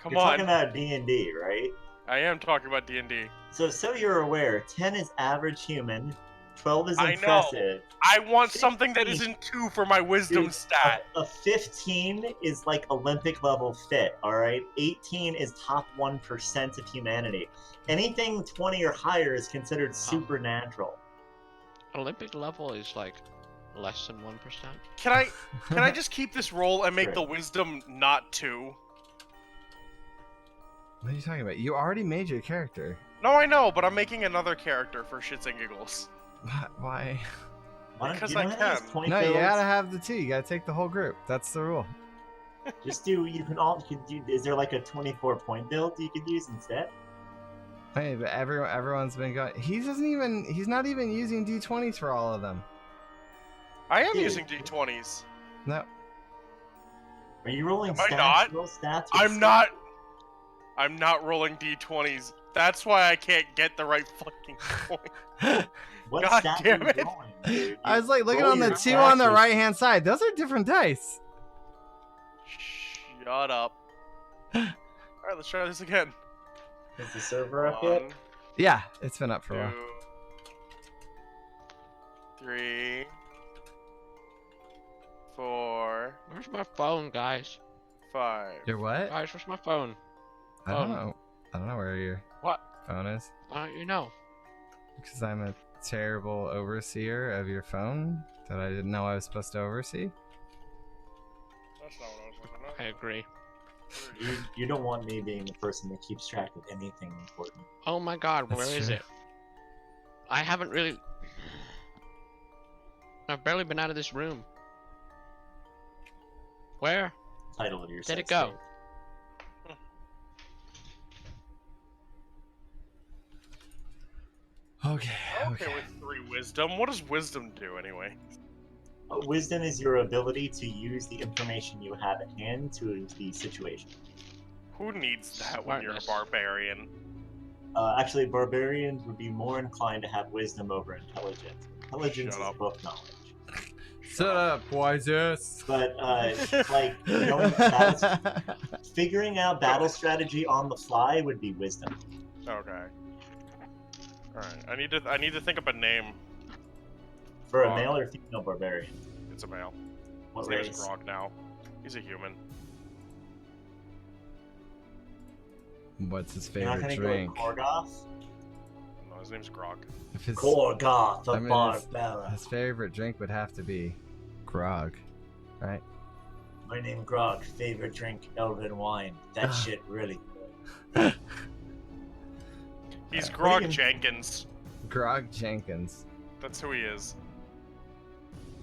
Come You're on. talking about D&D, right? I am talking about D&D. So you're aware, 10 is average human, 12 is I know. impressive. I want 15. something that isn't 2 for my wisdom Dude, stat. A 15 is like Olympic level fit, alright? 18 is top 1% of humanity. Anything 20 or higher is considered supernatural. Olympic level is like less than 1%. Can I just keep this roll and make Sure. the wisdom not 2? What are you talking about? You already made your character. No, I know, but I'm making another character for shits and giggles. Why? Because you don't I have can. these 20 No, you builds? gotta have the 2. You gotta take the whole group. That's the rule. Just do, is there like a 24-point build you could use instead? Hey, but everyone's been going. He's not even using D20s for all of them. I am Dude. using D20s. No. Are you rolling Am I stats? not? Roll stats with I'm not. I'm not rolling D20s. That's why I can't get the right fucking point. What God stat damn are you it. rolling, dude? I was like looking Roll on the your 2 on the stats with- right hand side. Those are different dice. Shut up. Alright, let's try this again. Is the server up yet? 1, Yeah, it's been up for 2, a while. 3, 4, Where's my phone, guys? 5. Your what? Guys, where's my phone? I don't know. I don't know where your What? phone is. Why don't you know? Because I'm a terrible overseer of your phone that I didn't know I was supposed to oversee. That's not what I was looking at. I agree. You don't want me being the person that keeps track of anything important. Oh my god, where That's is true. it? I haven't really... I've barely been out of this room. Where? Title of your Did it set go? save. Okay. Okay, with 3 wisdom. What does wisdom do anyway? Wisdom is your ability to use the information you have at hand to the situation. Who needs that when you're a Smartness. barbarian? Actually, barbarians would be more inclined to have wisdom over intelligence. Intelligence Shut is up. book knowledge. Shut up, boys. But, like, knowing figuring out battle strategy on the fly would be wisdom. Okay. Alright, I need to think up a name. For a Grog. male or female barbarian. It's a male. What His name is race? Grog now. He's a human. What's his You're not favorite gonna drink? go with Korgoth? No, his name's Grog. If his, Korgoth of I mean, Barbara. his favorite drink would have to be grog, right? My name Grog, favorite drink, elven wine. That shit really good. He's What do Grog you- Jenkins. Grog Jenkins. That's who he is.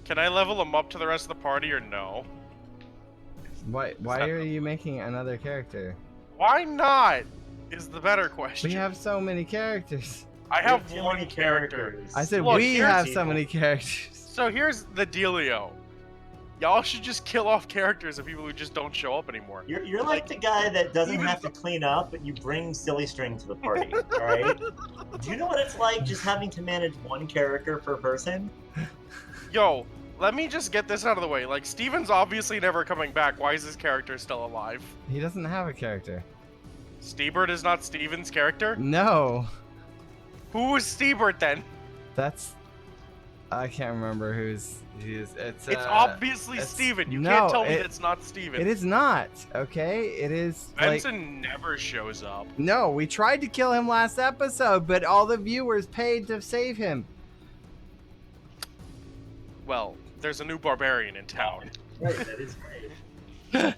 Can I level him up to the rest of the party or no? Why not- are you making another character? Why not? Is the better question. We have so many characters. I have Too one many character. characters. I said Look, we here's have so evil. many characters. So here's the dealio. Y'all should just kill off characters of people who just don't show up anymore. You're like the guy that doesn't even have to clean up, but you bring Silly String to the party, alright? Do you know what it's like just having to manage one character per person? Yo, let me just get this out of the way. Like, Steven's obviously never coming back. Why is his character still alive? He doesn't have a character. Steebert is not Steven's character? No, Who is Steebert then? that's I can't remember who's It's obviously it's- Steven. You no, can't tell me it- it's not Steven. It is not. Okay, it is. Like, Benson never shows up. no, we tried to kill him last episode, but all the viewers paid to save him. Well, there's a new barbarian in town. Right, that is great.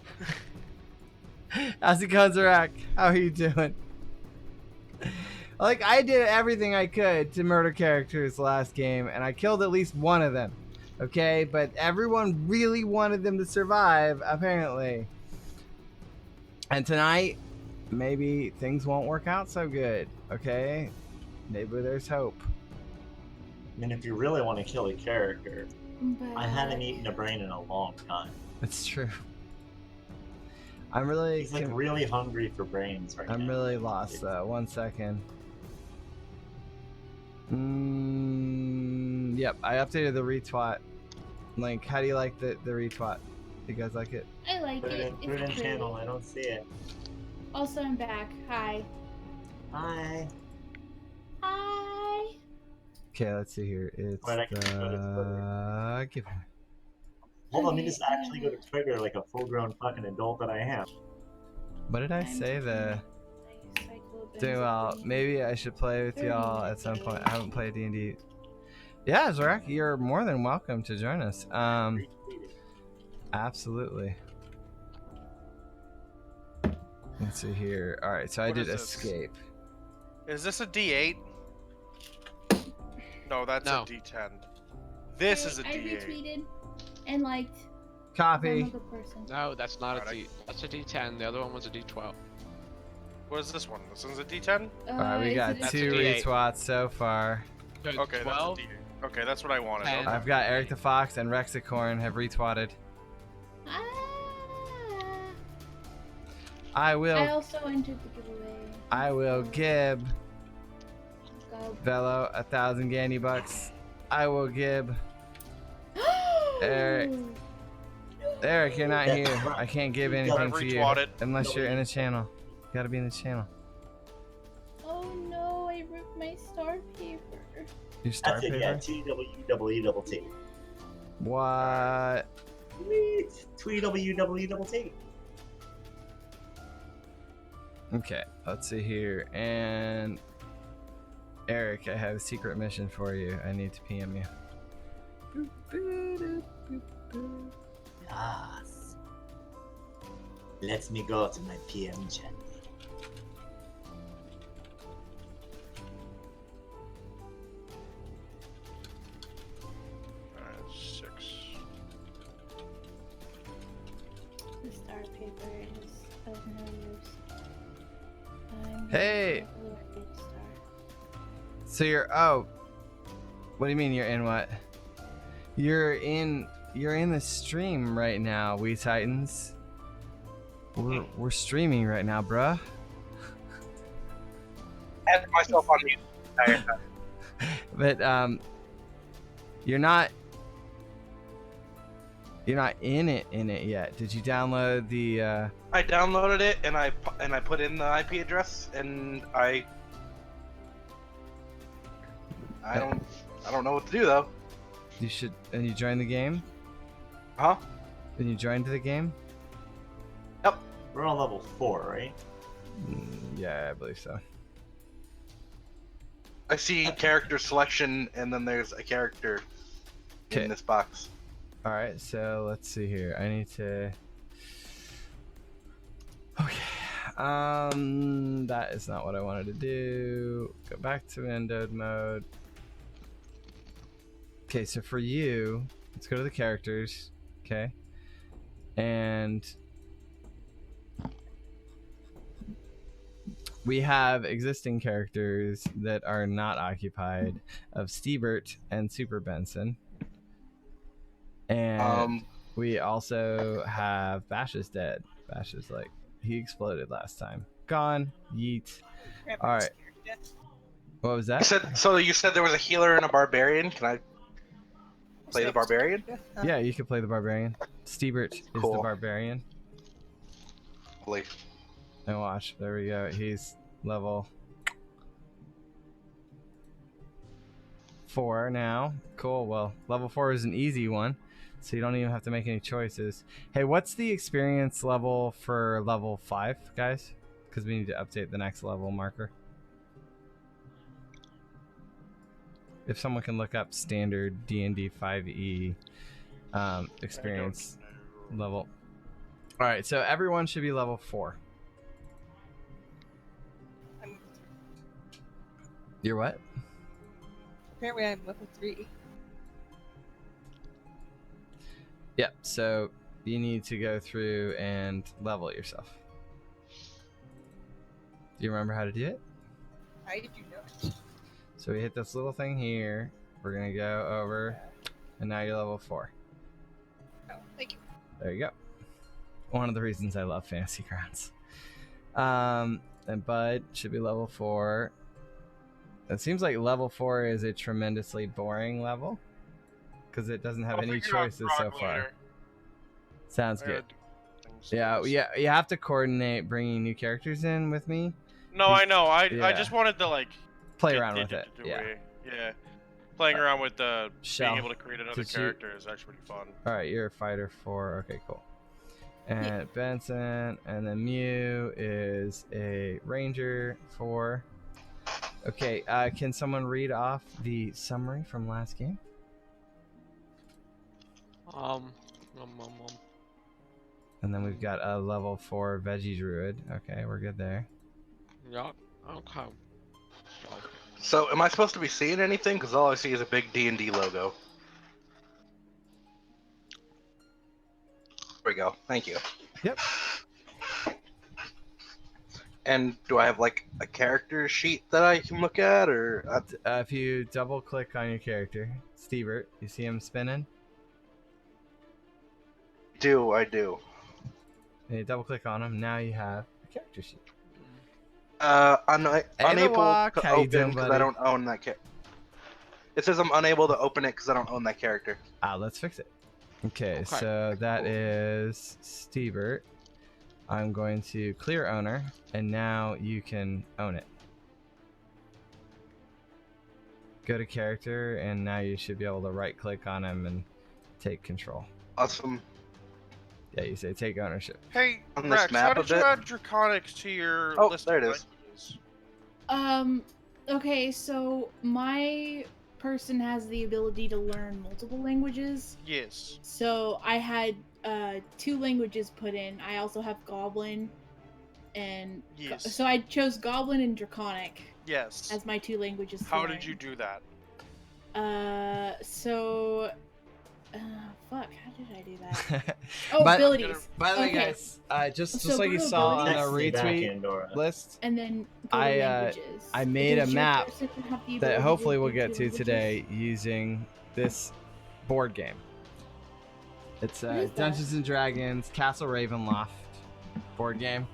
How's it going, Zarak? How are you doing? Like, I did everything I could to murder characters last game, and I killed at least one of them. Okay, but everyone really wanted them to survive, apparently. And tonight, maybe things won't work out so good. Okay, maybe there's hope. I mean, if you really want to kill a character, I haven't eaten a brain in a long time. It's true. I'm really, He's like really hungry for brains right now. I'm really lost though. 1 second. Yep, I updated the retweet link. How do you like the retweet? You guys like it? I like Put it it. in, put it in It's channel. pretty. I don't see it. Also, I'm back. Hi. Hi. Hi. Okay, let's see here. It's Wait, I can go to Twitter. giveaway. Hold on, let me just actually go to Twitter like a full-grown fucking adult that I am. What did I I'm say? The doing well, maybe I should play with y'all at some point. I haven't played D&D. Yeah, Zorak, you're more than welcome to join us. Absolutely. Let's see here. All right, so I What did is this? escape. Is this a D8? No, that's No. a D10. This is a I D8. retweeted and liked Copy. another person. No, that's not a Alright, D. That's a D10. The other one was a D12. What is this one? This one's a D10? All right, we is got it a That's a 2 D8. retweets so far. Good. Okay, 12. that's a D8. Okay, that's what I wanted. 10. Okay. I've got Eric the Fox and Rexicorn have retweeted. Ah. I I will. also entered the giveaway. I will give Go. Velo 1,000 Gandy bucks. I will give Eric. Eric, you're not here. I can't give anything to you retweeted. unless you're in the channel. You gotta be in the channel. Oh no, I ripped my star paper. Your star That's it, paper? yeah, TWWT. What? TWWT. Okay, let's see here. And Eric, I have a secret mission for you. I need to PM you. Yes. Let me go to my PM chat. Alright, 6. The star paper is of no use. I'm Hey! a big star. So you're what do you mean you're in what? You're in the stream right now, we Titans. We're streaming right now, bruh. I had myself on mute the entire time. But you're not in it yet. Did you download the I downloaded it and I put in the IP address and I don't know what to do though. you should and you joined the game? Huh? Then you joined the game? We're on level 4, right? Yeah, I believe so. I see character selection and then there's a character Okay. in this box. All right, so let's see here. I need to. Okay. That is not what I wanted to do. Go back to windowed mode. Okay, so for you, let's go to the characters. Okay. And we have existing characters that are not occupied of Stebert and Super Benson. And we also have Bash is dead. Bash is like, he exploded last time. Gone. Yeet. All right. What was that? You said there was a healer and a barbarian. Can I play the barbarian? Yeah, you could play the barbarian. Stebert is the Cool. barbarian. Holy. And watch, there we go. He's level 4 now. Cool. Well, level 4 is an easy one, so you don't even have to make any choices. Hey, what's the experience level for level 5, guys? Because we need to update the next level marker. If someone can look up standard D&D 5e experience level. All right, so everyone should be level 4. You're what? Apparently I'm level 3. Yep, so you need to go through and level yourself. Do you remember how to do it? I do not. So we hit this little thing here. We're going to go over, and now you're level 4. Oh, thank you. There you go. One of the reasons I love Fantasy Grounds. And Bud should be level 4. It seems like level 4 is a tremendously boring level because it doesn't have any choices so far. Sounds good. Yeah, yeah, you have to coordinate bringing new characters in with me. No, I know. I Yeah. just wanted to like Play around with it. Yeah. Yeah. Playing around with Shell. being able to create another Did you- character is actually pretty fun. All right, you're a fighter 4. Okay, cool. And Benson, and then Mew is a ranger 4. Okay, can someone read off the summary from last game? And then we've got a level 4 veggie druid. Okay, we're good there. Yeah. Okay. So, am I supposed to be seeing anything? Because all I see is a big D&D logo. There we go. Thank you. Yep. And do I have like a character sheet that I can look at, or If you double click on your character, Stevert, you see him spinning? I do. And you double click on him, now you have a character sheet. Unable Walk, to how you doing, open because I buddy? don't own that character. It says I'm unable to open it because I don't own that character. Let's fix it. Okay, Okay. so that is Stevert. I'm going to clear owner, and now you can own it. Go to character, and now you should be able to right click on him and take control. Awesome. Yeah, you say take ownership. Hey, On this Rex, map how a did you bit? add Draconics to your Oh, list there of it is. languages? Okay, so my person has the ability to learn multiple languages. Yes. So I had 2 languages put in. I also have Goblin, and Yes. so I chose Goblin and Draconic Yes. as my 2 languages. to How learn. did you do that? Fuck, how did I do that? Oh, But- abilities. By the way, Okay. guys, just So like you go to saw on the Text me back, retweet Andorra. list And then go to I, languages. I made Does a your map person have the that ability hopefully to we'll do get 2 to languages? today using this board game. It's What is that? Dungeons and Dragons Castle Ravenloft board game.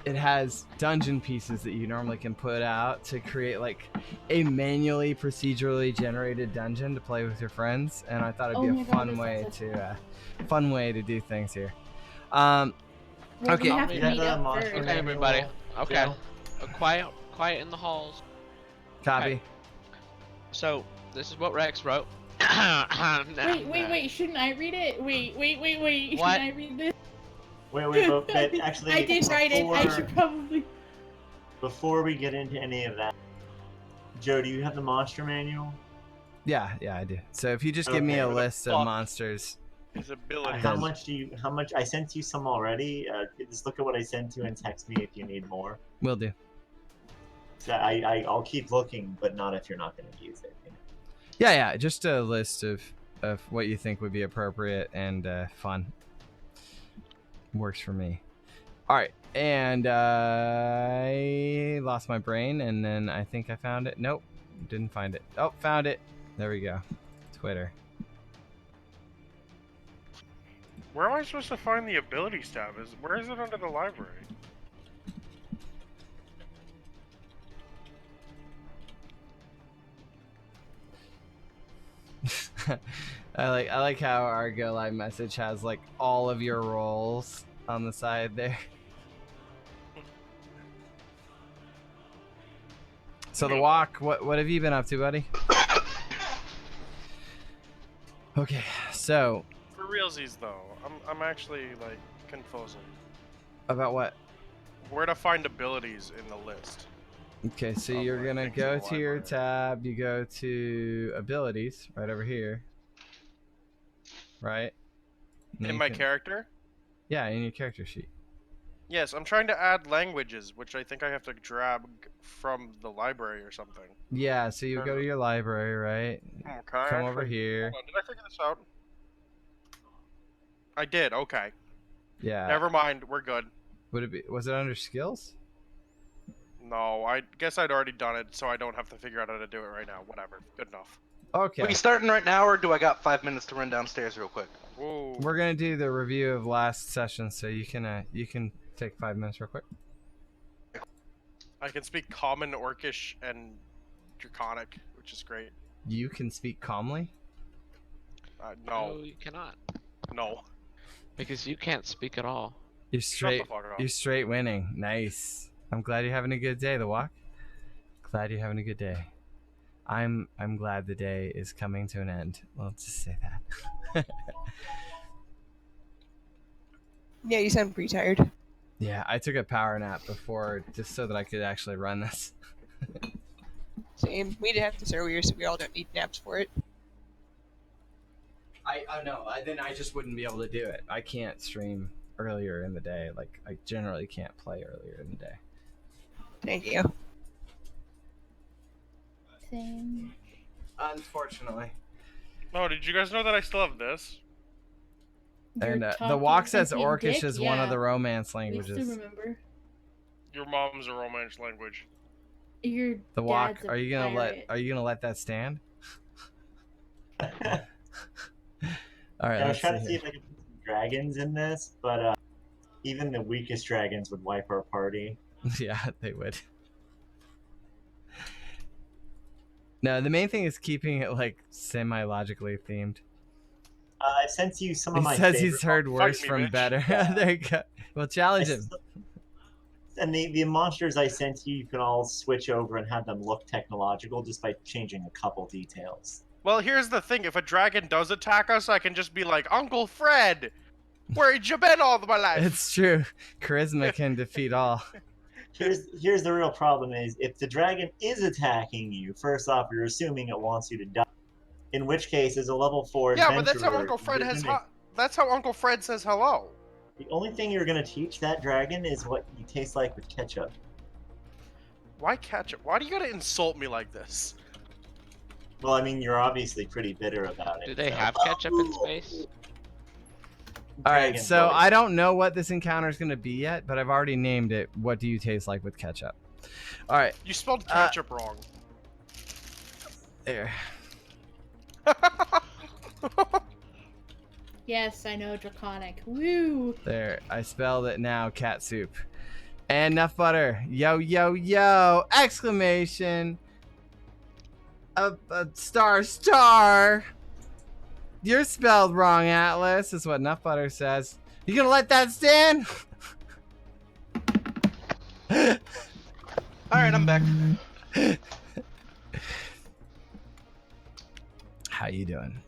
It has dungeon pieces that you normally can put out to create like a manually procedurally generated dungeon to play with your friends, and I thought it'd Oh be my a God, fun that way sounds to do things here. Well, Okay. we have to You have meet the up monster first. Okay, everybody. manual, Okay. Joe? Quiet in the halls. Copy. Okay. So, this is what Rex wrote. Wait, shouldn't I read it? Wait. Shouldn't What? I read this? Wait, but actually, I did write it. I should probably. Before we get into any of that, Joe, do you have the monster manual? Yeah, I do. So if you just give me a Okay. list of Fuck. monsters, His ability. How much? I sent you some already. Just look at what I sent you and text me if you need more. we'll do. So I'll keep looking, but not if you're not going to use it. You know? Yeah, just a list of what you think would be appropriate and fun. Works for me. All right, and I lost my brain, and then I think I found it. Nope, didn't find it. Oh, found it. There we go. Twitter. Where am I supposed to find the abilities tab? Where is it under the library? I like how our Go Live message has like all of your roles on the side there. So the walk, what have you been up to, buddy? Okay, so For realsies though, I'm actually like confusing. about what? Where to find abilities in the list? Okay, so Oh, you're my gonna things go in the to your library. tab, you go to abilities right over here. Right? And then In you my can- character? Yeah, in your character sheet. Yes, I'm trying to add languages, which I think I have to drag from the library or something. Yeah, so you go to your library, right? Okay. Come over here. Hold on, did I figure this out? I did. Okay. Yeah. Never mind. We're good. Would it be? Was it under skills? No, I guess I'd already done it, so I don't have to figure out how to do it right now. Whatever. Good enough. Okay. Are we starting right now, or do I got 5 minutes to run downstairs real quick? Whoa. We're gonna do the review of last session, so you can take 5 minutes real quick. I can speak Common, Orcish, and Draconic, which is great. You can speak calmly. No, you cannot. no. Because you can't speak at all. You're Shut straight. the fuck up. You're straight winning. Nice. I'm glad you're having a good day, The Walk. Glad you're having a good day. I'm glad the day is coming to an end. Well, just say that. Yeah, you sound pretty tired. Yeah, I took a power nap before just so that I could actually run this. Same. We did have this earlier, so we all don't need naps for it. I know. Then I just wouldn't be able to do it. I can't stream earlier in the day. Like, I generally can't play earlier in the day. Thank you. Same. Unfortunately. Oh, did you guys know that I still have this? And You're the talking Walk says thinking Orcish dick? is one of Yeah. the Romance We languages. still remember. Your mom's a Romance language. Your The Walk, dad's a are you gonna pirate. let that stand? All right, I was let's trying to see see here. if I could put some dragons in this, but even the weakest dragons would wipe our party. Yeah, they would. No, the main thing is keeping it like semi-logically themed. I sent you some of He my says favorite he's heard Fight worse me, from bitch. better. Yeah. There you go. Well, challenge him. And the monsters I sent you, you can all switch over and have them look technological just by changing a couple details. Well, here's the thing. If a dragon does attack us, I can just be like, Uncle Fred, where you been all my life? It's true. Charisma can defeat all. Here's the real problem is if the dragon is attacking you, first off, you're assuming it wants you to die. In which case, as a level 4 Yeah, but that's how adventurer, Uncle Fred you're has. gonna- That's how Uncle Fred says hello. The only thing you're going to teach that dragon is what you taste like with ketchup. Why ketchup? Why do you gotta insult me like this? Well, I mean, you're obviously pretty bitter about it. Do they so- have ketchup in space? All right, Dragon so boy. I don't know what this encounter is going to be yet, but I've already named it. What do you taste like with ketchup? All right, You spelled ketchup wrong. there. Yes, I know, draconic. Woo! There, I spelled it now, cat soup. And enough butter. Yo, yo, yo! Exclamation! A star! You're spelled wrong, Atlas, is what Nuff Butter says. You gonna let that stand? Alright, I'm back. How you doing?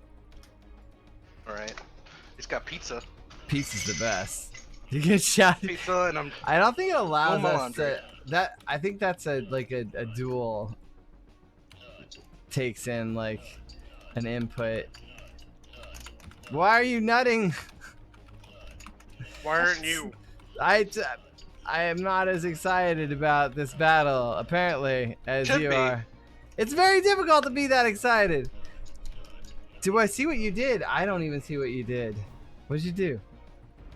Alright. He's got pizza. Pizza's the best. You get shot. Pizza, and I'm. I don't think it allows Doing my us laundry. to. That I think that's a dual. Takes in like an input. Why are you nutting? Why aren't you? I am not as excited about this battle apparently as Should you be. are. It's very difficult to be that excited. Do I see what you did? I don't even see what you did. What did you do?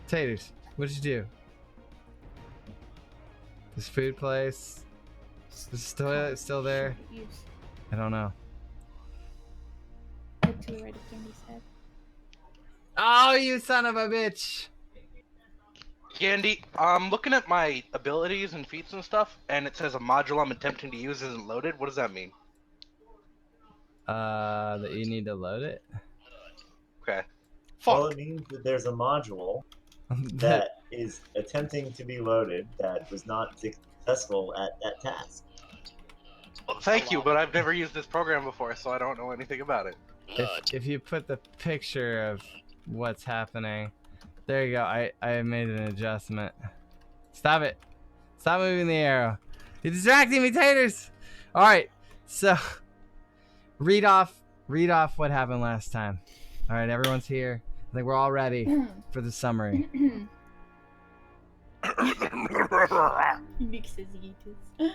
Taters, what did you do? This food place. Is the toilet still there? I don't know. Head to the right of Candy's head. Oh, you son of a bitch! Candy, I'm looking at my abilities and feats and stuff, and it says a module I'm attempting to use isn't loaded. What does that mean? That you need to load it. Okay. Well, Fuck. it means that there's a module that is attempting to be loaded that was not successful at that task. Well, thank you, but I've never used this program before, so I don't know anything about it. if you put the picture of what's happening, there you go. I made an adjustment. Stop it! Stop moving the arrow. You're distracting me, taters. All right, so read off what happened last time. All right, everyone's here. I think we're all ready for the summary. Mixes eaters.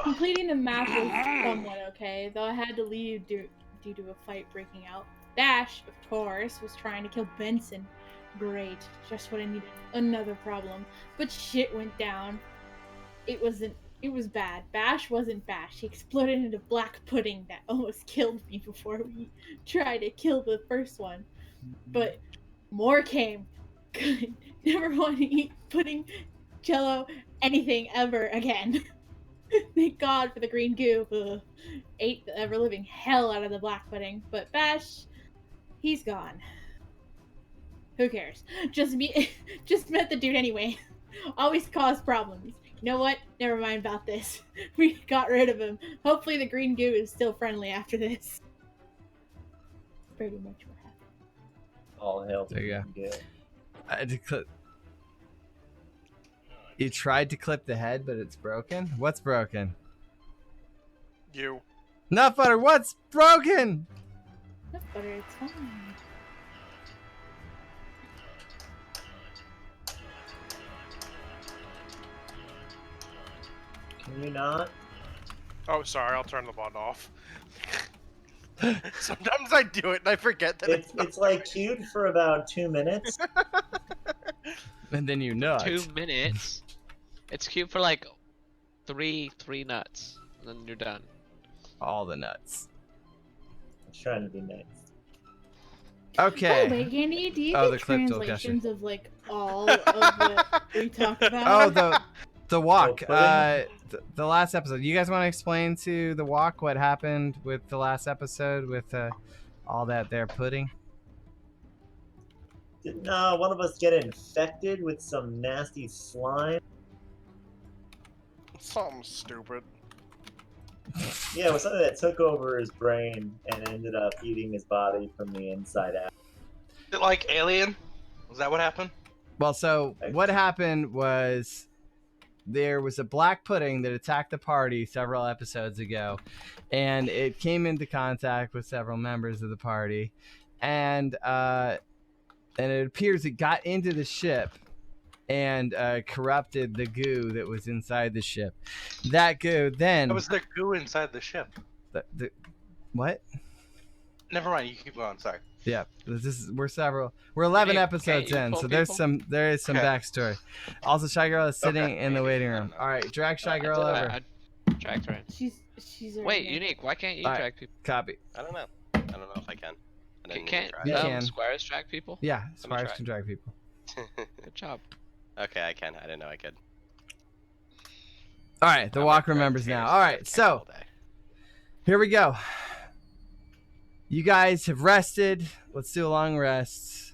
Completing the map was somewhat okay, though I had to leave due to a fight breaking out. Bash, of course, was trying to kill Benson. Great, just what I needed. Another problem. But shit went down. It was bad. Bash wasn't Bash. He exploded into black pudding that almost killed me before we tried to kill the first one. But more came. Good. Never want to eat pudding, jello, anything ever again. Thank God for the green goo. Ugh. Ate the ever-living hell out of the black pudding. But Bash, he's gone. Who cares? Just met the dude anyway. Always cause problems. You know what? Never mind about this. We got rid of him. Hopefully the green goo is still friendly after this. Pretty much what happened. All hail. There you go. I had to clip. You tried to clip the head, but it's broken? What's broken? You. Nut butter, what's broken? Nut butter, it's fine. Can you not? Oh, sorry. I'll turn the button off. Sometimes I do it and I forget that It's like queued for about 2 minutes. And then you nut. 2 minutes. It's cute for like three nuts, and then you're done. All the nuts. I'm trying to be nice. Okay. By the way, Andy, do you Oh, get the clip tool translations of like all of what we talked about? Oh, the walk. Oh, The last episode. You guys want to explain to the walk what happened with the last episode with all that there pudding? Didn't one of us get infected with some nasty slime? Something stupid. Yeah, it was something that took over his brain and ended up eating his body from the inside out. Is it like Alien? Was that what happened? Well, so what happened was there was a black pudding that attacked the party several episodes ago, and it came into contact with several members of the party, and it appears it got into the ship and corrupted the goo that was inside the ship. That goo then... That was the goo inside the ship. What? Never mind, you keep going, sorry. Yeah, we're 11 Hey, episodes can't you in, pull so people? there is some Okay. backstory. Also, Shy Girl is sitting Okay. in the waiting room. All right, drag Shy Girl over. I dragged her in. She's already Wait, there. Unique, why can't you Alright. drag people? Copy. I don't know. I don't know if I can. I didn't Can't try. You can. Squares drag people? Yeah, Spires try. can drag people. Good job. Okay, I can. I didn't know I could. All right, the I'm walk a remembers great now. skater, All so right, it's so all day. here we go. You guys have rested. Let's do a long rest.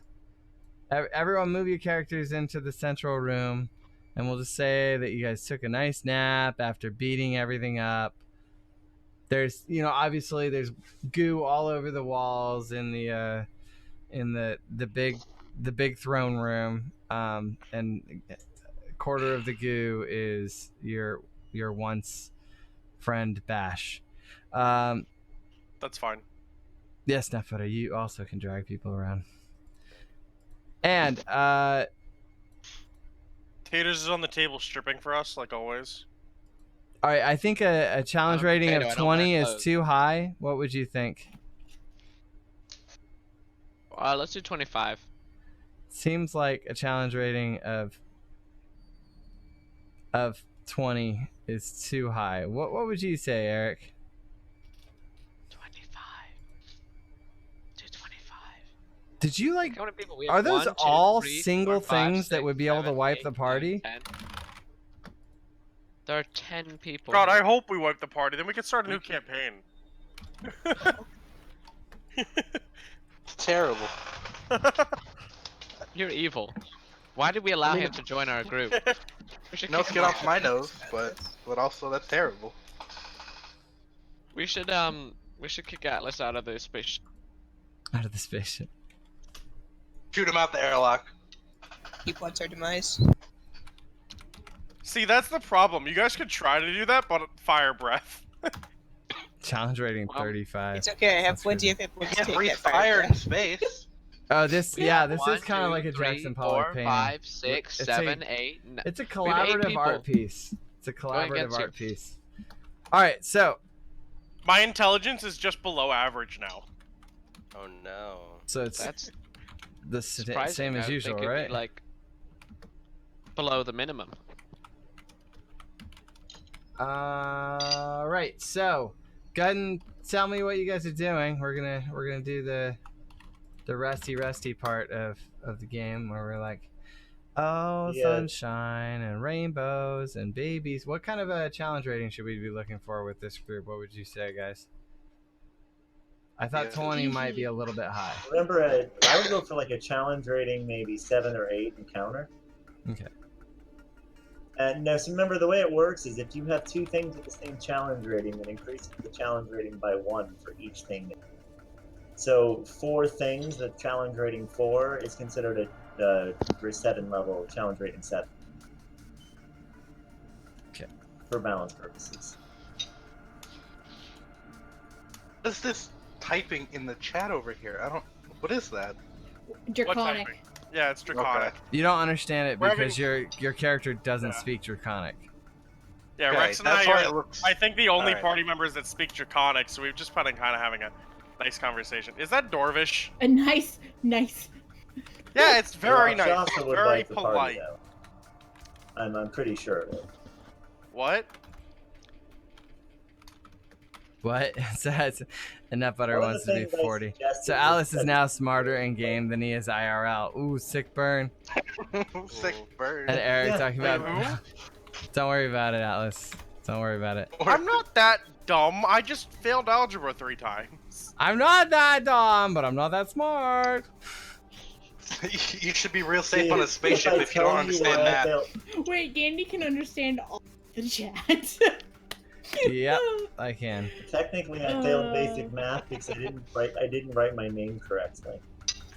Everyone move your characters into the central room, and we'll just say that you guys took a nice nap after beating everything up. There's, obviously there's goo all over the walls in the big throne room, and a quarter of the goo is your once friend Bash. That's fine. Yes, Nefota, you also can drag people around. And Taters is on the table stripping for us, like always. all right, I think a challenge rating Potato, of I don't 20 wear is clothes. too high. What would you think? Let's do 25. Seems like a challenge rating of 20 is too high. What would you say, Eric? 25. Do 25. Did you like? How many people we Are have? those 1, 2, all 3, single 4, 5, things that 6, would be able to 7, wipe 8, the 9, party? 10. There are 10 people. God, I here. hope we wipe the party. Then we can start a new campaign. Terrible. You're evil. Why did we allow him to join our group? We should No kick skin him off my nose, but also that's terrible. We should kick Atlas out of the space. Out of the spaceship. Shoot him out the airlock. He wants our demise. See, that's the problem. You guys could try to do that, but fire breath. Challenge rating Well, 35. It's okay, I have That's plenty crazy. of hit We points to can't take breathe that fire in breath. space. Oh, this We yeah, have this 1, is kind of 2, like a 3, Jackson 4, Pollock painting. 5, 6, It's 7, a- 8, 9. It's a We have 8 collaborative people. art piece. It's a collaborative against you. art piece. All right, so My intelligence is just below average now. Oh no. it's That's the surprising. same I as would usual, think it'd be, right? like below the minimum. Right. So, go ahead and tell me what you guys are doing. We're gonna do the rusty part of the game where we're like, oh, Yeah. sunshine and rainbows and babies. What kind of a challenge rating should we be looking for with this group? What would you say, guys? I thought Yeah. 20 might be a little bit high. Remember, I would go for like a challenge rating, maybe 7 or 8 encounter. Okay. And now, so remember, the way it works is if you have 2 things with the same challenge rating, it increases the challenge rating by 1 for each thing. So 4 things, the challenge rating 4 is considered a 7 level challenge rating 7. Okay. For balance purposes. What is this typing in the chat over here? I don't. What is that? What Draconic. typing? Yeah, it's draconic. Okay. You don't understand it We're because your character doesn't Yeah. speak Draconic. Yeah, Okay, Rex and that's I why are, it looks. I think, the only Alright. party members that speak Draconic, so we've just been kind of having a nice conversation. Is that Dorvish? A nice. Yeah, it's very nice. Shasta would Very like the party, polite. though. I'm pretty sure of it. What? What? So that's enough butter One of wants the to be things I 40. suggested So was Alice is that- now smarter in game than he is IRL. Ooh, sick burn. Sick bird. And Eric Yeah, talking wait, about. who? Don't worry about it, Atlas. Don't worry about it. I'm not that dumb. I just failed algebra 3 times. I'm not that dumb, but I'm not that smart. You should be real safe See, on a spaceship I if you don't tell understand why I that. failed- Wait, Gandy can understand all the chat. Yep, I can. Technically, I failed basic math because I didn't write my name correctly.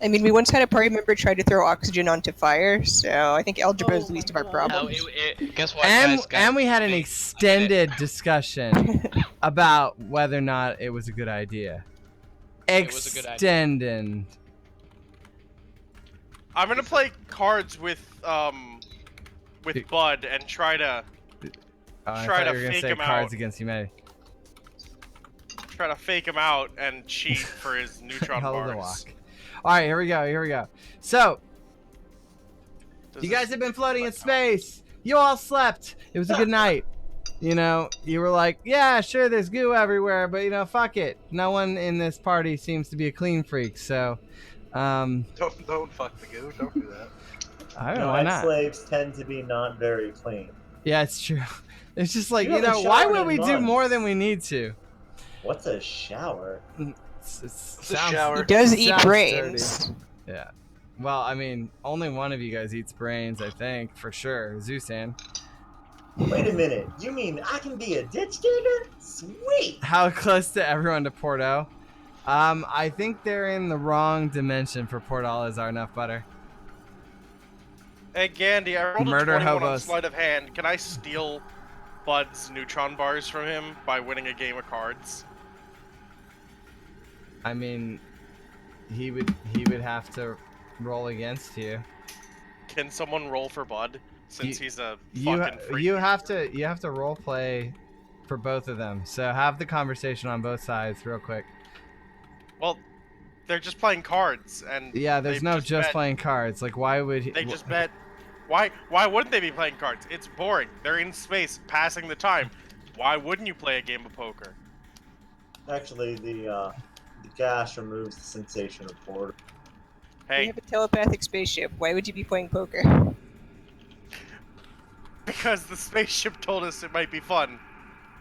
I mean, we once had a party member try to throw oxygen onto fire, so I think algebra is Oh the least of my our God. problems. Guess what, And guys? and we had an extended discussion about whether or not it was a good idea. It was a good idea. Extending. I'm gonna play cards with Bud and try to Oh, I Try thought to you were gonna fake say him Cards out. Against Humanity. fake him out and cheat for his neutron Hell of the bars. walk. All right, here we go. So Does you this- guys have been floating in space. You all slept. It was a good night. You know, you were like, yeah, sure, there's goo everywhere, but you know, fuck it. No one in this party seems to be a clean freak, so Don't fuck the goo. Don't do that. I don't know why not. Slaves tend to be not very clean. Yeah, it's true. It's just like, You you know, haven't why showered would in we do months. more than we need to? What's a shower? It's a shower. He does eat sounds brains. Yeah. Well, I mean, only one of you guys eats brains, I think, for sure. Zoosan. Wait a minute. You mean I can be a ditch digger? Sweet. How close to everyone to Porto? I think they're in the wrong dimension for Portal as our enough butter. Hey Gandhi, I rolled Murder a 21 on hobos. sleight of hand. Can I steal Bud's neutron bars from him by winning a game of cards? I mean, he would have to roll against you. Can someone roll for Bud since he's a You fucking freak? you have to role play for both of them. So have the conversation on both sides real quick. Well, they're just playing cards, and Yeah, there's they've no just bet- playing cards. Like, why would he? They just bet. Why wouldn't they be playing cards? It's boring. They're in space, passing the time. Why wouldn't you play a game of poker? Actually, the gas removes the sensation of boredom. We Hey, have a telepathic spaceship. Why would you be playing poker? because the spaceship told us it might be fun.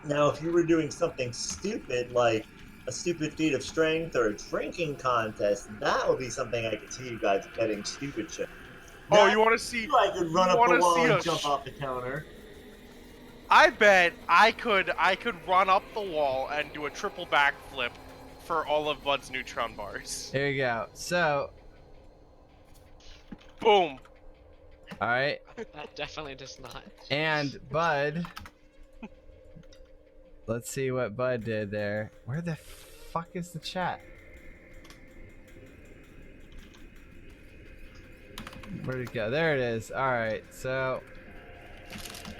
Now, if you were doing something stupid like a stupid feat of strength or a drinking contest, that would be something I could see you guys betting stupid shit. Oh, That- you want to see? I could run you up wanna the wall see and a jump sh- off the counter. I bet I could run up the wall and do a triple backflip for all of Bud's neutron bars. There you go. So, Boom. all right, That definitely does not. and Bud. Let's see what Bud did there. Where the fuck is the chat? Where'd it go? There it is. All right, so,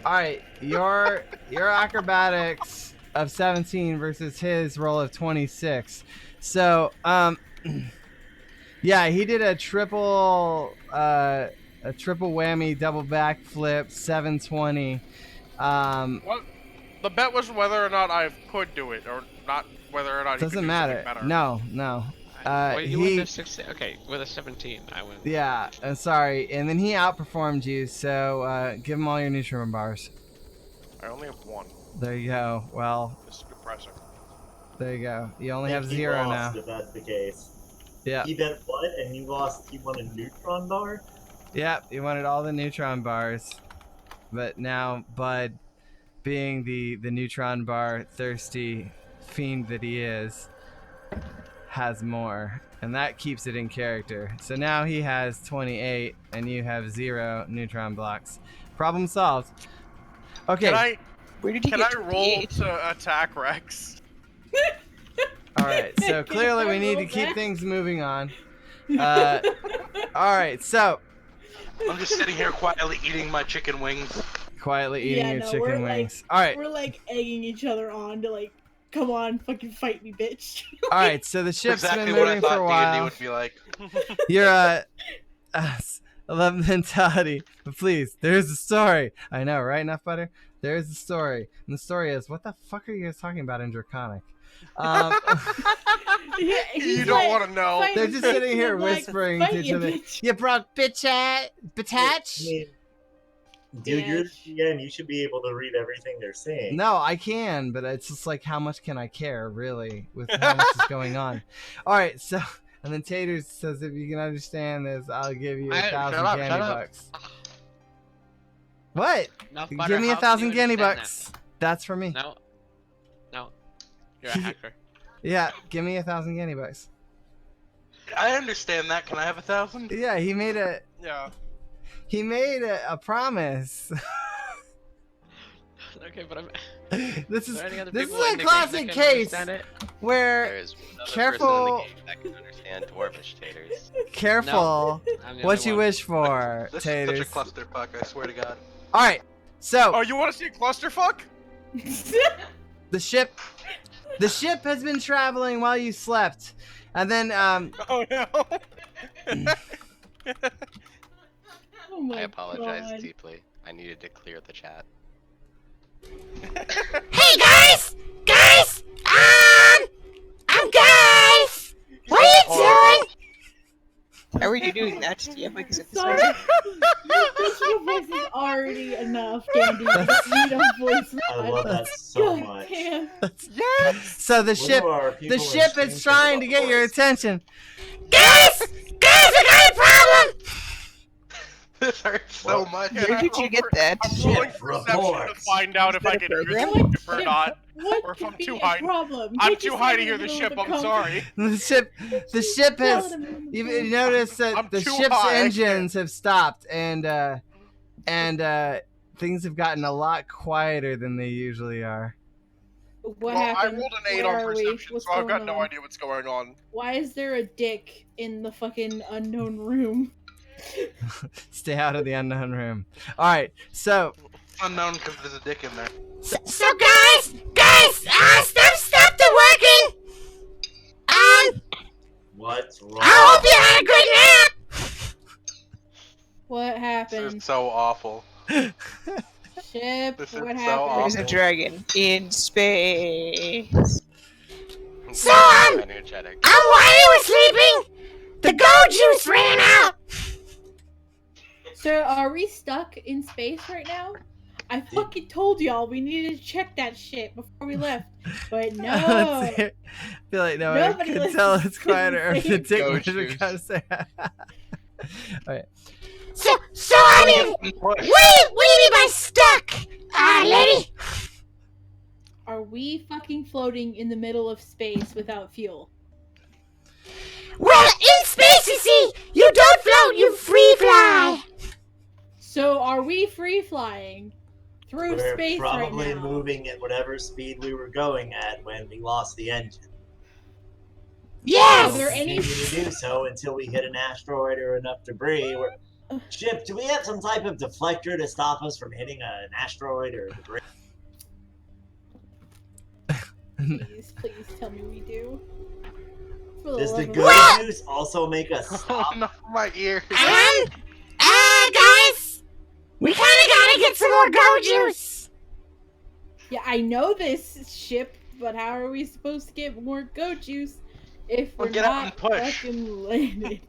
all right, your acrobatics of 17 versus his roll of 26. So, yeah, he did a triple whammy, double backflip, 720. What? The bet was whether or not I could do it, or not whether or not. he could Doesn't do matter. something better. No. Well, you he- win the 16. Okay, with a 17, I win. Yeah, I'm sorry. And then he outperformed you, so give him all your neutron bars. I only have one. There you go. Well, This is depressing. There you go. You only have He 0 lost, now. if that's the case. Yeah. He bet what? And you lost. You won a neutron bar? Yep, you wanted all the neutron bars. But now Bud, being the neutron bar thirsty fiend that he is, has more. And that keeps it in character. So now he has 28 and you have 0 neutron blocks. Problem solved. Okay. Where did he Can get I roll 28? to attack Rex? Alright, so clearly we need to keep things moving on. Alright, so I'm just sitting here quietly eating my chicken wings. quietly eating Yeah, your no, chicken we're wings. Alright. We're like egging each other on to like, come on, fucking fight me, bitch. Alright, so the ship's Exactly been what I moving for a thought D&D while. would be like. You're I love mentality, but please, there's a story. I know, right? Enough butter. There's a story, and the story is, what the fuck are you guys talking about in Draconic? Yeah, You he's don't like, want to know. fight They're me, just bitch, sitting here and I'm like, whispering fight to each you, other. bitch. You broke I bitch. mean, dude, you're the GM. You should be able to read everything they're saying. No, I can, but it's just like, how much can I care, really, with how much is going on? All right, so, and then Taters says, if you can understand this, I'll give you 1,000 shut up, candy shut up. bucks. What? Enough butter, Give me how can 1,000 you candy understand bucks. That's for me. that? No. You're a hacker. Yeah, give me 1,000 candy bucks. I understand that. Can I have 1,000? Yeah, he made a promise. Okay, but I'm. This Are is there any other this is people in a the classic game that can case understand it? There where is another careful- person in the game that can understand dwarvish taters. careful I'm the what only you one. wish for, This Taters. is such a clusterfuck, I swear to God. All right, so Oh, you want to see a clusterfuck? the ship has been traveling while you slept, and then Oh no. Oh my I apologize God. deeply. I needed to clear the chat. Hey guys! Guys! I'm guys! What are you doing? How are you doing that? Do you have like a Sorry. synthesizer? Your personal voice is already enough, Dandy. You don't need a voice. I love that so God much. damn. so the What ship do our people in is stream trying to think get about your voice? attention. Guys! Guys, we got a problem! This hurts so much. Where did you get that? I'm rolling Ship perception to reports. find out if I can hear the program? ship or not. What Or if could I'm be too a high. problem? I'm They too just high live to in hear the the middle of ship. the I'm country. sorry. The ship has. Tell them. You notice that I'm the too ship's high. engines have stopped, and things have gotten a lot quieter than they usually are. What Well, I happened? rolled an 8 Where on are we? perception, What's so I've got going no on? idea what's going on. Why is there a dick in the fucking unknown room? Stay out of the unknown room. All right, so Unknown because there's a dick in there. So guys, stop the working! What's wrong? I hope you had a good nap! What This happened? is so awful. Ship, This is what so happened? There's a dragon in space. So, Energetic. while you were sleeping, the go juice ran out! So are we stuck in space right now? I fucking told y'all we needed to check that shit before we left. But no. let's hear. I feel like no one Nobody can listens tell to it's quieter if the anything. dick Go was juice. gonna say. All right. So I mean, what do you mean by stuck, lady? Are we fucking floating in the middle of space without fuel? Well, in space, you see, you don't float, you free fly. So are we free flying through We're space right probably now? moving at whatever speed we were going at when we lost the engine. Yes. Are there any- Continue to do so until we hit an asteroid or enough debris. Ship, do we have some type of deflector to stop us from hitting an asteroid or debris? Please tell me we do. For Does the love of good God. juice also make us Oh stop? no, my ears. And, guys, we kind of gotta get some more go juice. Yeah, I know this ship, but how are we supposed to get more goat juice if Well, we're get out not and push. fucking landed?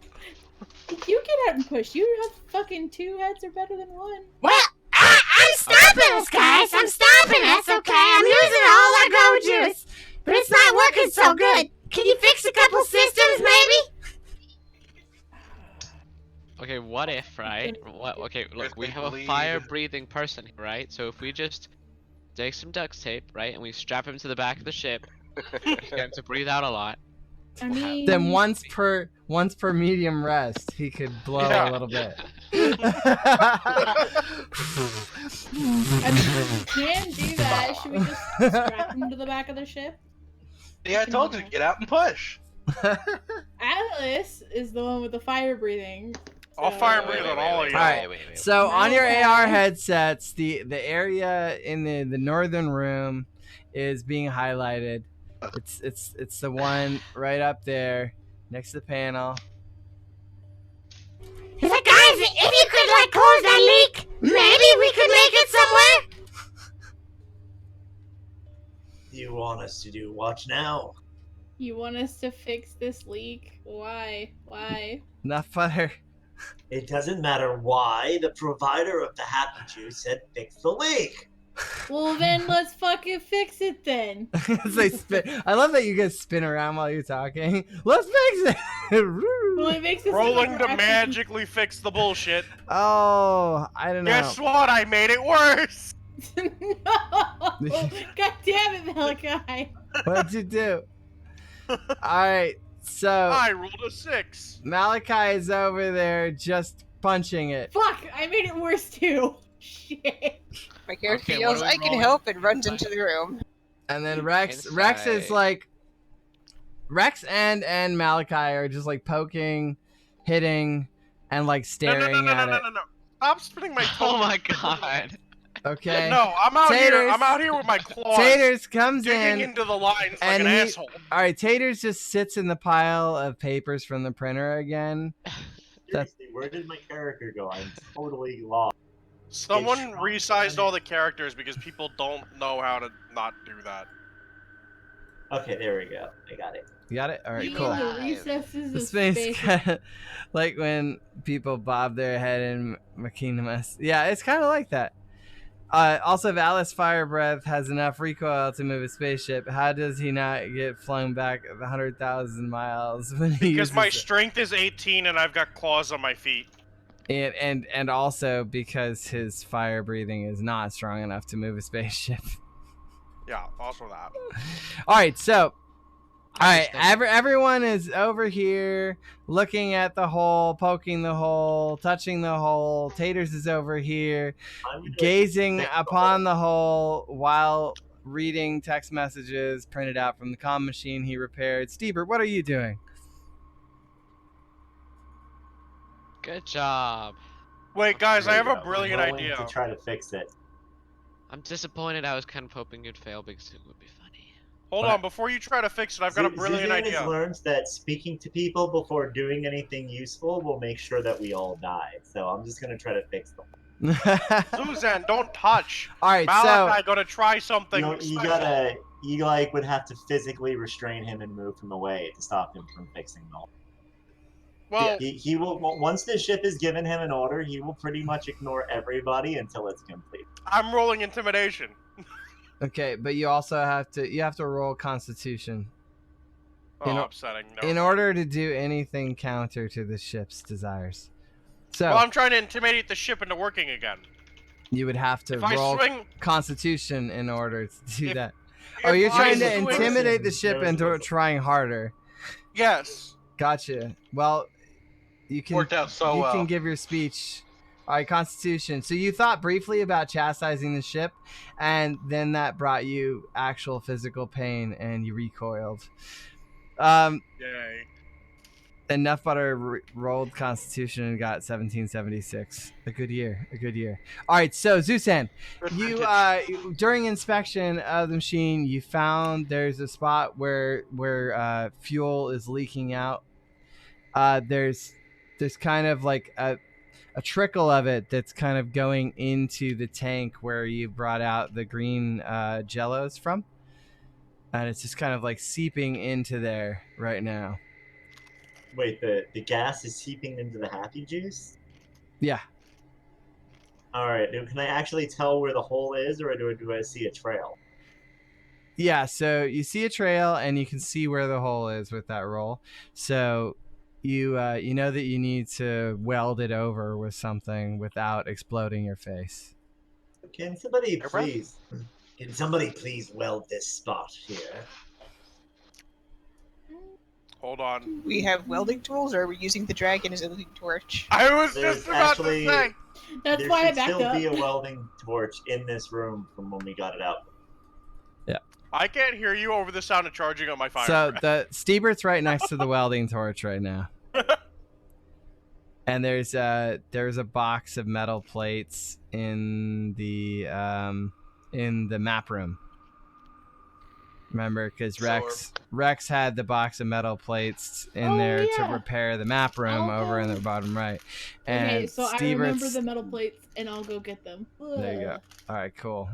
You get out and push. You have fucking 2 heads are better than 1. Well, I'm stopping us, guys. I'm stopping us, okay? I'm using all our go juice. but it's not working so good. Can you fix a couple systems, maybe? Okay, what if, right? Okay, look, we have a fire-breathing person, right? So if we just take some duct tape, right, and we strap him to the back of the ship, we get him to breathe out a lot. I mean, Then once per medium rest, he could blow a little bit. I mean, we can do that. Should we just strap him to the back of the ship? Yeah, I told you, get out and push. Atlas is the one with the fire breathing. I'll fire breathe on all of you. Alright, so on your AR headsets, the area in the northern room is being highlighted. It's the one right up there next to the panel. He's like, guys, if you could like close that leak, maybe we could make it somewhere. You want us to do what now? You want us to fix this leak? Why? Why? Enough butter. It doesn't matter why. The provider of the happy juice said fix the leak. Well, then let's fucking fix it then. They spin. I love that you guys spin around while you're talking. Let's fix it. Well, it makes it Rolling sound to like magically fix the bullshit. Oh, I don't know. Guess what? I made it worse. No! God damn it, Malachi! What'd you do? Alright, so I rolled a 6. Malachi is over there just punching it. Fuck! I made it worse too. Shit. My character Okay, yells, what are we I can rolling? help, and runs into the room. And then Rex is Inside. like Rex and Malachi are just like poking, hitting, and like staring at it. No. Stop spinning my toe. Oh my god. Okay. No, I'm out here. Taters. I'm out here with my claws. Taters comes digging in. into the lines like and an he- asshole. Alright, Taters just sits in the pile of papers from the printer again. Seriously, where did my character go? I'm totally lost. Someone It's- resized all the characters because people don't know how to not do that. Okay, there we go. I got it. You got it? Alright, You cool. mean the recesses The of space space. kinda, like when people bob their head in Machinimus. Yeah, it's kind of like that. Also, if Alice Fire Breath has enough recoil to move a spaceship, how does he not get flown back 100,000 miles when he Because uses my it? strength is 18 and I've got claws on my feet. And also because his fire breathing is not strong enough to move a spaceship. Yeah, also that. All right, so everyone is over here looking at the hole, poking the hole, touching the hole. Taters is over here I'm gonna gazing fix the upon the hole while reading text messages printed out from the comm machine he repaired. Steber, what are you doing? Good job. Wait, guys, I have a We're brilliant rolling idea. to try to fix it. I'm disappointed. I was kind of hoping you'd fail because it would be funny. Hold What? on, before you try to fix it, I've got a brilliant Suzanne idea. has learned that speaking to people before doing anything useful will make sure that we all die. So I'm just gonna try to fix them. Suzanne, don't touch. All right, Malachi, so gonna try something. You like would have to physically restrain him and move him away to stop him from fixing the hole. Well, He will once the ship is given him an order, he will pretty much ignore everybody until it's complete. I'm rolling intimidation. okay, but you also have to roll Constitution Oh, You know, upsetting. No. in order to do anything counter to the ship's desires. So Well, I'm trying to intimidate the ship into working again. you would have to If I roll swing, Constitution in order to do If- that. if Oh, you're I trying to swing- intimidate the ship There was into a- trying harder. Yes. Gotcha. Well, you can Worked out so you well. can give your speech. All right, Constitution. So you thought briefly about chastising the ship, and then that brought you actual physical pain, and you recoiled. Yay. Enough Butter rolled Constitution and got 1776. A good year. A good year. All right, so Zusan, you during inspection of the machine, you found there's a spot where fuel is leaking out. There's kind of like a trickle of it that's kind of going into the tank where you brought out the green jellos from, and it's just kind of like seeping into there right now. Wait, the gas is seeping into the happy juice? Yeah. Alright, can I actually tell where the hole is, or do I see a trail? Yeah, so you see a trail and you can see where the hole is with that roll. So you know that you need to weld it over with something without exploding your face. Can somebody Air breath? please weld this spot here? Hold on. We have welding tools, or are we using the dragon as a leading torch? I was There's just about actually- to say. That's there why I should backed still up. be a welding torch in this room from when we got it out. I can't hear you over the sound of charging on my fire. So breath. the Stebert's right next to the welding torch right now. And there's a box of metal plates in the map room. Remember, because Rex had the box of metal plates in there to repair the map room over in the bottom right. And Okay, so I remember Stebert's- the metal plates, and I'll go get them. There you go. All right, cool.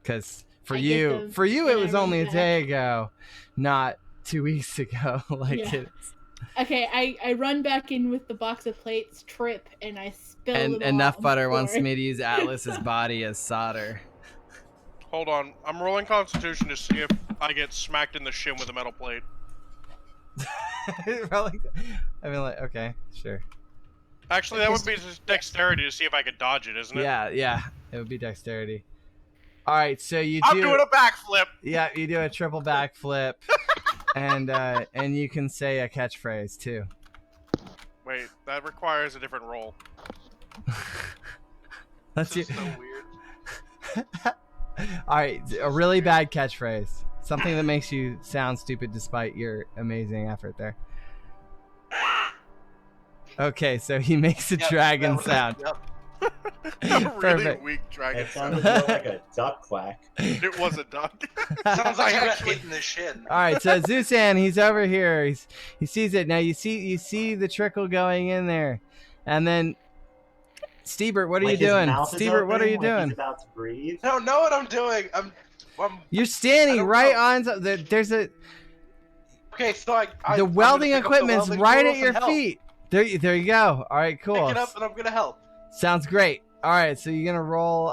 Because for I get you, them, it and I was only a run day ago, not 2 weeks ago. Like Yeah. it's Okay, I run back in with the box of plates, trip, and I spill them and all enough on the butter wants floor. me to use Atlas's body as solder. Hold on. I'm rolling Constitution to see if I get smacked in the shin with a metal plate. Probably- I mean, like, okay, sure. Actually, that would be just dexterity to see if I could dodge it, isn't it? Yeah, it would be dexterity. All right, so you I'm do. doing a backflip. Yeah, you do a triple backflip, and you can say a catchphrase too. Wait, that requires a different roll. Let's This see. is so weird. All right, a really bad catchphrase. Something that makes you sound stupid despite your amazing effort there. Okay, so he makes a Yep, dragon that sound. Yep. A really Perfect. weak dragon It sound. sounded more like a duck quack. It was a duck. Sounds like I got Actually- hit in the shin. All right, so Zusan, he's over here. He sees it now. You see the trickle going in there, and then Stebert, what are Like you his doing? mouth is Stebert, what are you opening, like doing? He's about to breathe. I don't know what I'm doing. I'm You're I standing don't right know. on. There's a okay. So I the I'm welding gonna pick up the equipment's welding right tools at your and help. feet. There you go. All right, cool. Pick it up and I'm gonna help. Sounds great. All right, so you're gonna roll.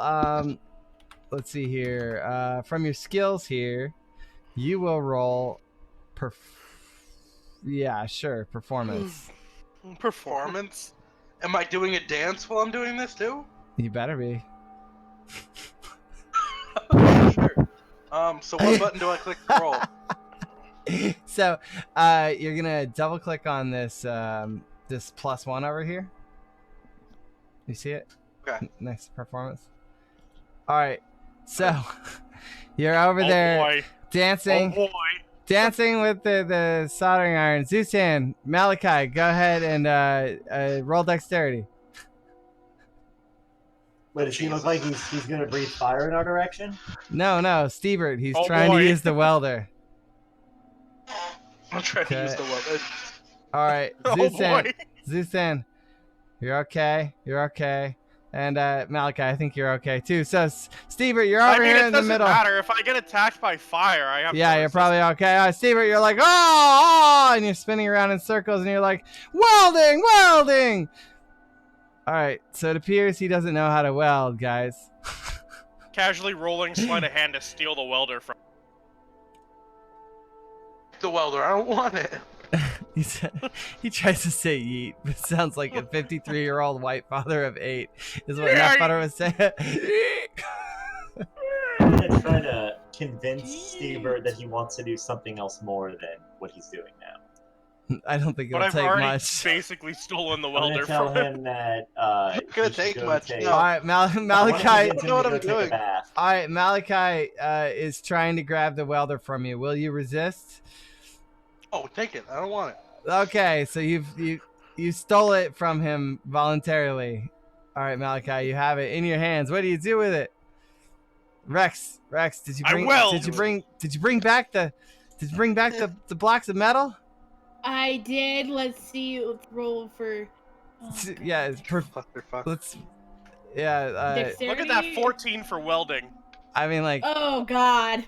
Let's see here. From your skills here, you will roll. Yeah, sure. Performance. Performance. Am I doing a dance while I'm doing this too? You better be. Sure. So what button do I click to roll? So, you're gonna double click on this this +1 over here. You see it? Okay. Next to performance. All right. So, you're over there boy. dancing. Oh boy. Dancing with the soldering iron. Zusan, Malachi, go ahead and roll dexterity. Wait, does he look like he's gonna breathe fire in our direction? No, Stebert, he's Oh, trying boy. to use the welder. I'm trying to use the welder. All right, Oh boy. Zusan, you're okay. You're okay. And Malachi, I think you're okay too. So, Stebert, you're over I mean, here it in the doesn't middle. matter. If I get attacked by fire, I have. Yeah, to you're resist. probably okay. Stebert, you're like, oh, and you're spinning around in circles, and you're like, welding. All right, so it appears he doesn't know how to weld, guys. Casually rolling sleight of hand to steal the welder from. The welder. I don't want it. He tries to say yeet, but it sounds like a 53-year-old white father of 8 is what Yeah, Nutbutter was saying. I'm gonna try to convince Steve that he wants to do something else more than what he's doing now. I don't think But it'll I've take already much. basically stolen the I'm gonna welder tell from him that It's gonna he should take go much, take- no. All right, I wanna Malachi. convince him know what to go I'm take a doing. bath. All right, Malachi is trying to grab the welder from you. Will you resist? Oh, take it. I don't want it. Okay, so you stole it from him voluntarily. All right, Malachi, you have it in your hands. What do you do with it? Rex, did you I bring? weld. Did you bring back the blocks of metal? I did. Let's see. Let's roll for. Oh, Yeah, it's Fuck. let's. Yeah, Dexterity. Look at that 14 for welding. I mean, like Oh God.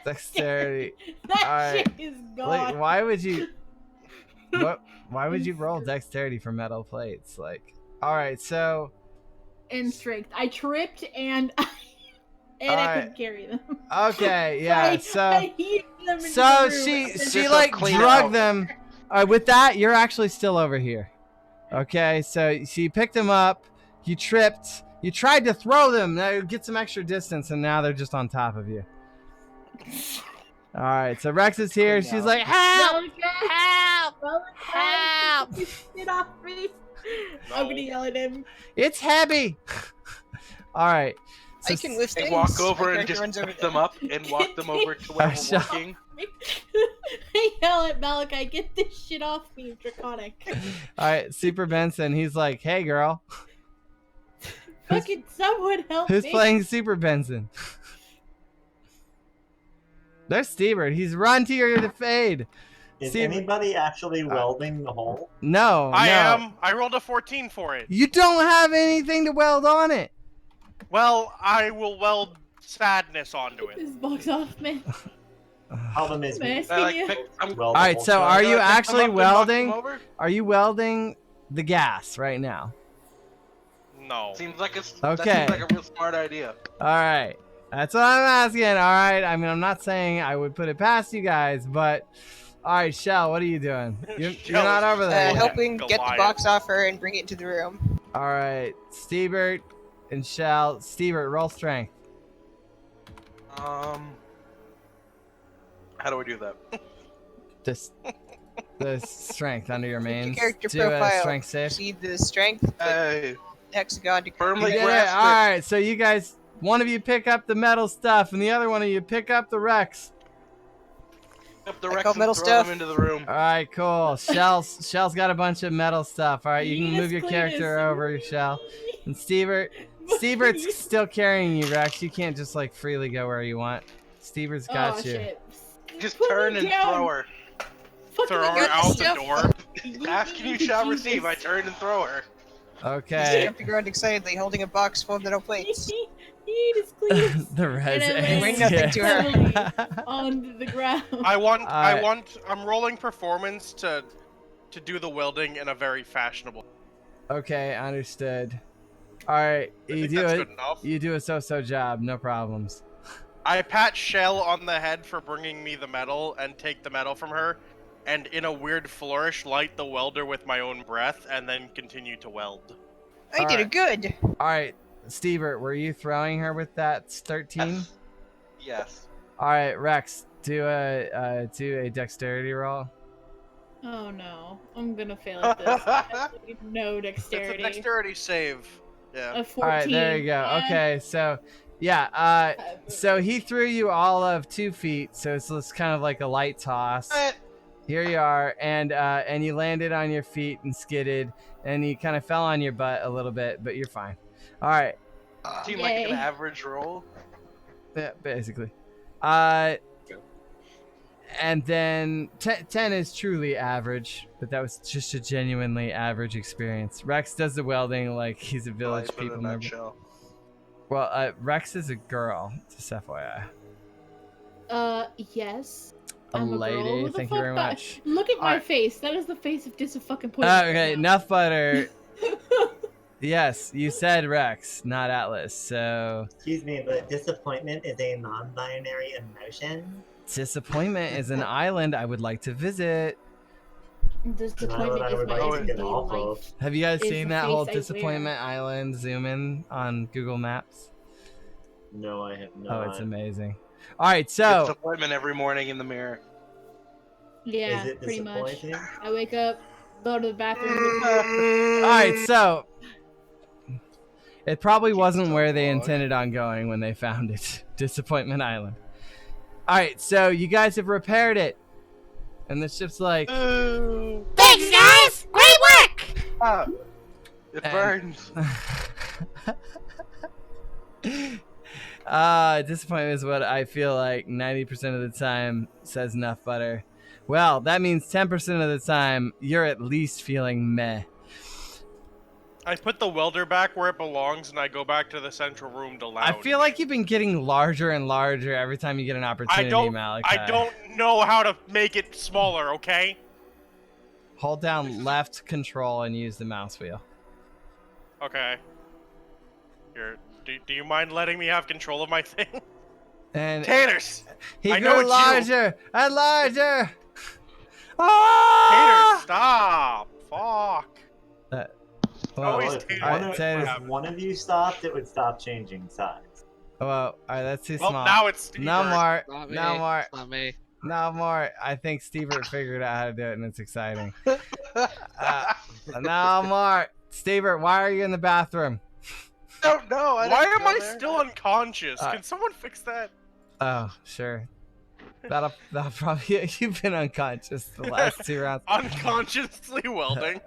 dexterity. That Alright. shit is Like, gone. why would you? Why would you roll dexterity for metal plates? Like, all right, so And strength. I tripped and And I Alright. could carry them. Okay, yeah. I heaved them into So the room she and then Just like clean drugged out. them. All right, with that, you're actually still over here. Okay, so she picked them up. You tripped. You tried to throw them. Now you get some extra distance, and now they're just on top of you. All right, so Rex is here. Clean She's out. like, help! Help! Help! Get off me! I'm gonna yell at him. It's heavy. All right. So I can lift I things. walk over My and character just runs over pick there. them up and walk them over to where we're Shut up. working. I yell at Malachi, get this shit off me, Draconic. All right, Super Benson. He's like, hey, girl. Fucking someone help Who's me. playing Super Benson? There's Steve-Bird. He's run to your fade. Is See, anybody actually welding the hole? No, I no. am. I rolled a 14 for it. You don't have anything to weld on it. Well, I will weld sadness onto it. This box off, man. Problem is, I'm we asking I like you. pick, I'm, weld All the right, whole so shot. are you I pick them actually up and walk them welding? over? Are you welding the gas right now? No. Seems like that Okay. seems like a real smart idea. All right. That's what I'm asking. All right. I mean, I'm not saying I would put it past you guys, but all right, Shell, what are you doing? You're Shell not is over there. yet. Helping get the Goliath. box off her and bring it into the room. All right, Steve-Bird and Shell. Steve-Bird, roll strength. How do we do that? Just the strength under your mains. character Do a profile. strength save. See the strength, the Hey, hexagon to firmly You did it. grasp All it. right, so you guys, one of you pick up the metal stuff, and the other one of you pick up the Rex. Up the I Rex call and metal throw stuff. them into the room. All right, cool. Shell's got a bunch of metal stuff. All right, you can Yes, move your Cletus. character over, Shell. And Steve-Bird's still carrying you, Rex. You can't just like freely go where you want. Steve-Bird's got Oh, you. shit. Just Put turn me and down. throw her. Fucking Throw her got out the stuff. door. Ask and you shall receive. I turn and throw her. Okay. Jumping around excitedly, holding a box full of metal plates. He just cleans The res And I ends, Bring nothing to her. heavily on the ground. I'm rolling performance to do the welding in a very fashionable. Okay, understood. All right, I you think do that's it. good enough. You do a so-so job, no problems. I pat Shell on the head for bringing me the metal and take the metal from her, and in a weird flourish, light the welder with my own breath, and then continue to weld. I did it good. All right, Steve-Bird, were you throwing her with that 13? Yes. Yes. All right, Rex, do a dexterity roll. Oh no, I'm gonna fail at this. I have no It's a dexterity. dexterity save. Yeah. A 14. All right, there you go. Okay, so yeah, so he threw you all of 2 feet, so it's just kind of like a light toss. Here you are, and you landed on your feet and skidded, and you kind of fell on your butt a little bit, but you're fine. All right, Seemed like an Yay. average roll. yeah, basically. And then 10 is truly average, but that was just a genuinely average experience. Rex does the welding like he's a village Life in a people member. nutshell. Well, Rex is a girl, just FYI. Yes. A I'm lady, girl. Who the thank you fuck very thought- much. Look at my Alright. face. That is the face of disappointment. Okay, enough butter. Yes, you said Rex, not Atlas. So Excuse me, but disappointment is a non-binary emotion. disappointment is an island I would like to visit. Disappointment I is would my like to everyday get off of. life. Have you guys It's seen the that whole face I wear. disappointment island zoom in on Google Maps? No, I have Oh, not. it's amazing. All right, so Disappointment every morning in the mirror. Yeah, Is it pretty much. disappointing? I wake up, go to the bathroom. all right, so it probably wasn't where they intended on going when they found it. Disappointment Island. All right, so you guys have repaired it, and the ship's like, Thanks, guys! Great work! Ah, it And- burns. disappointment is what I feel like 90% of the time says enough butter. Well, that means 10% of the time you're at least feeling meh. I put the welder back where it belongs, and I go back to the central room to lounge. I feel like you've been getting larger and larger every time you get an opportunity, Malachi. I don't know how to make it smaller. Okay. Hold down left control and use the mouse wheel. Okay. Here, do you mind letting me have control of my thing? And Taters! he I know grew it's larger and larger. Ah! Taters, stop! Fuck. Well, Always if, Taters. Alright, Taters. if one of you stopped, it would stop changing size. well, all right, that's too Well, small. now it's Steve. No more. Not me. No more. Not me. No more. I think Stevert figured out how to do it, and it's exciting. No more. Stevert, why are you in the bathroom? No, no. Why am I still unconscious? Can someone fix that? Oh, sure. That'll probably. You've been unconscious the last 2 rounds. Unconsciously welding.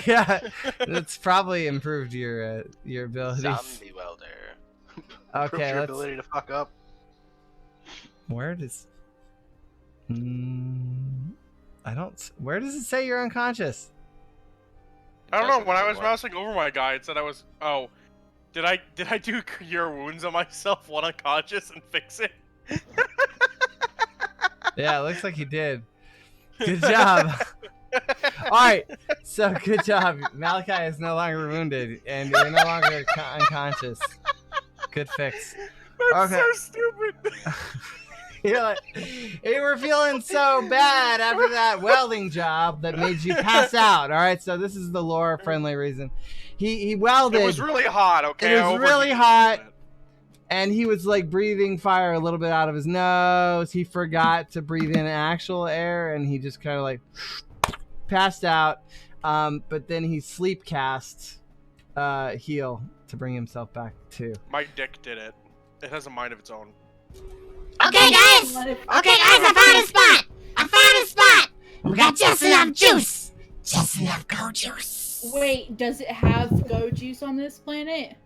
Yeah, it's probably improved your abilities. Zombie welder. Okay, your let's. ability to fuck up. Where does? I don't. Where does it say you're unconscious? I don't know. Doesn't When I was anymore. mousing over my guy, it said I was. Oh, did I do cure wounds on myself while unconscious and fix it? Yeah, it looks like you did. Good job. All right, so good job. Malachi is no longer wounded, and you're no longer unconscious. Good fix. That's Okay. so stupid. You're like, you were feeling so bad after that welding job that made you pass out. All right, so this is the lore-friendly reason. He welded. It was really hot. Okay. It I was really overheated hot. a little bit. And he was like breathing fire a little bit out of his nose. He forgot to breathe in actual air, and he just kind of like passed out. But then he sleep cast heal to bring himself back to. My dick did it. It has a mind of its own. Okay, guys. I found a spot. We got just enough juice. Just enough go juice. Wait, does it have go juice on this planet?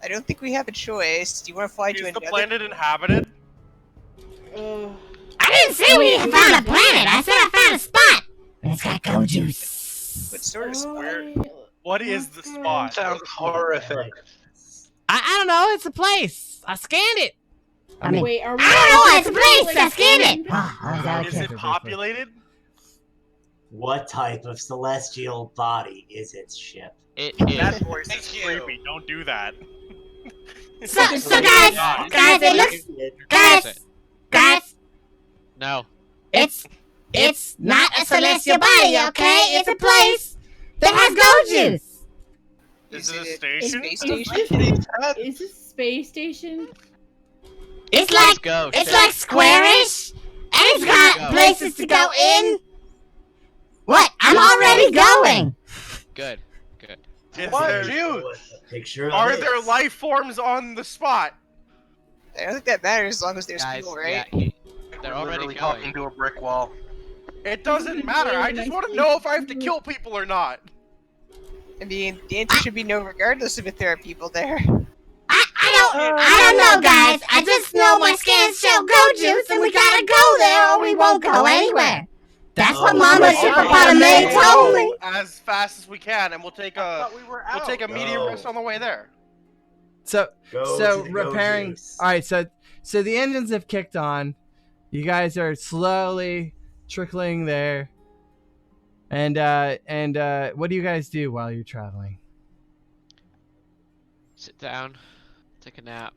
I don't think we have a choice. Do you want to fly to Is the another? planet inhabited? I didn't say we found a planet. I said I found a spot. And it's got go juice. What sort of square? What is the spot? Sounds horrific. I don't know. It's a place. I scanned it. I mean, Wait, are we? I don't know. It's a place. I scanned it. Oh, Is it populated? What type of celestial body is its ship? It That is. voice is creepy. Don't do that. So guys, it looks, guys, No. it's not a celestial body, okay? It's a place that has go juice. Is it a a station? space station? Is this a space station? It's Let's like go. it's like squarish, and it's got Go. places to go in. What? I'm already going. Good. Good. Is What, there- dude? Picture of Are it. there life forms on the spot? I don't think that matters as long as there's Guys, fuel, right? yeah, they're We're already literally going. talking to a brick wall. It doesn't matter. I just want to know if I have to kill people or not. I mean, the answer should be no, regardless of if there are people there. I don't know, guys. I just know my scans show go juice, and we gotta go there, or we won't go anywhere. That's what Mama Hippopotame told me. As fast as we can, and we'll take a medium Go. rest on the way there. So Go so to the go repairing. juice. All right, so the engines have kicked on. You guys are slowly trickling there. And what do you guys do while you're traveling? Sit down. Take a nap.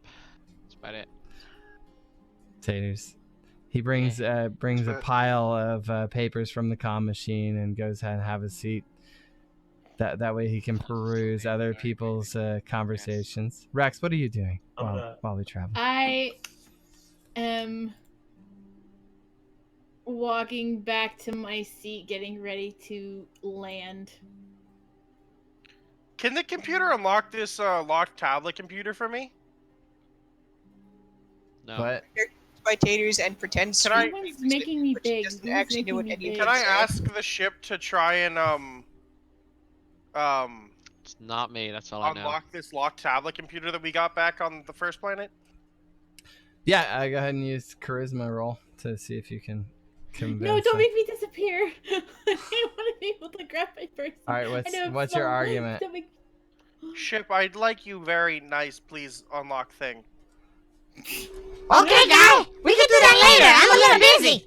That's about it. Taters. He brings a pile of papers from the comm machine and goes ahead and have a seat. That way he can peruse other people's conversations. Rex, what are you doing while we travel? I am walking back to my seat, getting ready to land. Can the computer unlock this locked tablet computer for me? No. What? By taters and pretends to be Someone's making me but she big. doesn't Who's actually know what making me any of big? Can I say. ask the ship to try and It's not me. That's all I know. unlock this locked tablet computer that we got back on the first planet? Yeah, go ahead and use charisma roll to see if you can convince. No, don't them. make me disappear. I want to be able to grab my person. All right, what's your argument? Don't make... Ship, I'd like you very nice, please unlock thing. Okay, guy, we can do that later. I'm a little busy.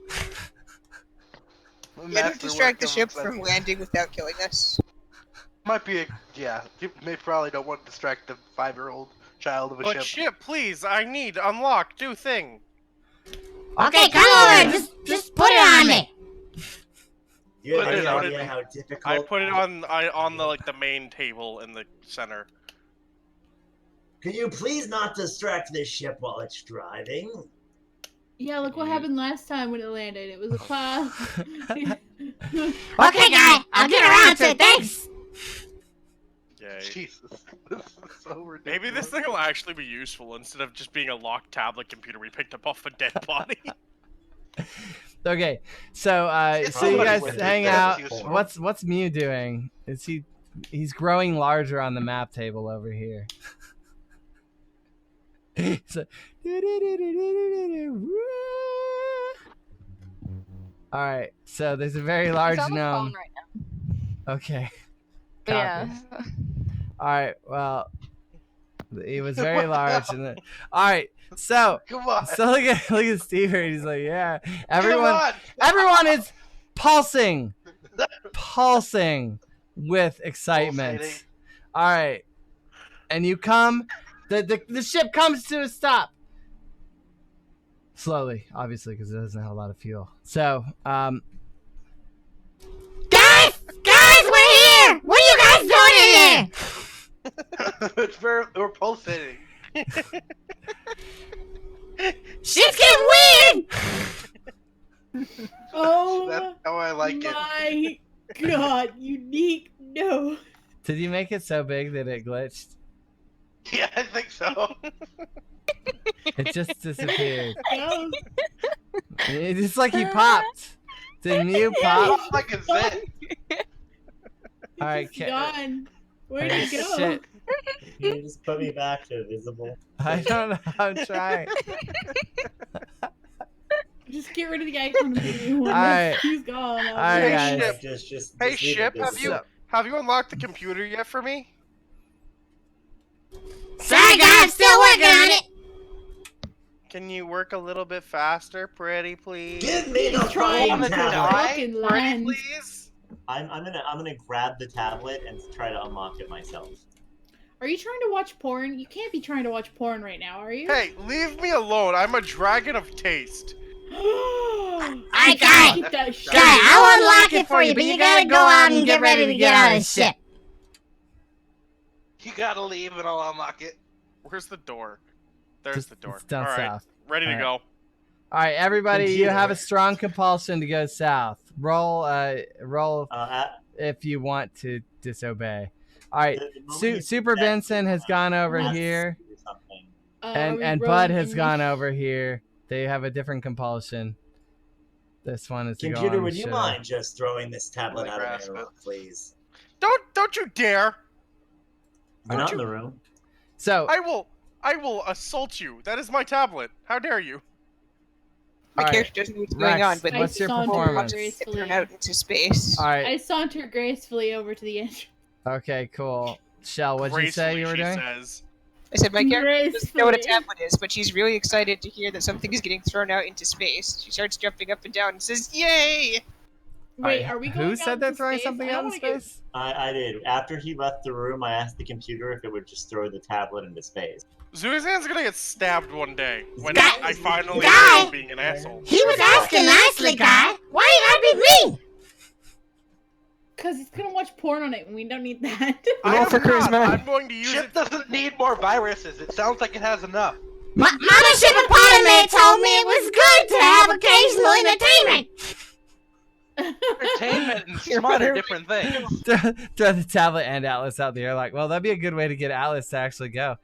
Yeah, don't distract the ship from landing without killing us. Might be yeah. You may probably don't want to distract the 5-year-old child of a But ship. ship, please, I need unlock, do thing. Okay, come over. Just put it on me. You have Put any it on idea me. how difficult? I put it on the like the main table in the center. Can you please not distract this ship while it's driving? Yeah, look what happened last time when it landed. It was a cloud. Okay, guy. I'll get around to it. Thanks. Yay. Jesus, this is so ridiculous. Maybe this thing will actually be useful instead of just being a locked tablet computer we picked up off a dead body. Okay, so It's so you somebody guys with it. hang That's out. useful. What's Mew doing? Is he's growing larger on the map table over here. So, all right, so there's a very large He's on the gnome. phone right now. Okay. Yeah. Copy. All right. Well, he was very large, and then, all right. So Come on. look at Steve here. He's like, yeah. Come Everyone on. is pulsing with excitement. Pulsating. All right, and you come. The ship comes to a stop. Slowly, obviously, because it doesn't have a lot of fuel. So, Guys, we're here. What are you guys doing in there? We're pulsating. Shit's getting weird. Oh That's how I like it. my god, unique. No. did you make it so big that it glitched? Yeah, I think so. It just disappeared. No. It's like he popped. Did Mew pop? Like a zit. All right, He's gone. Where'd he go? Shit. Can you just put me back to visible? I don't know. I'm trying. Just get rid of the icon of the one. Alright. He's gone. Alright, Hey, guys. ship. Just Hey, leave it ship, this way. have you unlocked the computer yet for me? Sorry, guys. I'm still working on it. Can you work a little bit faster, pretty please? Give me the Trying phone to tablet. fucking Pretty land. please? I'm gonna grab the tablet and try to unlock it myself. Are you trying to watch porn? You can't be trying to watch porn right now, are you? Hey, leave me alone. I'm a dragon of taste. Alright, guy. Get that shit. Guy, I'll unlock it for you, but you gotta go out and get ready to get on the ship. You gotta leave and I'll unlock it. Where's the door? There's Just- the door. it's down All right, south. ready to All right. go. All right, everybody, you Computer. have a strong compulsion to go south. Roll At if you want to disobey. All right, the moment you Super do that, Benson has gone over Yes. here, do something. Are and we Bud rolling has in gone this? over here. They have a different compulsion. This one is to go Computer, on would the you ship. mind just throwing this tablet Really out of grasp the it. room, please? Don't you dare! We're not in you- the room. So, I will assault you. That is my tablet. How dare you? My Alright, character doesn't know what's Rex, going on, but what's your I sauntered performance? gracefully. thrown out into space. all right, I saunter gracefully over to the entrance. okay, cool. Shell, what'd you say you were Gracefully, doing? she says. I said my character doesn't know what a Gracefully. tablet is, but she's really excited to hear that something is getting thrown out into space. She starts jumping up and down and says, "Yay!" Wait, All are we right, going who out said they're into throwing space? something I out in wanna get- space? I did. After he left the room, I asked the computer if it would just throw the tablet into space. Zuzan's gonna get stabbed one day when Guy- I finally Guy- stop being an asshole. He was asking nicely, guy. Why you gotta be mean? Cause he's gonna watch porn on it, and we don't need that. I Roll am for not. charisma. I'm going to use Ship it. doesn't need more viruses. It sounds like it has enough. Mama Shippapotame told me it was good to have occasional entertainment. Entertainment and You're smut are right. different things. Throw the tablet and Atlas out the air. Like, well, that'd be a good way to get Atlas to actually go.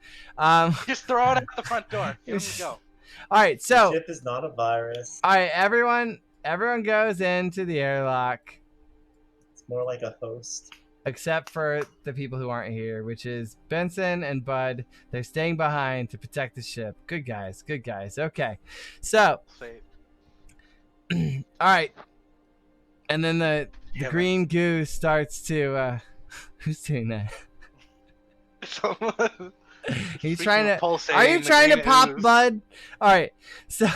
Just throw it out the front door. Here we go. All right, so The ship is not a virus. all right, everyone goes into the airlock It's more like a host. except for the people who aren't here, which is Benson and Bud. They're staying behind to protect the ship. Good guys, good guys. Okay, so Say, all right, and then the Damn it. green goo starts to. Who's doing that? someone- He's Speaking trying of to. pulsating, Are you the trying to green pop, ooze. Bud? All right, so.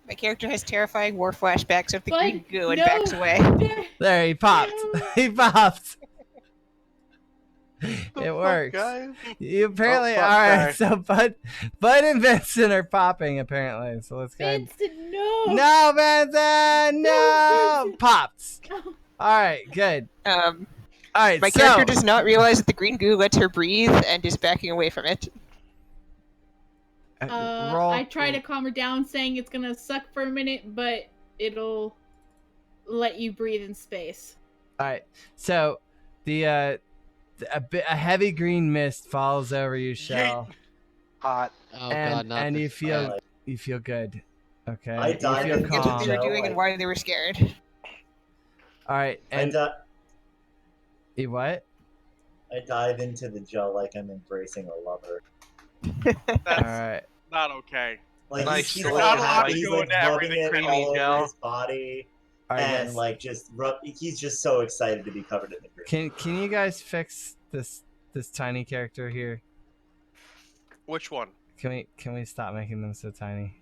My character has terrifying war flashbacks of the But green goo and no. backs away. There, he popped. He popped. It works. Guys? You apparently fuck, all right. sorry. So Bud and Vincent are popping apparently. So let's go. Vincent, no. No, Vincent, no. Vincent. Pops. No. All right, good. All right, My so character does not realize that the green goo lets her breathe and is backing away from it. roll. I try to calm her down, saying it's gonna suck for a minute, but it'll let you breathe in space. All right, so a heavy green mist falls over you, Shell, Hot. Oh and god, not and this. you feel good. Okay, I you died feel in That's what calm. they were No, doing and I- why they were scared. All right, and you what? I dive into the gel like I'm embracing a lover. All That's right. not okay. Like Nice he's delicious so white happy, he's going like to rubbing everything it creamy all over gel. his body, All right, and guys. like just he's just so excited to be covered in the green. Can you guys fix this tiny character here? Which one? Can we stop making them so tiny?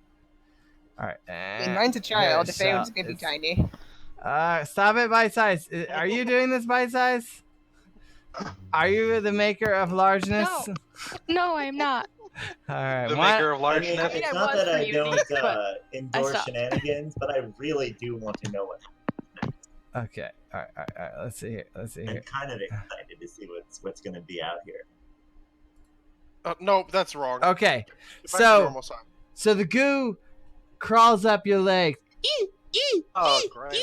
All right. I mean, mine's a child. If anyone's gonna be tiny. Stop it, Bite Size. Are you doing this, Bite Size? Are you the maker of largeness? No. No, I am not. All right. The why- maker of I mean, largeness. it's I not was that for I you, don't but endorse stopped. shenanigans, but I really do want to know it. Okay. All right. Let's see here. I'm kind of excited to see what's going to be out here. No, that's wrong. Okay. Back to So normal size. the goo crawls up your leg. Oh, gross.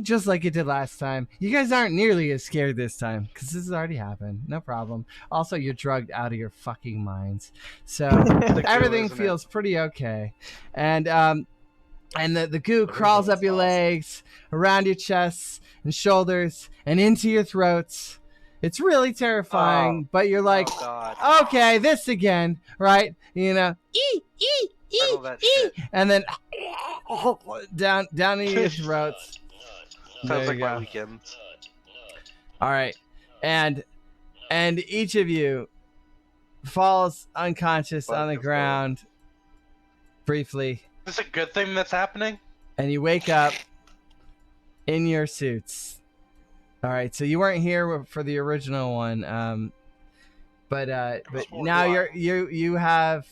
Just like it did last time. You guys aren't nearly as scared this time because this has already happened. No problem. Also, you're drugged out of your fucking minds, so The goo, everything isn't it? feels pretty okay. And the goo crawls up your legs, around your chests and shoulders, and into your throats. It's really terrifying, but you're like, Oh god. okay, this again, right? You know, Settle that shit. and then down into your throats. There Sounds like you my go. weekend. All right, and each of you falls unconscious on the ground briefly, Is this a good thing that's happening? and you wake up in your suits. All right, so you weren't here for the original one, but now you have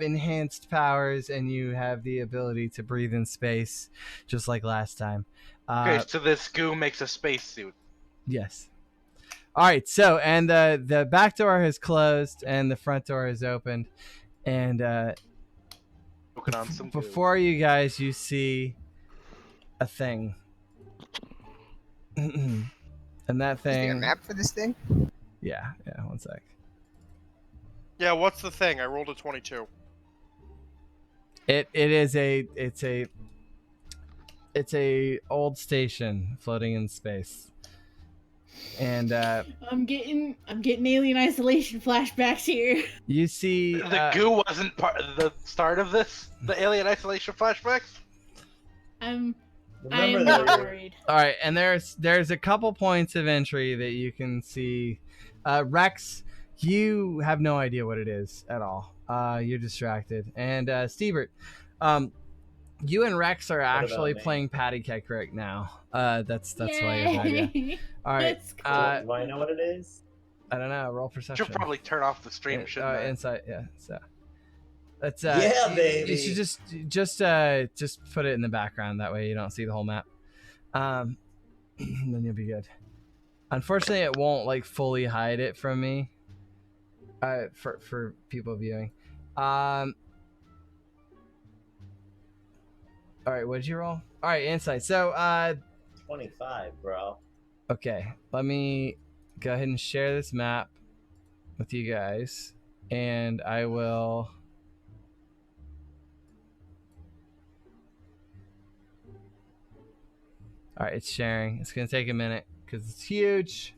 enhanced powers, and you have the ability to breathe in space, just like last time. Okay, so this goo makes a spacesuit. Yes. All right. So, and the back door has closed, and the front door is opened, and Looking on some goo. before you guys, you see a thing, and that Is there a thing. map for this thing? Yeah. One sec. Yeah, what's the thing? I rolled a 22. It's a old station floating in space, and I'm getting alien isolation flashbacks here. you see The goo wasn't part of the start of this? The alien isolation flashbacks? I Remember am that not worried. All right, and there's a couple points of entry that you can see. Rex, you have no idea what it is at all. You're distracted. And Stevert, you and Rex are actually me? playing patty cake right now. That's why you have no idea. Yay! All right. That's cool. Do I know what it is? I don't know. Roll perception. Should probably turn off the stream, shouldn't I? Insight. Yeah. So that's Yeah, baby. You should just put it in the background. That way you don't see the whole map. Then you'll be good. Unfortunately, it won't like fully hide it from me. For people viewing. All right, what did you roll? All right, insight. So 25, bro. okay, let me go ahead and share this map with you guys, and I will. All right, it's sharing. It's gonna take a minute because it's huge.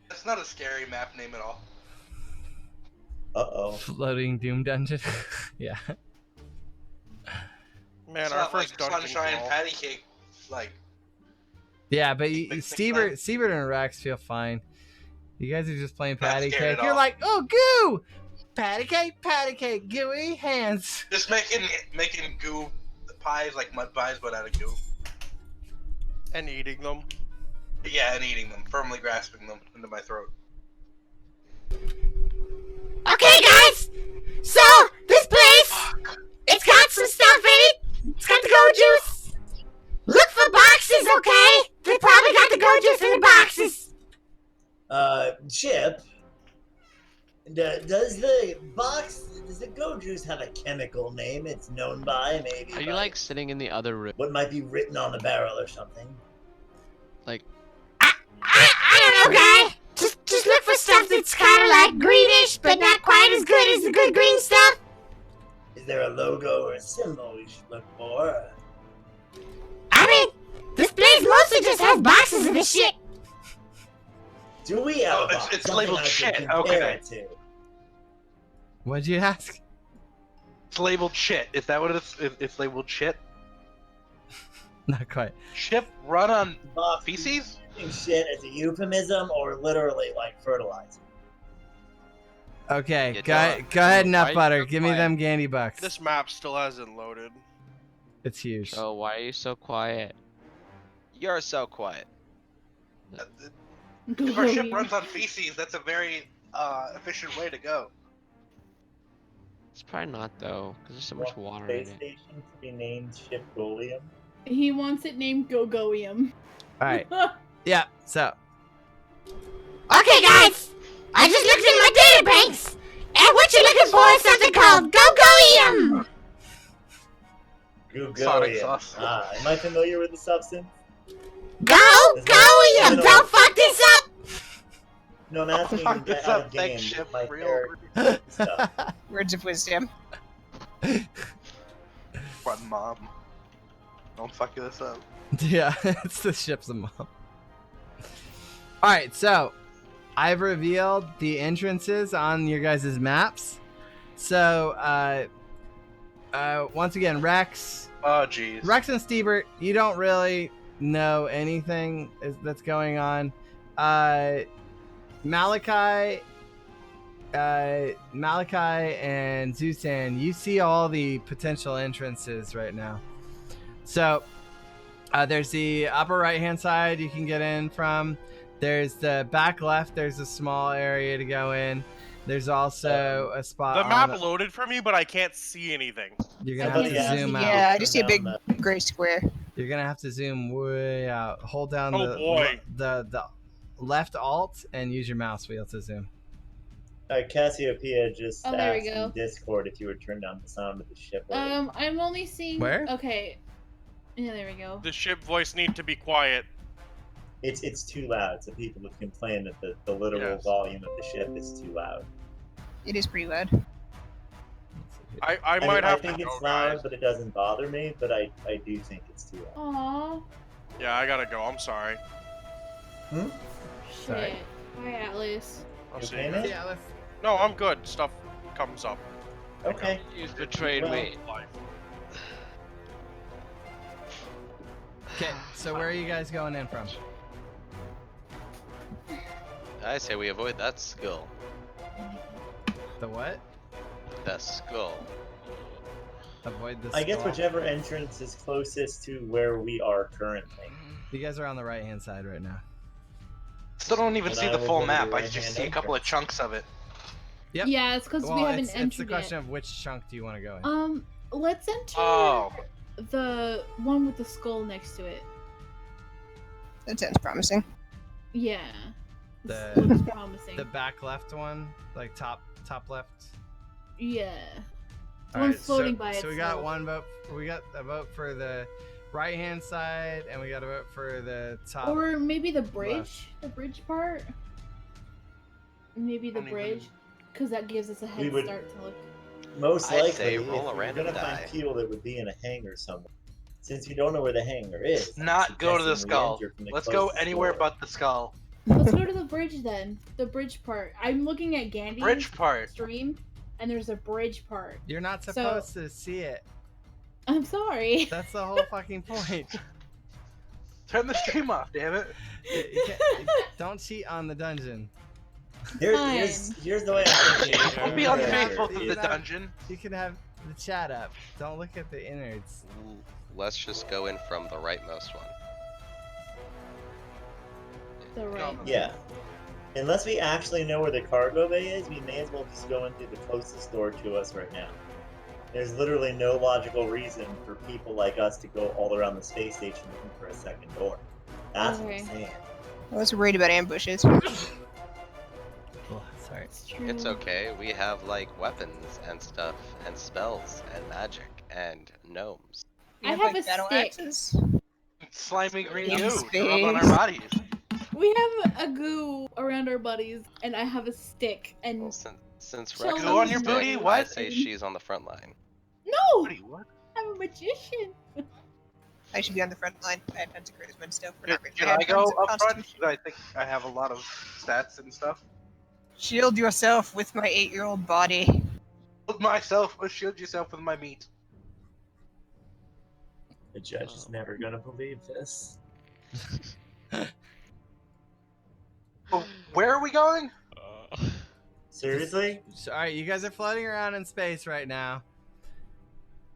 That's not a scary map name at all. Uh-oh. Floating Doom Dungeon. Yeah. Man, It's our not first like dungeon sunshine crawl. patty cake, like Yeah, but Makes me Stevert and Rex feel fine. You guys are just playing Not patty scared cake. at You're all. like, oh, goo! Patty cake, gooey hands. just making goo pies, like mud pies, but out of goo. And eating them. Yeah, and eating them, firmly grasping them into my throat. Okay, guys. So this place, it's got some stuff in it. It's got the go juice. Look for boxes, okay? They probably got the go juice in the boxes. Chip. Does the go juice have a chemical name it's known by? Maybe. Are you like sitting in the other room? What might be written on the barrel or something? Like, I don't know, guy. Just look for stuff that's kind of like greenish, but not quite as good as the good green stuff. Is there a logo or a symbol we should look for? I mean, this place mostly just has boxes of this shit. Do we have a box? It's Something labeled I can shit. compare Okay. it to? What'd you ask? It's labeled shit. Is that what it's labeled shit? Not quite. Ship run on Box feces? using shit as a euphemism or literally like fertilizer? Okay, You go don't. ahead, Why Nut you Butter. so Give me quiet? them Gandy bucks. This map still hasn't loaded. It's huge. oh, why are you so quiet? You're so quiet. If our ship runs on feces, that's a very efficient way to go. It's probably not though, because there's so much Want water in Space it. station to be named Ship Golium. He wants it named Gogoium. All right. Yeah. So. Okay, guys. I just looked in my data banks, and what you're looking for is something called Gogoium. Sonic Gugolium. sauce. Am I familiar with the substance? Gogoium. Don't fuck this up. No, I'm asking Fuck you this out up, of thanks, game. Ship. My Real. character stuff. Words of wisdom. What, mom? Don't fuck this up. Yeah, it's the ship's a mom. All right, so I've revealed the entrances on your guys' maps. So, once again, Rex Oh, jeez. and Steebert, you don't really know anything that's going on. Malachi and Zusan, you see all the potential entrances right now. So there's the upper right hand side you can get in from. There's the back left, there's a small area to go in. There's also a spot The on map loaded for me, but I can't see anything. You're gonna I have to can't zoom Yeah, out. I just see a big gray square. You're gonna have to zoom way out. Hold down Oh, boy. the left alt and use your mouse wheel to zoom. Cassiopeia just Oh, there we asked go. in Discord if you would turn down the sound of the ship. I'm only seeing. Where? Okay. Yeah, there we go. The ship voice need to be quiet. It's too loud, so people have complained that the literal Yes. volume of the ship is too loud. It is pretty loud. I mean, might have to think go, it's loud, guys. but it doesn't bother me. But I do think it's too loud. Aww. Yeah, I gotta go. I'm sorry. Sorry. Shit. Hi, Atlas. I'll You see okay, you. man? Yeah, No, I'm good. Stuff comes up. Okay. You've betrayed Well, me. Life. Okay, so where are you guys going in from? I say we avoid that skull. The what? That skull. Avoid the I guess skull? whichever entrance is closest to where we are currently. You guys are on the right hand side right now. Still don't even And see I the will full go to map. the I right-hand just see a couple of entrance. chunks of it. Yep. Yeah, it's because we Well, haven't it's the entered question it. of which chunk do you want to go in. Let's enter Oh. the one with the skull next to it. That sounds promising. Yeah. The- This looks promising. The back left one, like top left. Yeah. All One's right, floating by so we got itself. one vote. We got a vote for the right hand side, and we got a vote for the top. Or maybe the left. bridge. The bridge part. Maybe the Don't bridge. Because that gives us a head We would- start to look. Most I'd likely, say if roll a you're random gonna die. find fuel that would be in a hangar somewhere. Since you don't know where the hangar is, I'm Not go to the suggesting we skull. enter from the Let's go closest anywhere door. but the skull. Let's go to the bridge then. The bridge part. I'm looking at Gandhi's Bridge part. stream, and there's a bridge part. You're not So- supposed to see it. I'm sorry. That's the whole fucking point. Turn the stream off, damn it. Don't cheat on the dungeon. Here's the way I think it Don't be is. unfaithful to You the know- dungeon. You can have the chat up. Don't look at the innards. Let's just go in from the rightmost one. The right. Yeah. Unless we actually know where the cargo bay is, we may as well just go into the closest door to us right now. There's literally no logical reason for people like us to go all around the space station looking for a second door. That's what I'm saying. I was worried about ambushes. Oh, sorry. It's okay. We have like weapons and stuff and spells and magic and gnomes. I have a battle stick. axes. Slimy green In goo space. to rub on our bodies. We have a goo around our buddies, and I have a stick. And Well, since So Rex Goo on is your dead, booty? I What? say she's on the front line. no, Buddy, what? I'm a magician. I should be on the front line. I have tons of charisma still. Can I go up front? I think I have a lot of stats and stuff. Shield yourself with my 8-year-old body. Shield yourself with my meat. The judge is never gonna believe this. Oh, where are we going? Seriously? So, all right, you guys are floating around in space right now.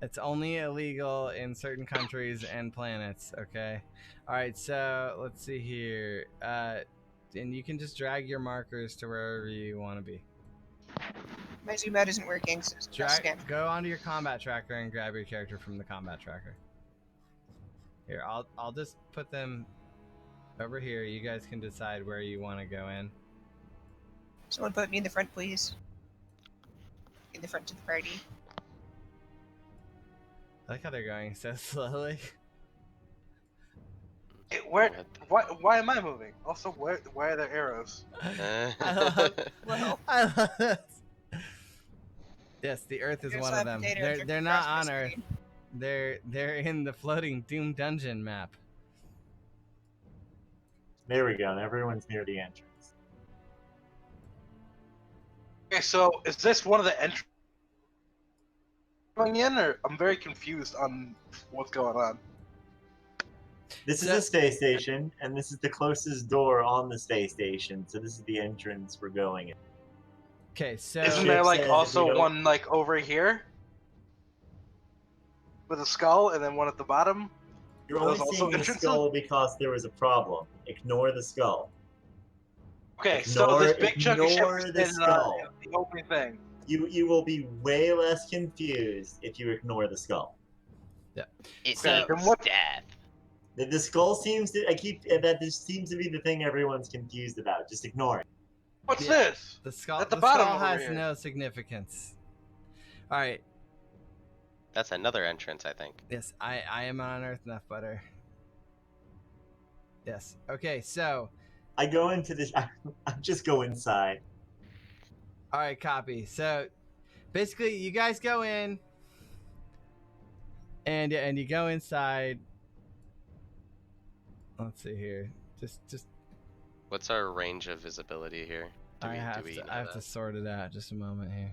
It's only illegal in certain countries and planets, okay? All right, so let's see here. And you can just drag your markers to wherever you want to be. My zoom out isn't working, so Go onto your combat tracker and grab your character from the combat tracker. Here, I'll just put them over here. You guys can decide where you want to go in. Someone put me in the front, please. In the front of the party. I like how they're going so slowly. Why am I moving? Also, why are there arrows? I love this. Yes, the Earth is Here's one of a them. potato They're drifting not across on my Earth. screen. They're in the floating Doom Dungeon map. There we go. Everyone's near the entrance. Okay, so is this one of the entrances going in, or I'm very confused on what's going on? This is a space station, and this is the closest door on the space station, so this is the entrance we're going in. Okay, so Isn't there like also one like over here with a skull, and then one at the bottom? You're Are only those also seeing the entrances? skull because there was a problem. Ignore the skull. Okay, so this big chunk of shit ignore was the in skull. the opening thing. You will be way less confused if you ignore the skull. Yeah. It's Okay, then what? death. The skull seems to this seems to be the thing everyone's confused about. Just ignore it. What's Yeah. this? The skull, At the the bottom skull over has here. no significance. All right. That's another entrance, I think. Yes, I am on Earth enough butter. Yes. Okay, so I go into this. I just go inside. all right, copy. So basically, you guys go in, and you go inside. Let's see here. Just. What's our range of visibility here? I have know to that? sort it out. Just a moment here.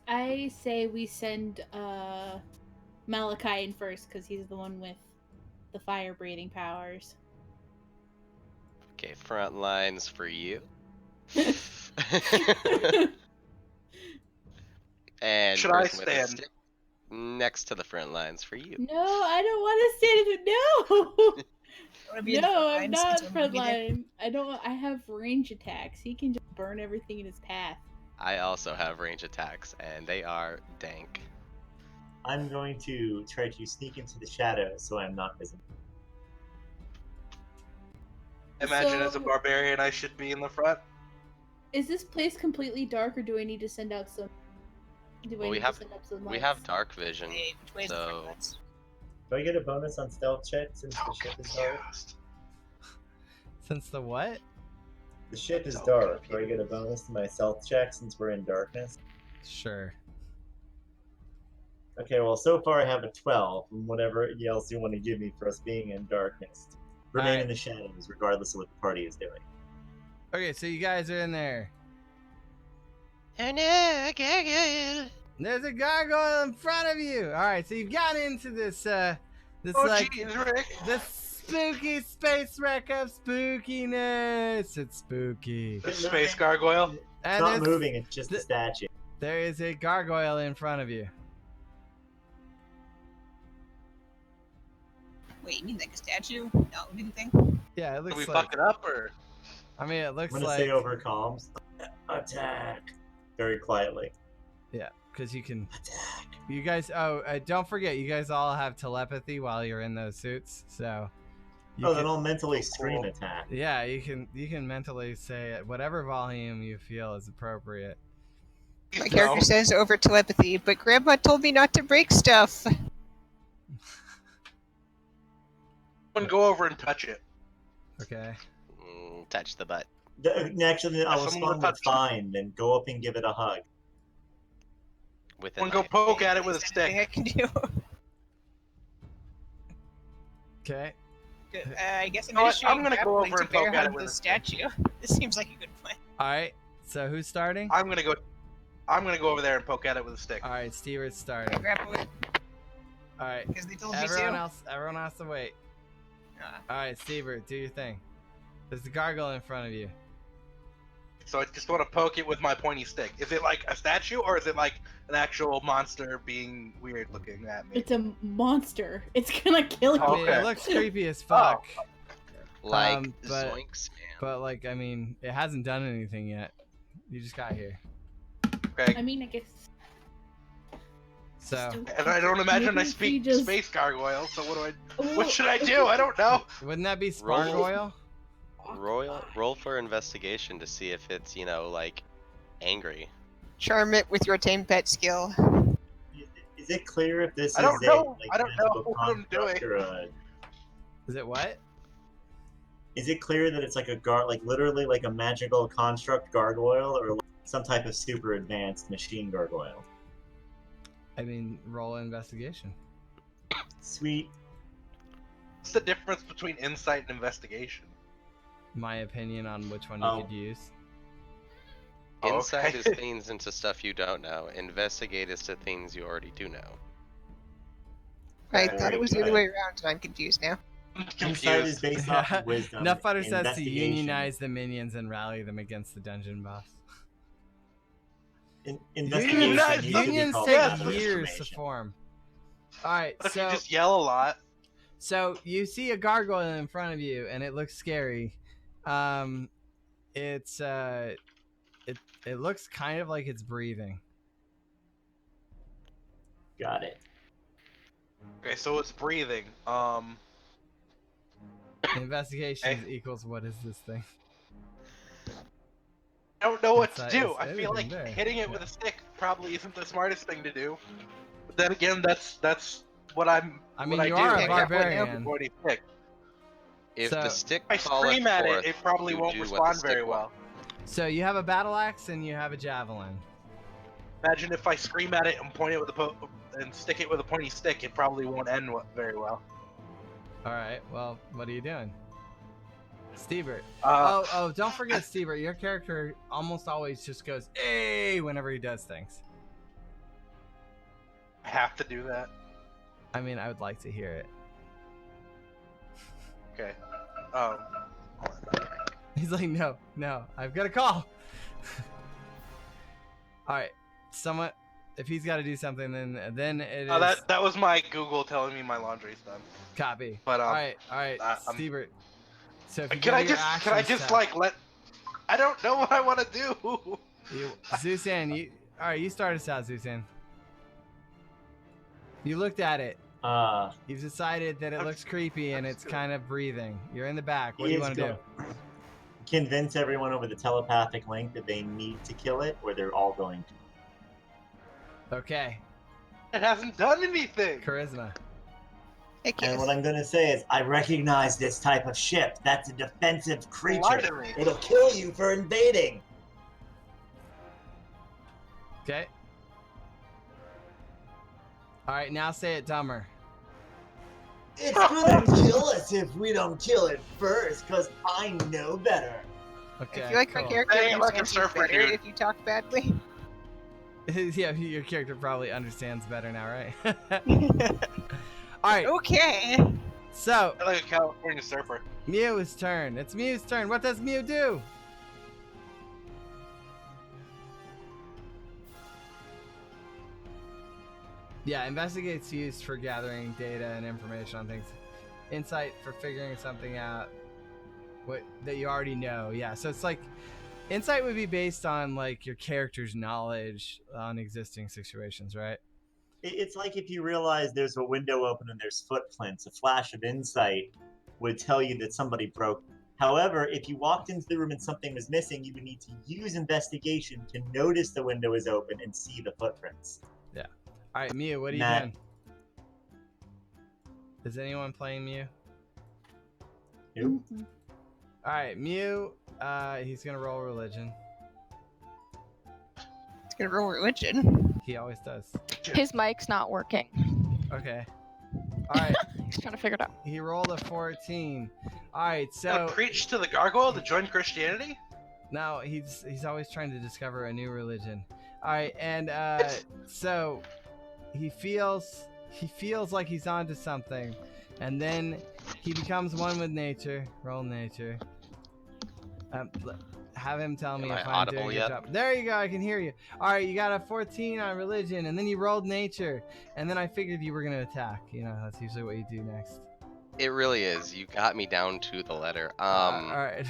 I say we send Malachi in first because he's the one with the fire breathing powers. Okay, front lines for you. And Should I person with a stand? stick next to the front lines for you. No, I don't want to stand in the I wanna be in the No, front I'm lines, not someone will be there. frontline. I don't. I have range attacks. He can just burn everything in his path. I also have range attacks, and they are dank. I'm going to try to sneak into the shadows so I'm not visible. Imagine as a So- barbarian, I should be in the front. Is this place completely dark, or do I need to send out some? Do Well, I we need have to send up some we lights? have dark vision, Hey, which way is the front so lines? Do I get a bonus on stealth check since the ship is dark? Since the what? The ship is So dark. Do I confused. get a bonus to my stealth check since we're in darkness? Sure. Okay, well, so far I have a 12, and whatever else you want to give me for us being in darkness. Remain Alright. in the shadows, regardless of what the party is doing. Okay, so you guys are in there. oh no, gargoyle. There's a gargoyle in front of you. All right, so you've gotten into this this Oh like jeez, Rick. this spooky space wreck of spookiness. It's spooky. The space gargoyle. It's And not there's- moving, it's just a th- statue. there is a gargoyle in front of you. Wait, you mean like a statue? No, didn't think. Yeah, it Did looks we like. fuck it up or? I mean, it I'm looks gonna like. say over comms, attack, very quietly. Yeah, because you can. Attack. You guys. Oh, don't forget, you guys all have telepathy while you're in those suits, so. You Then I'll mentally scream cool. attack. Yeah, you can mentally say at whatever volume you feel is appropriate. My character says over telepathy, but Grandma told me not to break stuff. Go over and touch it. Okay. Touch the butt. Actually, I'll someone respond touch with fine, then go up and give it a hug. With a One go knife. poke at it with a Is there anything stick. I can do. Okay. I guess I'm know gonna what? show I'm gonna go grappling over to and poke bear at it hug with the a stick. statue. This seems like a good plan. All right. So who's starting? I'm gonna go over there and poke at it with a stick. All right, Stever's I starting. grapple it All right. because they told me Everyone to. everyone has to wait. Ah. All right, Stever, do your thing. There's the gargoyle in front of you. So I just want to poke it with my pointy stick. Is it like a statue or is it like an actual monster being weird looking at me? It's a monster. It's gonna kill you. I mean, Okay. it looks creepy as fuck. Like but- zoinks, man. But like, I mean, it hasn't done anything yet. You just got here. Okay. I mean, I guess. So, And I don't imagine I Maybe he speak just- space gargoyle. So what Oh, what should I do? I don't know. wouldn't that be Roll. Spargoyle? Roll for investigation to see if it's, like, angry. Charm it with your tame pet skill. Is it clear if this I don't is know. a I don't know magical what I'm construct doing. or a? Is it what? Is it clear that it's like literally like a magical construct gargoyle, or like some type of super advanced machine gargoyle? I mean, roll investigation. Sweet. What's the difference between insight and investigation? My opinion on which one you Oh. could use. Oh, Insight okay. is things into stuff you don't know. Investigate is to things you already do know. I Very thought it was the other good. way around, and I'm confused now. I'm Insight is confused. based off of wisdom. Nutbutter says to Investigation- unionize the minions and rally them against the dungeon boss. Investigation Unionize needs to be Unions called take gather years to information. form. Alright, What if you so just yell a lot? so you see a gargoyle in front of you and it looks scary. It's it looks kind of like it's breathing. Got it. Okay, so it's breathing. Investigation Hey. equals what is this thing? I don't know what It's, to do. it's I feel like everything there. hitting it Yeah. with a stick probably isn't the smartest thing to do. But then again, that's what I'm. I mean, what you I are do. a I have one barbarian. pointy stick. If So- the stick If I calleth scream at forth, it, it probably you won't do what the respond stick very will. well. So you have a battle axe and you have a javelin. Imagine if I scream at it and point it with and stick it with a pointy stick, it probably won't end very well. Alright, well, what are you doing? Stevert. Uh, Oh, don't forget, Stevert. Your character almost always just goes, "Hey!" whenever he does things. I have to do that. I mean, I would like to hear it. Okay. He's like, no, I've got a call. Alright, someone, if he's got to do something, then it is That was my Google telling me my laundry's done. copy. But Alright, I'm- Stevert. So if you Can go I to your just actions tab- like let? I don't know what I want to do. Zusan, alright, you start us out, Zusan. You looked at it. You've decided that it looks creepy and it's kind of breathing. You're in the back. What do you want to do? Convince everyone over the telepathic link that they need to kill it, or they're all going to. Okay, It hasn't done anything. charisma. Heck And yes. what I'm gonna say is, I recognize this type of ship. That's a defensive Lie creature. to me. It'll kill you for invading. Okay. Alright, now say it dumber. It's gonna kill us if we don't kill it first, cause I know better. Okay. I feel like my cool. character Hey, like a understands you surfer better dude. if you talk badly. Yeah, your character probably understands better now, right? Alright, Okay. so I like a California surfer. Mew's turn. It's Mew's turn. What does Mew do? Yeah, investigate's used for gathering data and information on things. Insight for figuring something out that you already know. Yeah, so it's like insight would be based on like your character's knowledge on existing situations, right? It's like if you realize there's a window open and there's footprints, a flash of insight would tell you that somebody broke. However, if you walked into the room and something was missing, you would need to use investigation to notice the window is open and see the footprints. Yeah. All right, Mew, what are you doing? Is anyone playing Mew? Nope. All right, Mew. He's gonna roll religion. It's gonna roll religion. He always does. His mic's not working. Okay. All right. He's trying to figure it out. He rolled a 14. All right, so preach to the gargoyle to join Christianity? no, he's always trying to discover a new religion. All right, and so he feels like he's onto something, and then he becomes one with nature. Roll nature. Have him tell me Am if I I'm audible doing a yet? good job. There you go, I can hear you. All right, you got a 14 on religion, and then you rolled nature, and then I figured you were gonna attack. You know, that's usually what you do next. It really is. You got me down to the letter. All right.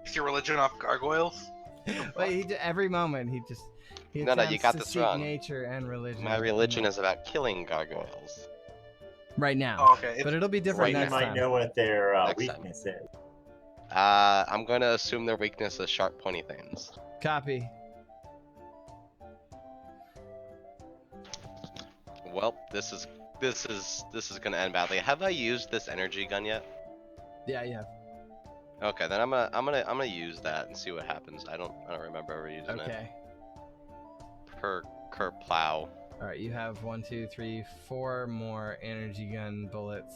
Is your religion off gargoyles? Wait, every moment he No, you attempts got to this seek wrong. nature and religion. My religion is about killing gargoyles. right now. Oh, okay. But it'll be different Right next You might time. know what their Next weakness is. I'm going to assume their weakness is sharp, pointy things. Copy. Well, this is going to end badly. Have I used this energy gun yet? Yeah. Okay, then I'm gonna use that and see what happens. I don't remember ever using it. Okay. Kerplow. All right, you have 1, 2, 3, 4 more energy gun bullets.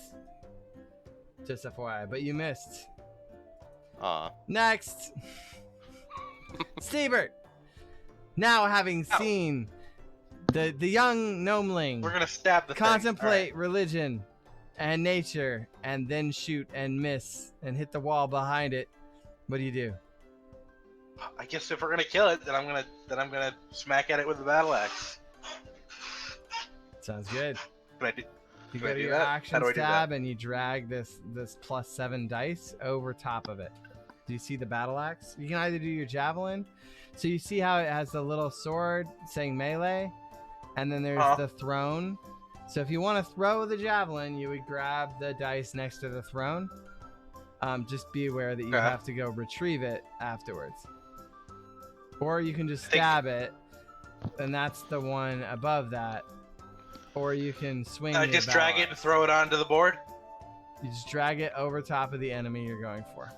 Just FYI, but you missed. Next, Siebert. Now having seen the young gnomeling We're gonna stab the thing. contemplate religion and nature, and then shoot and miss and hit the wall behind it, what do you do? Alright. I guess if we're gonna kill it, then I'm gonna smack at it with the battle axe. Sounds good. But I do. You Do I go to do your that? How action do I do stab and you drag this +7 dice over top of it. Do you see the battle axe? You can either do your javelin. So you see how it has the little sword saying melee, and then there's the throne. So if you want to throw the javelin, you would grab the dice next to the throne. Just be aware that you have to go retrieve it afterwards. Or you can just stab it, and that's the one above that. Or you can swing I your just battle drag it and axe. throw it onto the board. You just drag it over top of the enemy you're going for.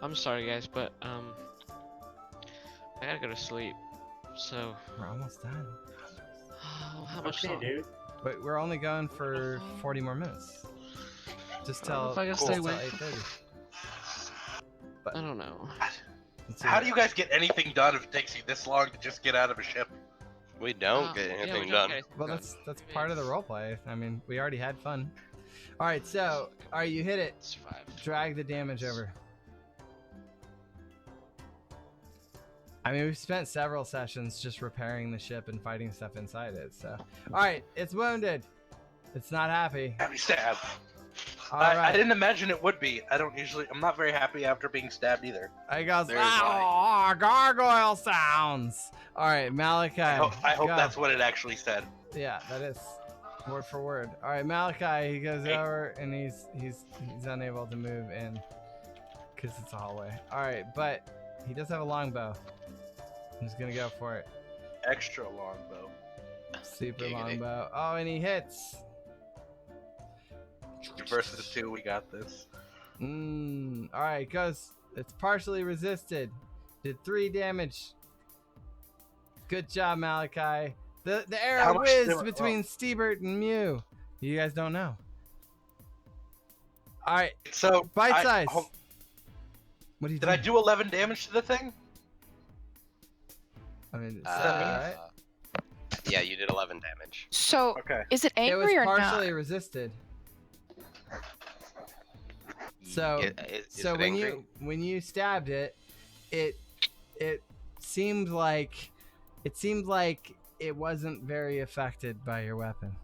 I'm sorry, guys, but I gotta go to sleep. So We're almost done. how much Okay, longer? dude. But we're only going for 40 more minutes. Just till, if I can just stay till awake. 8:30. I don't know. Let's see How what- do you guys get anything done if it takes you this long to just get out of a ship? We don't Oh, get yeah, we anything don't done. get anything Well, done. that's part of the roleplay. I mean, we already had fun. All right, so you hit it. Survive. Drag the damage over. I mean, we've spent several sessions just repairing the ship and fighting stuff inside it. So, all right, it's wounded. It's not happy. Happy stab. All I right. didn't imagine it would be. I'm not very happy after being stabbed either. I goes, There's why. "Ah, gargoyle sounds." All right, Malachi. I hope go. that's what it actually said. Yeah, that is word for word. All right, Malachi. He goes over and he's unable to move in because it's a hallway. All right, but he does have a longbow. I'm just gonna go for it. Extra long though. Super Giggity. longbow. Oh, and he hits. Versus 2, we got this. All right, goes. It's partially resisted. Did 3 damage. Good job, Malachi. The How arrow much whizzed damage- between Stiebert and Mew. You guys don't know. All right, So bite I- size. oh, What do you Did I do 11 damage to the thing? I mean, it's Uh, Yeah, you did 11 damage. So, Okay. is it it was angry or partially not? resisted. So, Is so it when angry? you stabbed it, it seemed like it wasn't very affected by your weapon.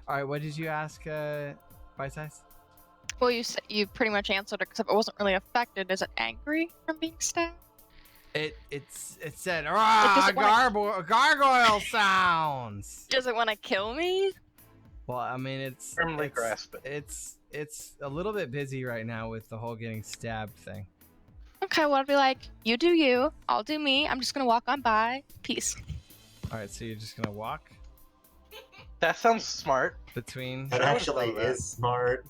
All right, what did you ask, Bite Size? Well, you pretty much answered it, except it wasn't really affected. Is it angry from being stabbed? It said does it gargoyle sounds. Does it want to kill me? Well, I mean, it's Firmly grasp it. It's a little bit busy right now with the whole getting stabbed thing. Okay, well, I'd be like, you do you, I'll do me. I'm just gonna walk on by. Peace. All right, so you're just gonna walk That sounds smart. between. That actually is smart.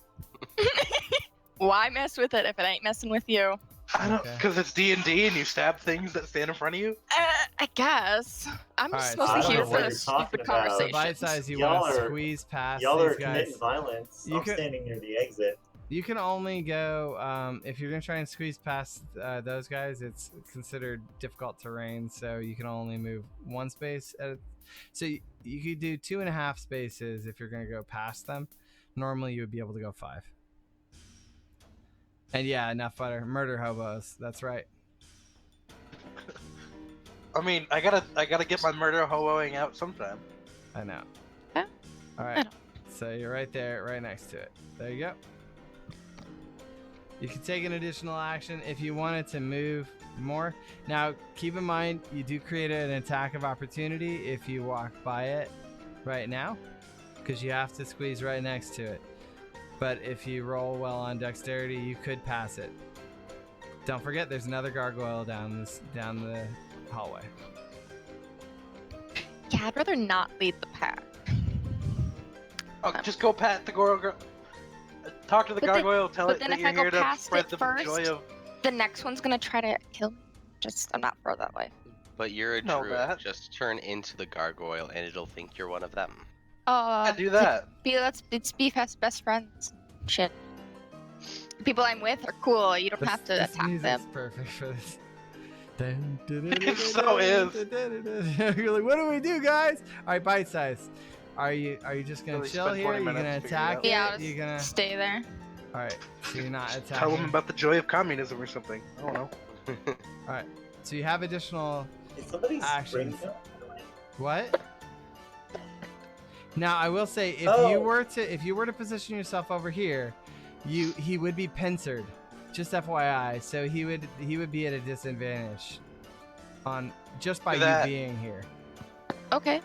Why mess with it if it ain't messing with you? I don't, Okay. because it's D&D and you stab things that stand in front of you. I guess. I'm just Alright, so mostly I here don't know for what the you're talking stupid about. So conversation. Bite Size, you Y'all want to are- squeeze past Y'all are these guys. committing violence. You I'm can- standing near the exit. You can only go if you're gonna try and squeeze past those guys. It's considered difficult terrain, so you can only move one space at a. So you could do 2.5 spaces if you're gonna go past them. Normally, you would be able to go 5. And yeah, enough butter. Murder hobos. That's right. I mean, I gotta get my murder hoboing out sometime. I know. Yeah. All right. So you're right there, right next to it. There you go. You can take an additional action if you wanted to move more. Now, keep in mind, you do create an attack of opportunity if you walk by it right now, because you have to squeeze right next to it. But if you roll well on dexterity, you could pass it. Don't forget, there's another gargoyle down the hallway. Yeah, I'd rather not lead the pack. Oh, just go pat the gargoyle. Talk to the But then- gargoyle. Tell but it then that if I you're go here to past spread it the first- joy of. The next one's gonna try to kill me. I'm not for that way. But you're a No, druid. that- Just turn into the gargoyle and it'll think you're one of them. Yeah, do that. It's best friends. Shit. The people I'm with are cool. You don't have to This attack music's them. perfect for this. It so is. You're like, what do we do, guys? All right, Bite Size. Are you just gonna Really chill spend here? 20 Are you gonna minutes figuring it attack out. it? Yeah, I'll You're gonna. stay there. All right. So you're not attacking. Tell them about the joy of communism or something. I don't know. All right. So you have additional Is somebody's actions. spring What? Now I will say, if Oh. you were to position yourself over here, he would be pincered. Just FYI. So he would be at a disadvantage on just by That- you being here. Okay.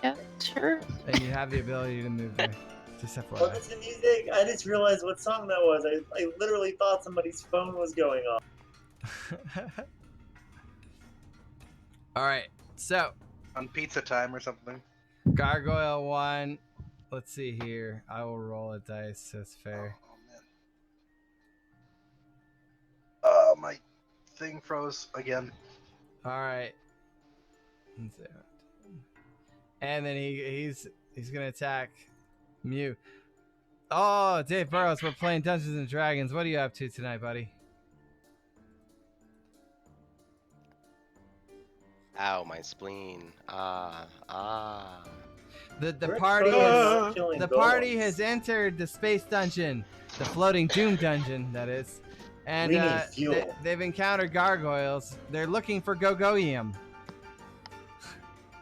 Yeah, sure. And you have the ability to move there. Just What FYI. is the music? I just realized what song that was. I literally thought somebody's phone was going off. All right. So On pizza time or something. Gargoyle 1. Let's see here. I will roll a dice so it's fair. Oh man. My thing froze again. All right. And then he's gonna attack Mew. Oh, Dave Burrows, we're playing Dungeons and Dragons. What are you up to tonight, buddy? Ow, my spleen. Ah. The We're party totally killing the party golems. has entered the space dungeon, the floating doom dungeon, that is. And We need fuel. they've encountered gargoyles. They're looking for Gogoium,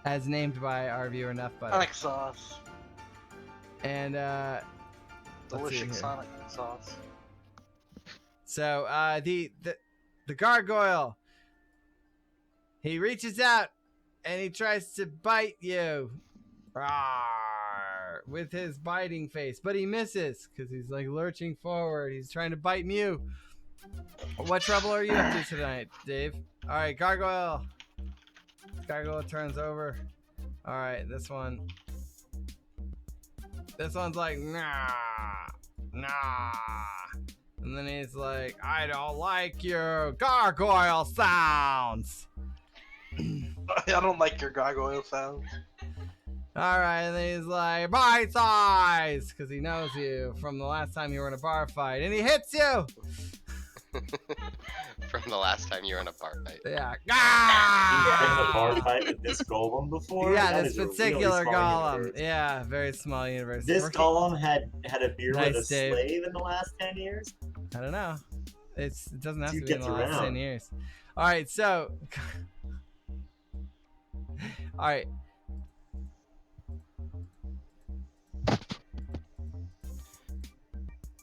as named by our viewer Enough Butter. Sonic sauce. And let's see Delicious here. Sonic sauce. So the gargoyle, he reaches out and he tries to bite you. Rawr, with his biting face, but he misses because he's like lurching forward. He's trying to bite Mew. What trouble are you up to tonight, Dave? All right, gargoyle. Gargoyle turns over. All right, this one's like nah. And then he's like, I don't like your gargoyle sounds. I don't like your gargoyle sounds. Alright, and then he's like, Bite Size! Because he knows you from the last time you were in a bar fight. And he hits you! From the last time you were in a bar fight. Yeah. You've been in a bar Ah! fight with this golem before? Yeah, That this is a really particular small golem. universe. Yeah, very small universe. This We're- golem had a beer Nice, with a Dave. slave in the last 10 years? I don't know. It doesn't have Dude to be in gets the last 10 around. years. Alright, so.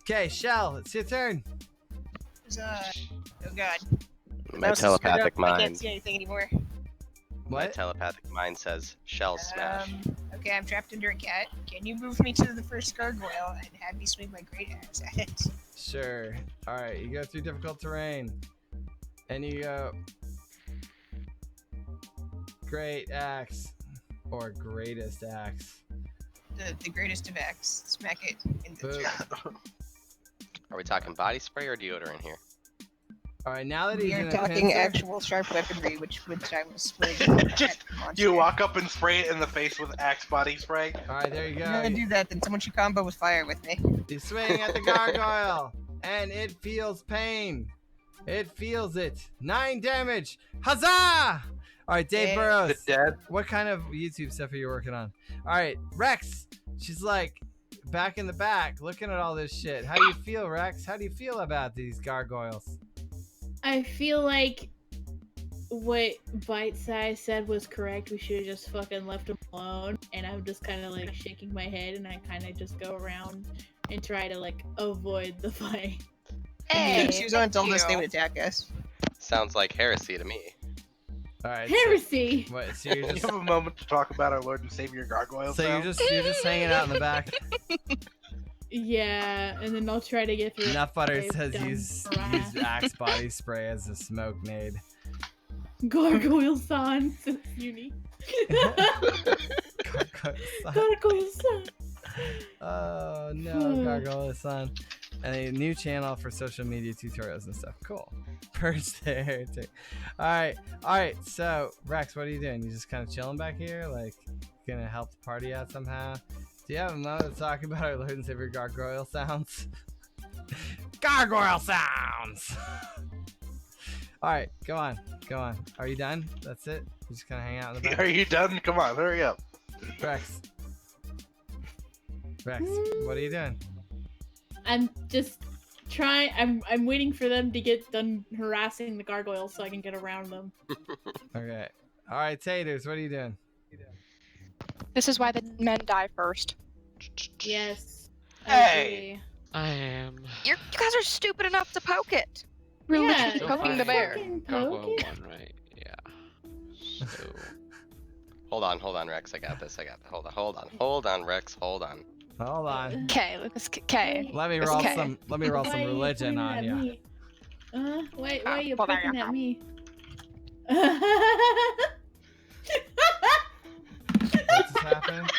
Okay, Shell, it's your turn. Oh god. My Mouse is screwed telepathic up. I can't mind. see anything anymore. My What? telepathic mind says shell smash. Okay, I'm trapped under a cat. Can you move me to the first gargoyle and have me swing my great axe at it? Sure. Alright, you go through difficult terrain. And you go... Great axe. Or greatest axe. The greatest of axe. Smack it in the Boom. throat. Are we talking body spray or deodorant here? Alright, now that We he's are in a talking pincer... actual sharp weaponry, which I will swing. Just you walk up and spray it in the face with Axe body spray. Alright, there you If you're gonna go. do that, then someone should combo with fire with me. You swing at the gargoyle. And it feels pain. It feels it. 9 damage. Huzzah! Alright, Dave Yeah. Burrows. Is it dead? What kind of YouTube stuff are you working on? Alright, Rex. She's like back in the back looking at all this shit. How do you feel, Rex? How do you feel about these gargoyles? I feel like what Bite Size said was correct. We should have just fucking left him alone. And I'm just kind of like shaking my head, and I kind of just go around and try to like avoid the fight. Hey, she was on until this you. they would attack us. Sounds like heresy to me. Alright. Heresy. What? So you're You just have a moment to talk about our Lord and Savior Gargoyle. so you're just hanging out in the back. Yeah, and then I'll try to get through. Nut Butter They've says done use harass. Axe body spray as a smoke nade. Gargoyle San since uni. Gargoyle San. Oh no, Gargoyle Son. And a new channel for social media tutorials and stuff. Cool. Purge the heretic. Alright, so Rex, what are you doing? You just kind of chilling back here? Like, gonna help the party out somehow? Do you have a moment to talk about our Lord and Savior gargoyle sounds? Gargoyle sounds! Alright, go on. Are you done? That's it? You just kind of hang out in the back? Are you done? Come on, hurry up. Rex, what are you doing? I'm just trying. I'm waiting for them to get done harassing the gargoyles so I can get around them. Okay. Alright, Taters, what are you doing? This is why the men die first. Yes. Hey! I am. You guys are stupid enough to poke it. We're Yeah, literally Go poking fine. the bear. Fucking Gargoyle poke it. one, right? Yeah. So. Hold on, Rex. I got this. Hold on, Rex. Hold on. Hold on. Okay, Lucas. Okay. Let me It's roll okay. some Why are you religion pointing on at you. me? Why are you well, there poking you at go. me? What just happened?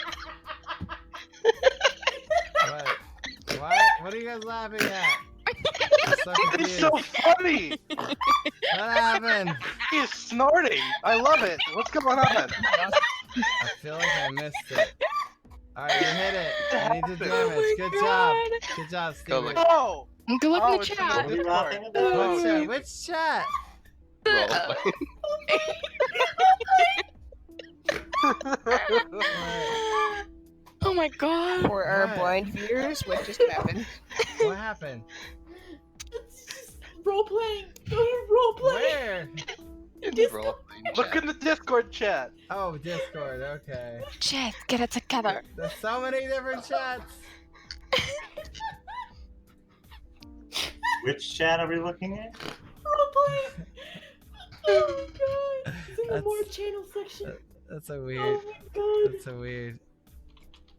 What are you guys laughing at? I'm so It's confused. so funny! What happened? He is snorting! I love it! What's going on? I feel like I missed it. Alright, you hit it. I need the damage. Good job. Good job, Go Steve. look. Oh! Go look Oh, in the it's in chat. What are you laughing about? What chat? Which chat? Roll. Oh my god. For our What? blind viewers, what just happened? What happened? Role playing. Role playing. Where? Look in the Discord chat. Oh, Discord. Okay. Shit, get it together. There's so many different chats. Which chat are we looking at? Role playing. Oh my god. It's in the That's- more channel section. That's so weird. Oh my god. That's so weird.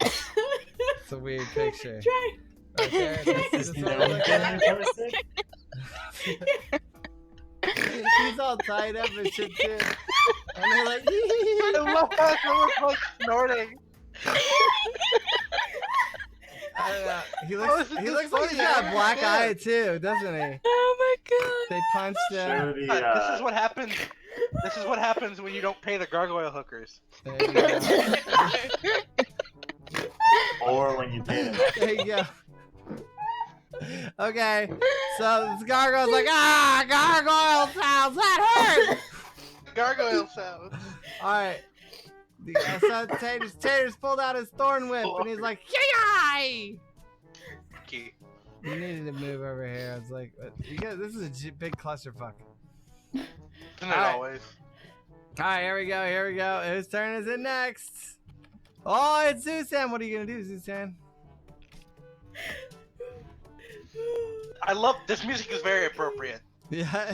It's a weird picture. Try. Right there. This Is is no what one I'm getting looking posted? at. He's all tied up and shit too. And they're like, I love how someone's like snorting. I don't know. He How looks, is it he this looks like funny? he's got a I black eye understand. too, doesn't he? Oh my god. They punched him. Show the, This is what happens. This is what happens when you don't pay the gargoyle hookers. There you go. or when you pay them. There you go. Okay, so this gargoyle's like, gargoyle sounds, that hurt! Gargoyle sounds. Alright. So Taters pulled out his thorn whip and he's like, yay! Key. You needed to move over here. I was like, you guys, this is a big clusterfuck. Isn't it Alright. always? Alright, here we go. Whose turn is it next? Oh, it's Susan. What are you gonna do, Susan? I love this music is very appropriate. Yeah.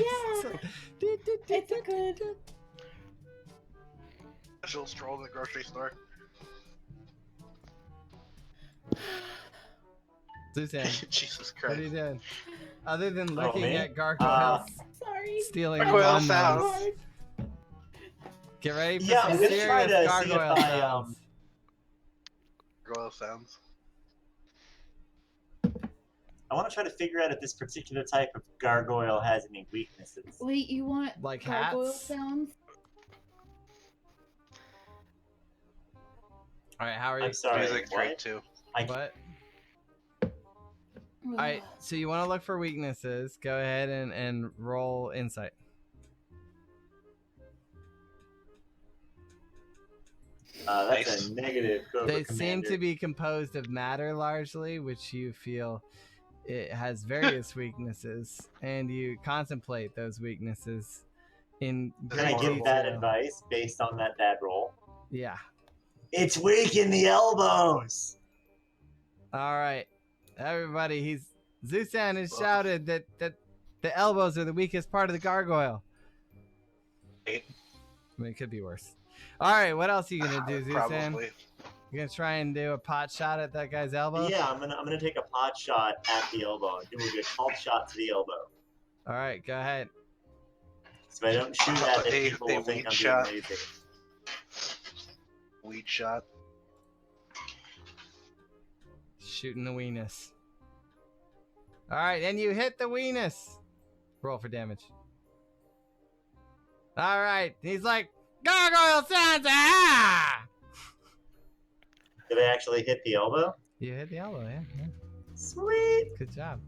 It's a good. She'll stroll in the grocery store. Suzanne, Jesus what are Christ. you doing? Other than looking me? at gargoyles Sorry. stealing Gargoyle lawnmowers. sounds. Get ready for Yeah, some I'm gonna serious try to see if gargoyle I, sounds. Gargoyle sounds. I want to try to figure out if this particular type of gargoyle has any weaknesses. Wait, you want Like gargoyle hats? sounds? All right, how are you? I'm sorry. Music's what? great too. What? All right, so you want to look for weaknesses. Go ahead and roll insight. That's Nice. a negative. Cobra They Commander. seem to be composed of matter largely, which you feel it has various weaknesses, and you contemplate those weaknesses in Can I great give that detail. advice based on that bad roll? Yeah. It's weak in the elbows. All right, everybody. Zusan has shouted that the elbows are the weakest part of the gargoyle. Wait. I mean, it could be worse. All right, what else are you gonna do, Zusan? Probably. You gonna try and do a pot shot at that guy's elbow? Yeah, I'm gonna take a pot shot at the elbow. It will be a called shot to the elbow. All right, go ahead. So if I don't shoot at it, They- people they will think weak I'm shot. being lazy. Weed shot. Shooting the weenus. All right, and you hit the weenus. Roll for damage. All right, he's like, gargoyle sounds, ah! Did I actually hit the elbow? You hit the elbow, yeah. Sweet. Good job.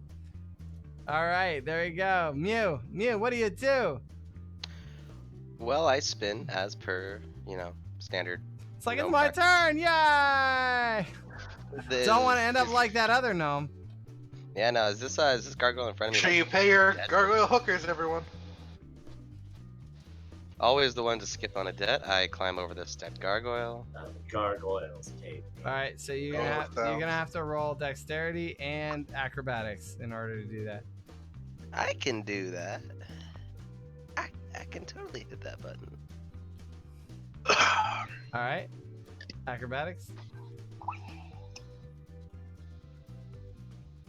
All right, there you go. Mew, what do you do? Well, I spin as per, standard. It's like, gnome it's my practice. turn, yay! Don't want to end up like that other gnome. Yeah, no, is this gargoyle in front Make of me? sure you pay your gargoyle hookers, everyone. Always the one to skip on a debt. I climb over this dead gargoyle. Gargoyles, Kate. All right, so you're gonna have to roll dexterity and acrobatics in order to do that. I can do that. I can totally hit that button. All right, acrobatics.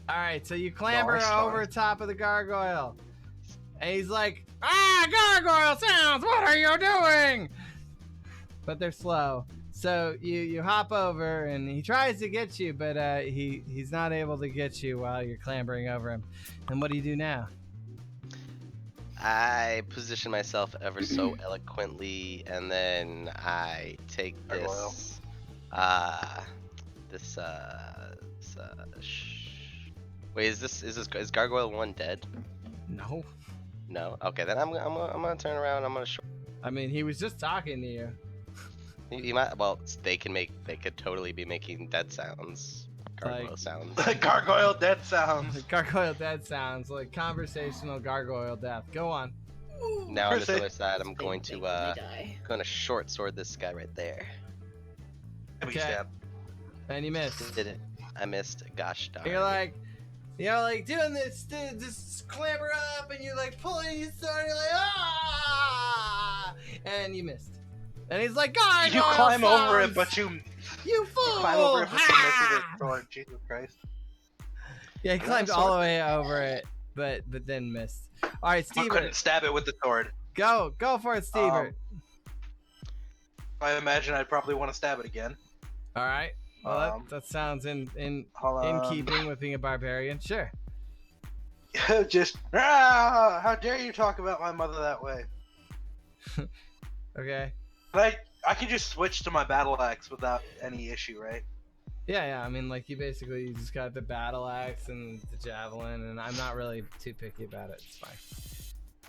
All right, so you clamber Nice. over top of the gargoyle, and he's like, gargoyle sounds, what are you doing? But they're slow. So you hop over, and he tries to get you, but he's not able to get you while you're clambering over him. And what do you do now? I position myself ever so eloquently, and then I take Gargoyle. Wait, is gargoyle 1 dead? No. No. Okay, then I'm gonna turn around. I'm gonna. I mean, he was just talking to you. He might. Well, they could totally be making dead sounds. Gargoyle Like- sounds. Gargoyle dead sounds. Gargoyle death sounds like conversational gargoyle death. Go on. Now on this Chris, other side, I'm going Think to when they die. gonna short sword this guy right there. Heavy Okay. stab. And you missed. Did it? I missed. Gosh darn. You're like, doing this, just clamber up, and you're like pulling your sword, you're like, ah! And you missed. And he's like, gargoyle You climb over it, sounds! but you You fool! climb over it, but you miss with Ha! it. Lord Jesus Christ. Yeah, he climbed all the way over it, but then missed. All right, I couldn't Steve, stab it with the sword. go for it, Steve. I imagine I'd probably want to stab it again. All right. Well, Um, that sounds in Hold on. keeping with being a barbarian. Sure. Just how dare you talk about my mother that way? Okay. I can just switch to my battle axe without any issue, right? Yeah. I mean, like, you just got the battle axe and the javelin, and I'm not really too picky about it. It's fine.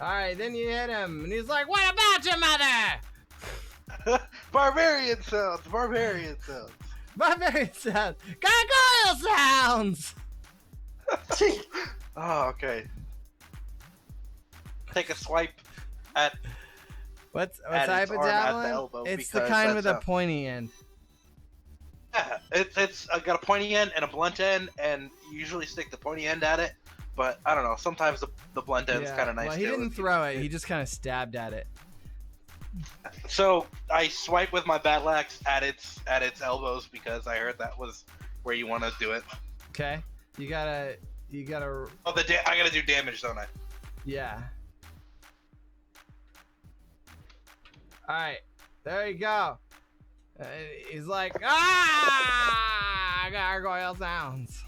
All right, then you hit him, and he's like, "What about your mother?" Barbarian sounds. Barbarian sounds. Barbarian sounds. Gargoyle sounds. Oh, okay. Take a swipe at. What At type its of arm at the javelin? elbow, It's the because kind with a that's pointy end. Yeah, it's got a pointy end and a blunt end, and you usually stick the pointy end at it. But I don't know. Sometimes the blunt end's kind of nice. Well, he too. didn't throw it. He just kind of stabbed at it. So I swipe with my battle axe at its elbows because I heard that was where you want to do it. Okay. You gotta. Oh, I gotta do damage, don't I? Yeah. All right. There you go. He's like, gargoyle sounds.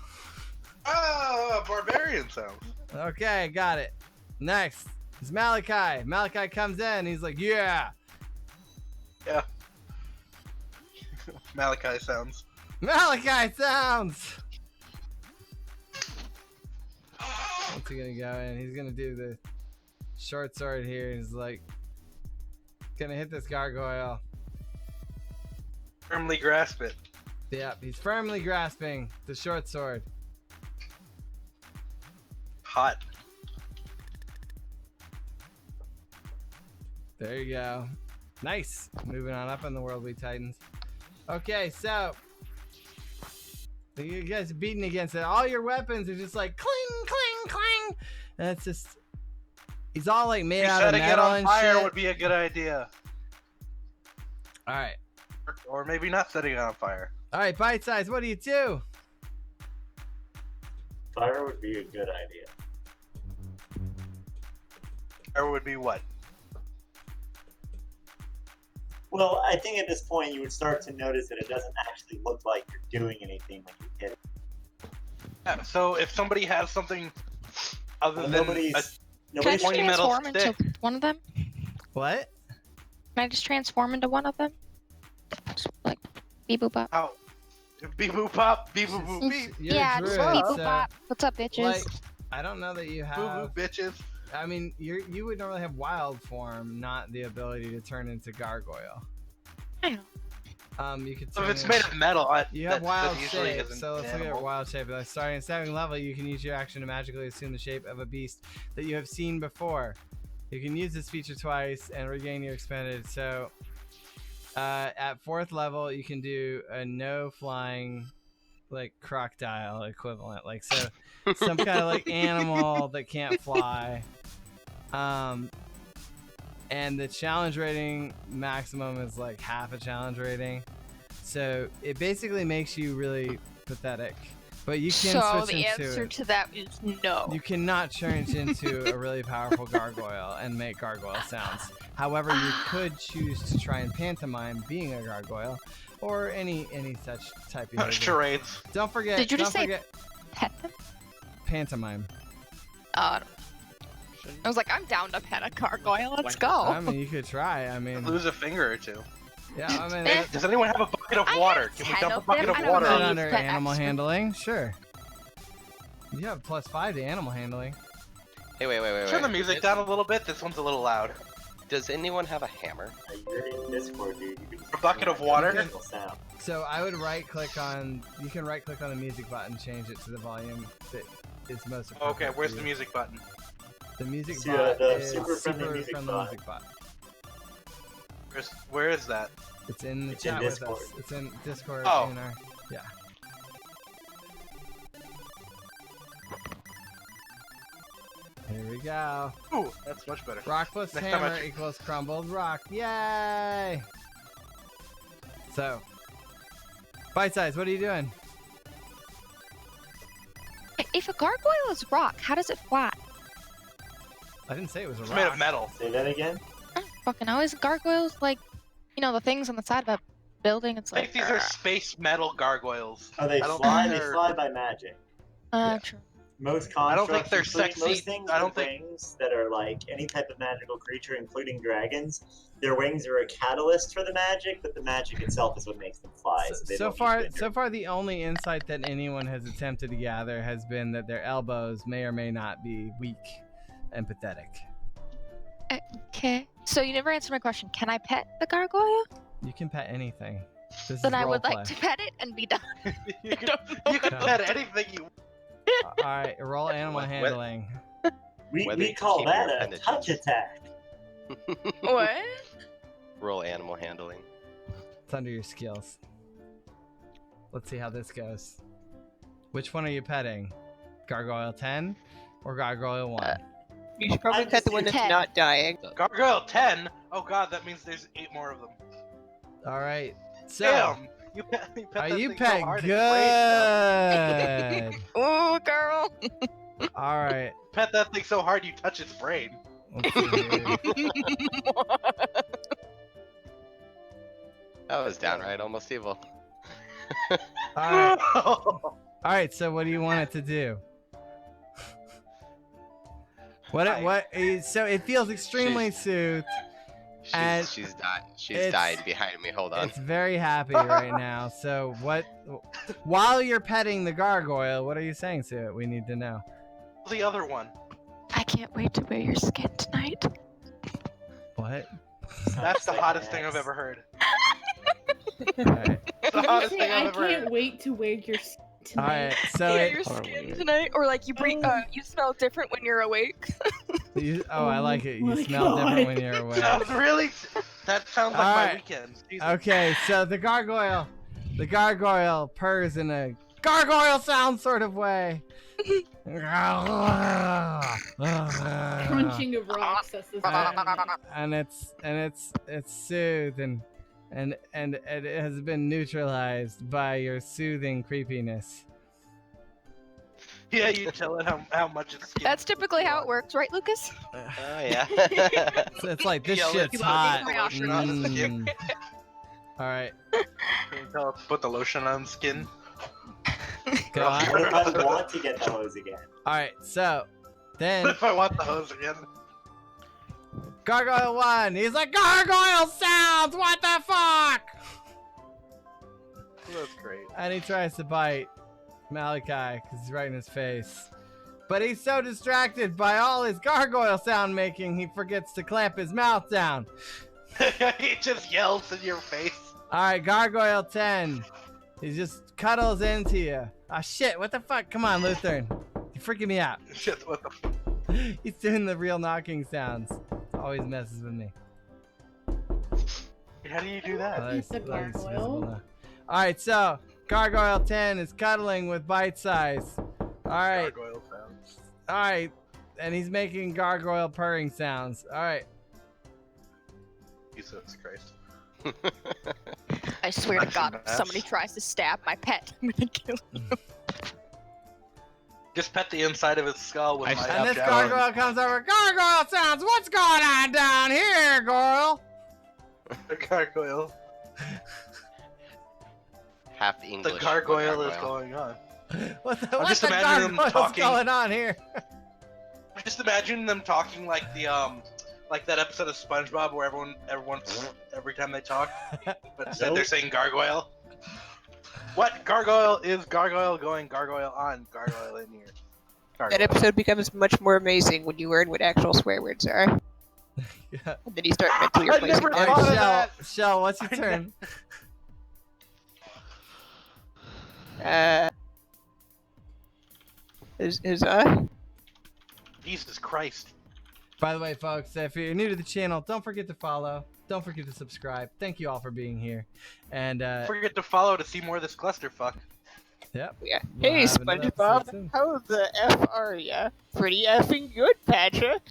Ah, barbarian sounds. Okay, got it. Next is Malachi. Malachi comes in. He's like, yeah. Yeah. Malachi sounds. Malachi sounds. What's he gonna go in? He's gonna do the short sword here. He's like, gonna hit this gargoyle. Firmly grasp it. Yep, he's firmly grasping the short sword. Hot. There you go. Nice. Moving on up in the World We Titans. Okay, so you guys are beating against it. All your weapons are just like cling, cling, cling. And it's just, he's all like made out of metal and shit. Setting it on fire would be a good idea. All right. Or maybe not setting it on fire. All right, Bite Size, what do you do? Fire would be a good idea. Fire would be what? Well, I think at this point you would start to notice that it doesn't actually look like you're doing anything when you hit it. Yeah, so if somebody has something other than Nobody's Can I just pointy metal transform stick. into one of them? What? Can I just transform into one of them? Just, like, beep boop pop. Oh. Beep boop pop, beep boop boop beep. You're Yeah, just druid, beep boop so, pop. What's up, bitches? Like, I don't know that you Boo have. boo bitches. I mean, you would normally have wild form, not the ability to turn into gargoyle. I know. You could. So if turn it's in- made of metal, You have wild usually shape, isn't so let's an look at animal. wild shape. Starting at 7th level, you can use your action to magically assume the shape of a beast that you have seen before. You can use this feature twice and regain your expended. So at 4th level, you can do a no flying, like crocodile equivalent, like so some kind of like animal that can't fly. And the challenge rating maximum is like half a challenge rating. So it basically makes you really pathetic. But you can So switch the into answer it. to that is no. You cannot change into a really powerful gargoyle and make gargoyle sounds. However, you could choose to try and pantomime being a gargoyle or any such type of behavior. Charades. Don't forget. Did you just don't say forget pet them? pantomime. I was like, I'm down to pet a gargoyle. Let's go. I mean, you could try. I mean, Lose a finger or two. yeah. I mean, Eh. Does anyone have a bucket of I water? have Can we 10 dump a of bucket them. of I don't water put know. it on under Pet animal extra. handling. Sure. You have +5 to animal handling. Hey, wait. Turn the music down a little bit. This one's a little loud. Does anyone have a hammer? You're in Discord, dude. You can A bucket of water? Magical sound. So I would right click on. You can right click on the music button, change it to the volume that is most appropriate. Okay, for where's you. the music button? The music So, bot the is super friendly music bot. music bot. Where is that? It's in the It's in chat with Discord. us. It's in Discord. Oh. In our, yeah. Here we go. Ooh, that's much better. Rock plus Next time I hammer equals crumbled rock. Yay! So, Bite Size, what are you doing? If a gargoyle is rock, how does it fly? I didn't say it was a It's rock. made of metal. Say that again. I don't fucking know. Is gargoyles like, you know, the things on the side of a building? It's I think like. these are space metal gargoyles. Oh, they I don't fly. think They they're- fly by magic. True. Most I don't constructs, think they're including sexy. most things I don't with think- wings that are like any type of magical creature, including dragons. Their wings are a catalyst for the magic, but the magic itself is what makes them fly. So, they don't use So far, the only insight that anyone has attempted to gather has been that their elbows may or may not be weak and pathetic. Okay. So you never answered my question. Can I pet the gargoyle? You can pet anything. This Then is I would roleplay. like to pet it and be done. you can pet anything you. All right, roll animal What- handling. We Whether you call keep that your a appendages. touch attack. What? Roll animal handling. It's under your skills. let's see how this goes. Which one are you petting? Gargoyle 10 or Gargoyle 1? You should probably pet the one that's 10. not dying. Gargoyle 10? Oh god, that means there's 8 more of them. All right. So, Damn! You pet that you thing pet so hard good. Ooh, girl. All right. Pet that thing so hard you touch its brain. Let's see here. That was downright almost evil. All right. All right. So, what do you want it to do? So it feels extremely soothed. And She's died behind me. Hold on. It's very happy right now. So while you're petting the gargoyle, what are you saying to it? We need to know. The other one. I can't wait to wear your skin tonight. What? That's the hottest thing I've ever heard. All right. The hottest thing I I've ever can't heard. wait to wear your skin All tonight. right. So Wear it, your skin tonight, or like you breathe. You smell different when you're awake. I like it. You my smell God. different when you're awake. That sounds like my Alright. weekend. Jesus. Okay. So the gargoyle purrs in a gargoyle sound sort of way. Crunching of rocks. That's the sound. And it's soothed and it has been neutralized by your soothing creepiness. Yeah, you tell it how much it's. That's typically how it works, right, Lucas? Oh yeah. It's like this Yell it, shit's put hot. the lotion on the skin. All right. Can you tell it to put the lotion on the skin? Go on. What if I want to get the hose again? All right. So then If I want the hose again. Gargoyle 1. He's like gargoyle sounds. What the fuck? That's great. And he tries to bite Malachi because he's right in his face. But he's so distracted by all his gargoyle sound making, he forgets to clamp his mouth down. He just yells in your face. All right, Gargoyle 10. He just cuddles into you. Ah, shit. What the fuck? Come on, Lutheran. You're freaking me out. Shit, what the He's doing the real knocking sounds. Always messes with me. How do you do that? He's a gargoyle. Alright, so Gargoyle 10 is cuddling with Bite Size. Alright. Gargoyle sounds. Alright. And he's making gargoyle purring sounds. Alright. Jesus Christ. I swear to That's God, a if mess. somebody tries to stab my pet, I'm gonna kill him. Just pet the inside of his skull with my And this up gargoyle comes over. Gargoyle sounds. What's going on down here, girl? Gargoyle. Half English. The gargoyle is going on. What the, I'm what just the imagining them gargoyle's talking. going on here? Just imagine them talking like the like that episode of SpongeBob where everyone every time they talk, but instead they're saying gargoyle. What gargoyle is gargoyle going gargoyle on gargoyle in here? Gargoyle. That episode becomes much more amazing when you learn what actual swear words are. Yeah. And then you start mentally I replacing never them. thought of Alright, that. Shell, what's your turn? Is Jesus Christ. By the way, folks, if you're new to the channel, don't forget to follow. Don't forget to subscribe. Thank you all for being here. And, Don't forget to follow to see more of this clusterfuck. yep. Yeah. We'll Hey, have another episode SpongeBob, soon. how the F are ya? Pretty effing good, Patrick.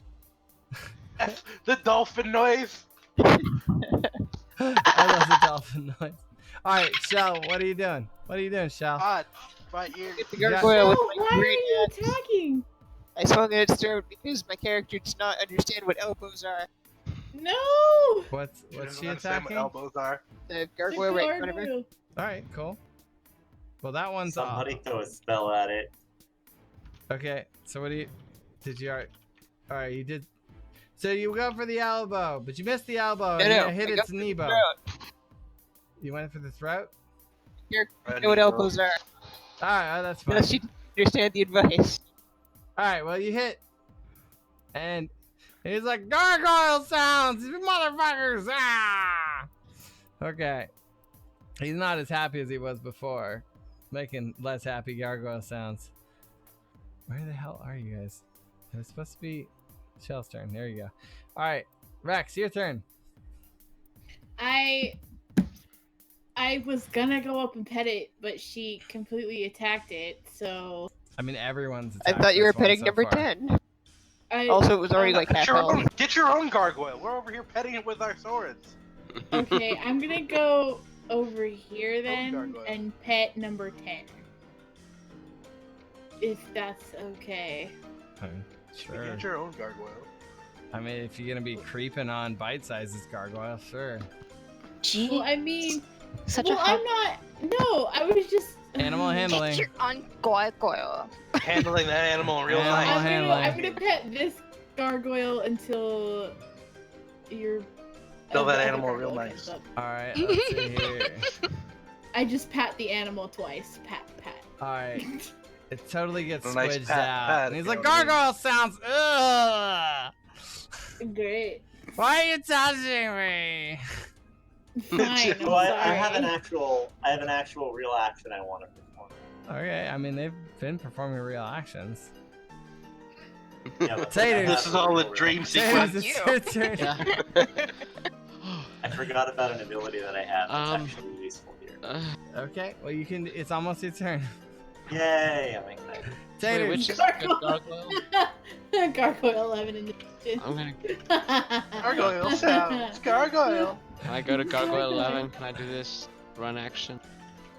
The dolphin noise. I love the dolphin noise. Alright, Shell, what are you doing? What are you doing, Shell? God, my ears. Get the Yeah. gargoyle with Oh, my why are great you axe. attacking? I swung at its throat because my character does not understand what elbows are. No! What's You don't she understand what attacking? elbows are. The The gargoyle right in front of her. gargoyle. Alright, cool. Well, that one's off. Somebody throw a spell at it. Okay, so what do you... Did you... Alright, you did... So you go for the elbow, but you missed the elbow and No, you hit I its got the knee bone. throat. You went for the throat? I know what elbows are. Alright, that's fine. Unless you understand the advice. Alright, well, you hit. And he's like, gargoyle sounds, you motherfuckers! Ah! Okay. He's not as happy as he was before. Making less happy gargoyle sounds. Where the hell are you guys? It was supposed to be Shell's turn. There you go. Alright, Rex, your turn. I I was gonna go up and pet it, but she completely attacked it. So I mean, everyone's. I attacked thought you were this one petting so number far. 10. I Also, it was already like half health. Get your own gargoyle. We're over here petting it with our swords. Okay, I'm gonna go over here then gargoyle. and pet number 10. If that's okay. Sure. Get your own gargoyle. I mean, if you're gonna be creeping on bite sizes gargoyle, sure. Well, I mean, Such well, a hot I'm not. No, I was just. Animal handling. Get your own gargoyle. Handling that animal real Animal nice. handling. I'm gonna pet this gargoyle until you're. Tell that the other animal real gargoyle nice. comes up. All right, let's see here. I just pat the animal twice. Pat, pat. All right, it totally gets A nice squidged pat, out, pat, and he's you like, know what I mean? "Gargoyle sounds. Ugh. Great. Why are you touching me?" Fine. I'm Well, I sorry. have an actual real action I want to perform. Okay, I mean they've been performing real actions. Yeah, but Taters. I have This is all a real dream action. Taters, sequence. it's your turn. Yeah. I forgot about an ability that I have that's Um, actually useful here. Okay, well you can. It's almost your turn. Yay! I'm excited. Wait, Taters. which is a good Gargoyle. gargoyle? Gargoyle 11 in the kitchen. I'm gonna. Gargoyle sounds. Gargoyle. Can I go to gargoyle 11? Can I do this run action?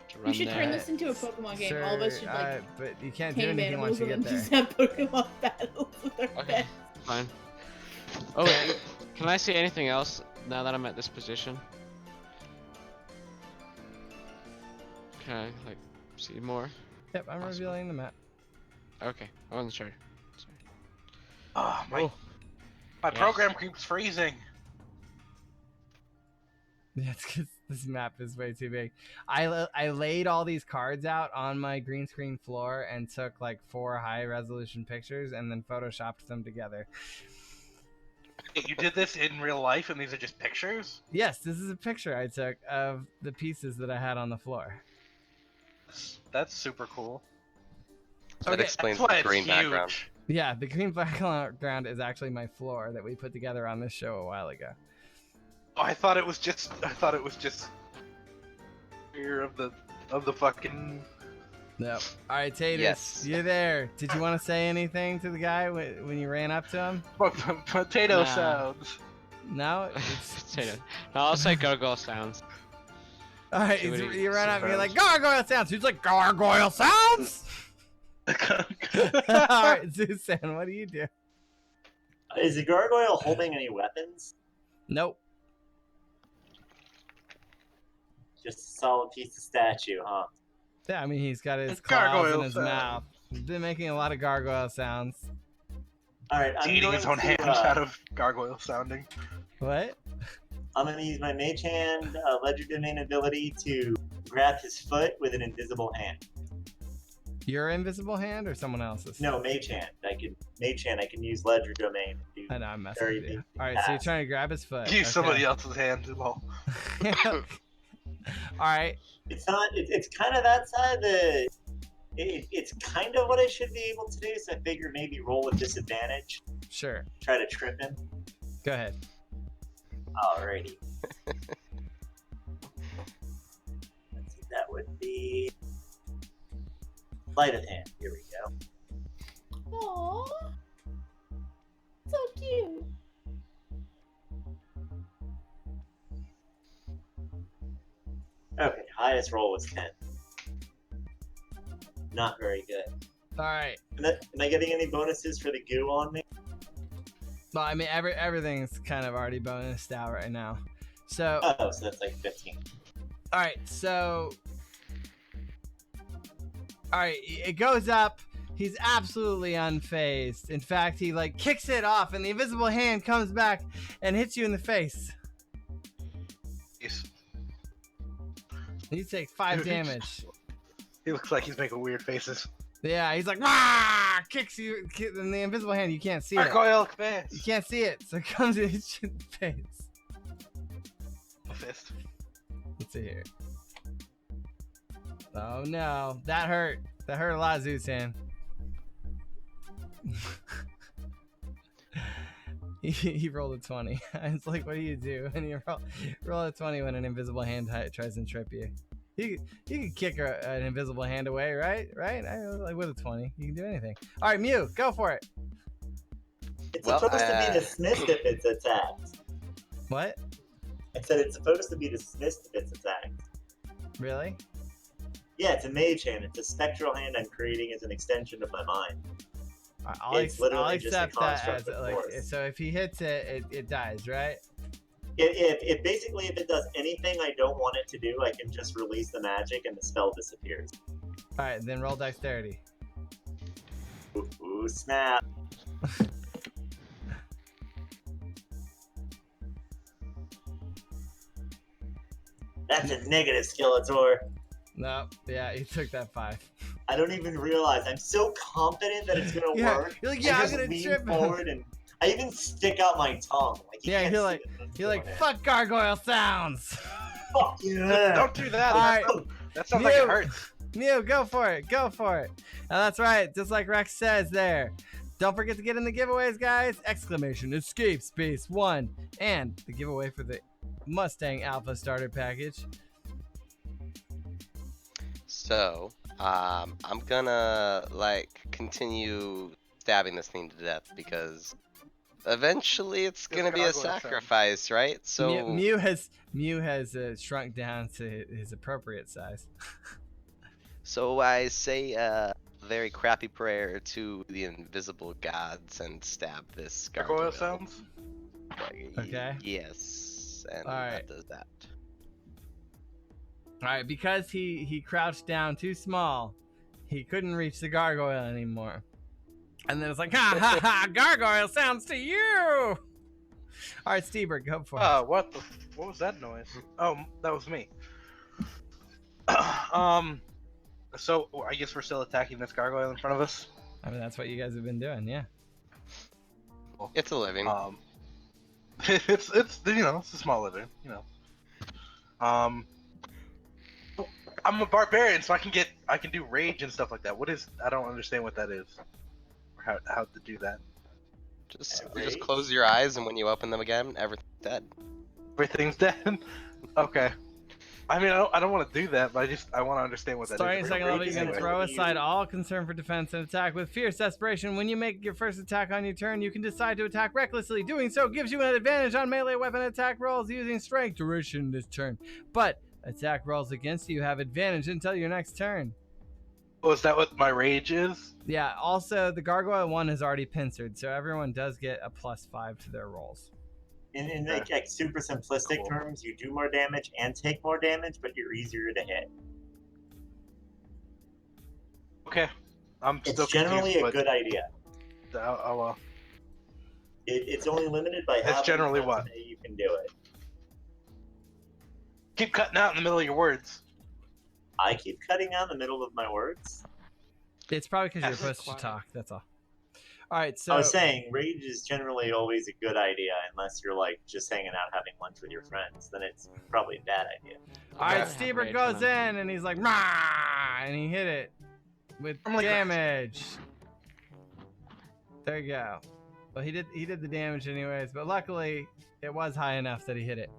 To We run should there. turn this into a Pokemon game. Sure, All of us should like but you can't do tame anything once animals you and get then there. just have Pokemon battles with our Okay, pets. fine. Oh wait, can I see anything else now that I'm at this position? Can I like see more? Yep, I'm Awesome. revealing the map. Okay, I wasn't sure. Sorry. Oh, my Oh, my Yeah. program keeps freezing. Yeah, it's 'cause this map is way too big. I laid all these cards out on my green screen floor and took like 4 high resolution pictures and then photoshopped them together. You did this in real life, and these are just pictures. Yes, this is a picture I took of the pieces that I had on the floor. That's super cool. That explains That's why the it's green huge. background. Yeah, the green background is actually my floor that we put together on this show a while ago. Oh, I thought it was just fear of the fucking. Nope. All right, Tatus, Yes. you're there. Did you want to say anything to the guy when you ran up to him? Potato Nah. sounds. No. It's... No, I'll say gargoyle sounds. All right, See what he you run up and you're says. like, gargoyle sounds. He's like, gargoyle sounds. All right, Susan, what do you do? Is the gargoyle holding any weapons? Nope. Just a solid piece of statue, huh? Yeah, I mean he's got his It's claws in gargoyle his sound. mouth. He's been making a lot of gargoyle sounds. All right, He's I'm eating going his own to, hand out of gargoyle sounding. What? I'm going to use my Mage Hand Ledger Domain ability to grab his foot with an invisible hand. Your invisible hand or someone else's? No, Mage Hand. I can use Ledger Domain. To I know, I'm messing Very with you. big All right, so you're task. trying to grab his foot. Use somebody Okay. else's hand as well. All right. It's not. It's kind of that side. It's kind of what I should be able to do. So I figure maybe roll with disadvantage. Sure. Try to trip him. Go ahead. Alrighty. Let's see, that would be sleight of hand. Here we go. Aww. So cute. Okay, highest roll was 10. Not very good. All right. Am I getting any bonuses for the goo on me? Well, I mean, everything's kind of already bonused out right now. So, Oh, so that's like 15. all right. So, all right. It goes up. He's absolutely unfazed. In fact, he like kicks it off, and the invisible hand comes back and hits you in the face. Yes. You take 5 damage. He looks like he's making weird faces. Yeah, he's like, "Rah!" Kicks you in the invisible hand. You can't see it. Gargoyle You fist. can't see it, so it comes and hits you in the face. Fist. Let's see here. Oh no, that hurt. That hurt a lot, He rolled a 20. It's like, what do you do? And you roll a 20 when an invisible hand tries to trip you. You can kick an invisible hand away, right? Right? Like with a 20, you can do anything. All right, Mew, go for it. It's supposed to be dismissed if it's attacked. What? I said it's supposed to be dismissed if it's attacked. Really? Yeah, it's a mage hand. It's a spectral hand I'm creating as an extension of my mind. I'll accept that as like. So if he hits it, it dies, right? If basically if it does anything I don't want it to do, I can just release the magic and the spell disappears. All right, then roll dexterity. Ooh, snap. That's a negative, Skeletor. No, yeah, he took that 5. I don't even realize. I'm so confident that it's gonna work. You're like, yeah, I'm just gonna lean trip forward and I even stick out my tongue. Like, yeah, you're like, fuck gargoyle sounds. Fuck yeah. Don't do that. All right. That sounds like it hurts. Mew, go for it. Go for it. Now, that's right. Just like Rex says there. Don't forget to get in the giveaways, guys. Exclamation escape space 1 and the giveaway for the Mustang Alpha starter package. So, I'm gonna continue stabbing this thing to death because eventually it's gonna be a sacrifice, right? So Mew has shrunk down to his appropriate size. So I say a very crappy prayer to the invisible gods and stab this gargoyle. Sounds? Okay. Yes, and that does that. Alright, because he crouched down too small, he couldn't reach the gargoyle anymore. And then it's like, ha ha ha, gargoyle sounds to you! Alright, Steber, go for it. What was that noise? Oh, that was me. So, I guess we're still attacking this gargoyle in front of us? I mean, that's what you guys have been doing, yeah. It's a living. It's a small living, I'm a barbarian, so I can do rage and stuff like that. I don't understand what that is, or how to do that. Just close your eyes, and when you open them again, everything's dead. Everything's dead. Okay. I mean, I don't want to do that, but I want to understand what that is. Starting second level, you can throw aside all concern for defense and attack with fierce desperation. When you make your first attack on your turn, you can decide to attack recklessly. Doing so gives you an advantage on melee weapon attack rolls using strength duration this turn. But attack rolls against you have advantage until your next turn. Oh, is that what my rage is? Yeah, also the gargoyle one is already pincered, so everyone does get a +5 to their rolls. In like super simplistic terms, you do more damage and take more damage, but you're easier to hit. Okay. It's generally a good idea. Well. It's only limited by how generally what you can do it. Keep cutting out in the middle of your words. I keep cutting out in the middle of my words? It's probably because you're supposed to talk, that's all. Alright, so... I was saying, rage is generally always a good idea, unless you're, like, just hanging out having lunch with your friends. Then it's probably a bad idea. Alright, Steber goes in, and he's like, Rah! And he hit it with damage. There you go. Well, he did the damage anyways, but luckily, it was high enough that he hit it.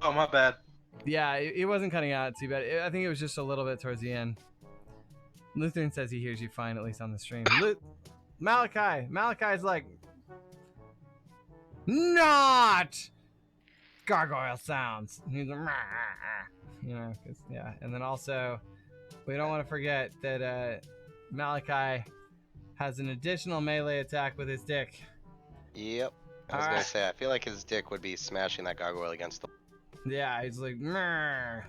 Oh, my bad. Yeah, it wasn't cutting out too bad. I think it was just a little bit towards the end. Lutheran says he hears you fine, at least on the stream. Malachi's like, not gargoyle sounds. And he's like, yeah. And then also, we don't want to forget that Malachi has an additional melee attack with his dick. Yep. I was gonna say, I feel like his dick would be smashing that gargoyle against the. Yeah, he's like, Mrr.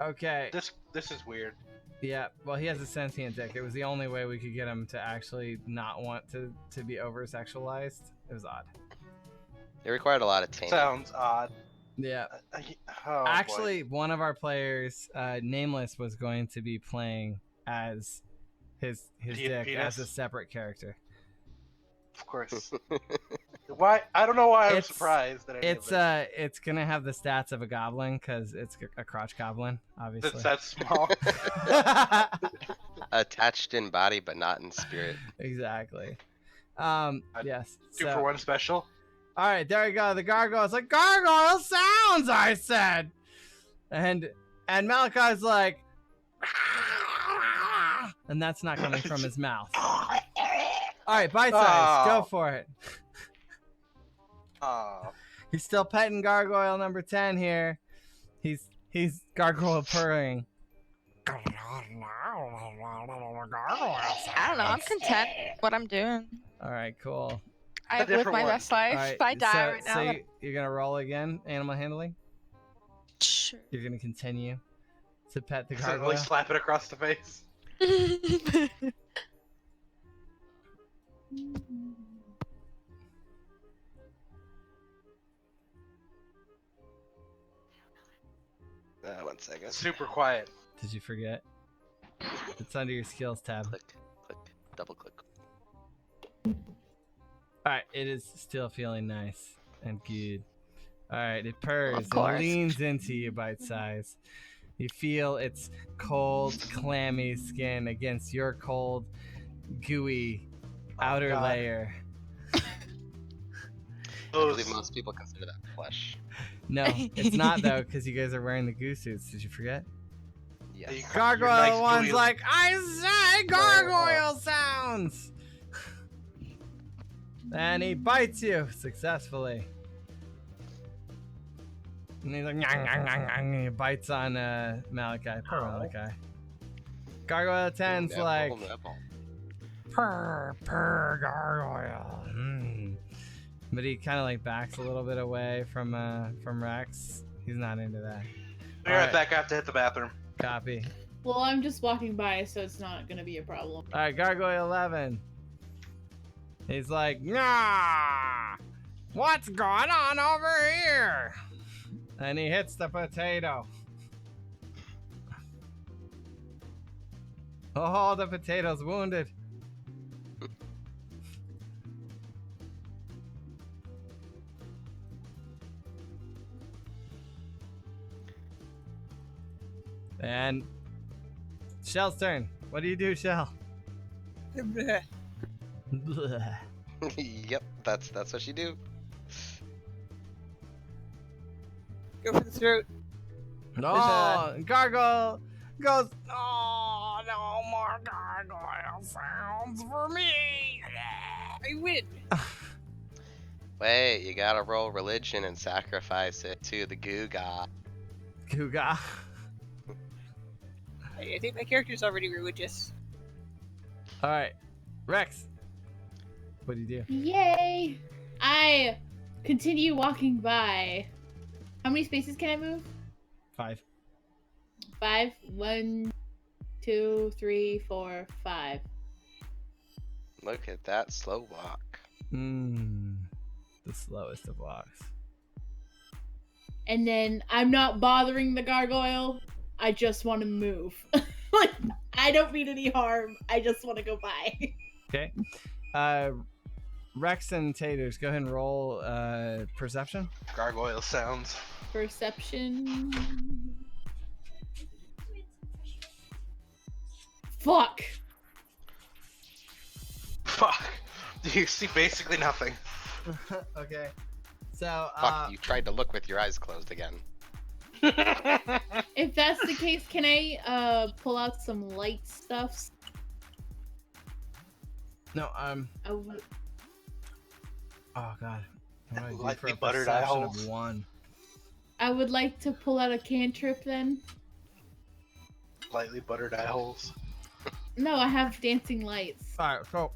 Okay. This is weird. Yeah, well, he has a sentient dick. It was the only way we could get him to actually not want to be over-sexualized. It was odd. It required a lot of taming. Sounds odd. Yeah. Actually, one of our players, Nameless, was going to be playing as his dick penis? as a separate character. Of course. Why? I don't know why I'm surprised that it's gonna have the stats of a goblin because it's a crotch goblin, obviously. It's that small. Attached in body but not in spirit. Exactly. Yes. 2 for 1 special. All right, there you go. The gargoyle's like, gargoyle sounds, I said. And Malachi's like, and that's not coming from his mouth. All right, bite size, go for it. Oh. He's still petting gargoyle number 10 here. He's gargoyle purring. I don't know. I'm content with what I'm doing. All right, cool. I live my best life. All right, If I die right now, so then- you're gonna roll again, animal handling. Sure. You're gonna continue to pet the Suddenly gargoyle. slap it across the face. One second. Super quiet. Did you forget? It's under your skills tab. Click, double click. Alright, it is still feeling nice and good. Alright, it purrs and course. leans into you, bite size. You feel its cold, clammy skin against your cold, gooey outer God. layer. I believe most people consider that flesh. No, it's not though, because you guys are wearing the goo suits. Did you forget? Yes. You- Gargoyle your nice one's gooey- like, I say gargoyle sounds! And he bites you successfully. And he's like, "Nyang, nyang, nyang, nyang," and he bites on Malachi. Poor Malachi. Gargoyle 10's Nipple, like, nipple. purr, gargoyle. But he kind of like backs a little bit away from Rex. He's not into that. Be right back. I have to hit the bathroom. Copy. Well, I'm just walking by, so it's not gonna be a problem. All right, Gargoyle 11. He's like, nah, what's going on over here? And he hits the potato. Oh, the potato's wounded. And Shell's turn. What do you do, Shell? Bleh. Yep, that's what you do. Go for the throat. Oh, Gargoyle goes, oh, no more gargoyle sounds for me. I win. Wait, you gotta roll religion and sacrifice it to the goo god. Googa. I think my character's already religious. All right, Rex. What do you do? Yay! I continue walking by. How many spaces can I move? 5. 5. 1, 2, 3, 4, 5. Look at that slow walk. The slowest of walks. And then I'm not bothering the gargoyle. I just want to move. Like, I don't mean any harm. I just want to go by. Okay. Rex and Taters, go ahead and roll perception. Gargoyle sounds. Perception. Fuck. Fuck. You see basically nothing. Okay. So, Fuck, you tried to look with your eyes closed again. If that's the case, can I pull out some light stuff? no, I would- oh god. What do I do Lightly for a buttered eye perception holes. of 1? I would like to pull out a cantrip then. Lightly buttered eye holes. No, I have dancing lights. Alright, so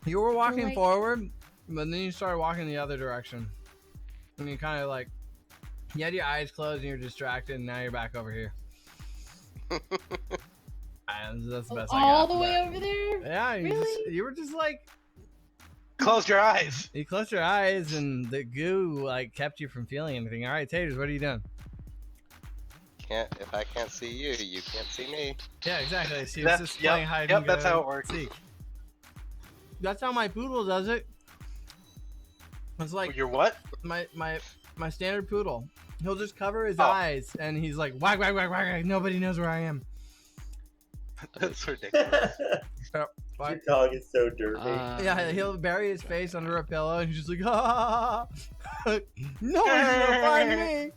you were walking Like- forward, but then you started walking the other direction. And you kind of like, you had your eyes closed and you're distracted, and now you're back over here. And that's the best I got. All the for way that. over there? Yeah, Really? you were just like, Close your eyes. you closed your eyes and the goo like kept you from feeling anything. All right, Taters, what are you doing? If I can't see you, you can't see me. Yeah, exactly. She's That's- just yep, playing hide yep, and that's go how it works. seek. That's how my poodle does it. It's like You're what? my standard poodle. He'll just cover his Oh. eyes and he's like wag wag wag wag. Nobody knows where I am. That's ridiculous. Your dog is so dirty. Yeah, he'll bury his face under a pillow and he's just like, ha! No one's gonna find me.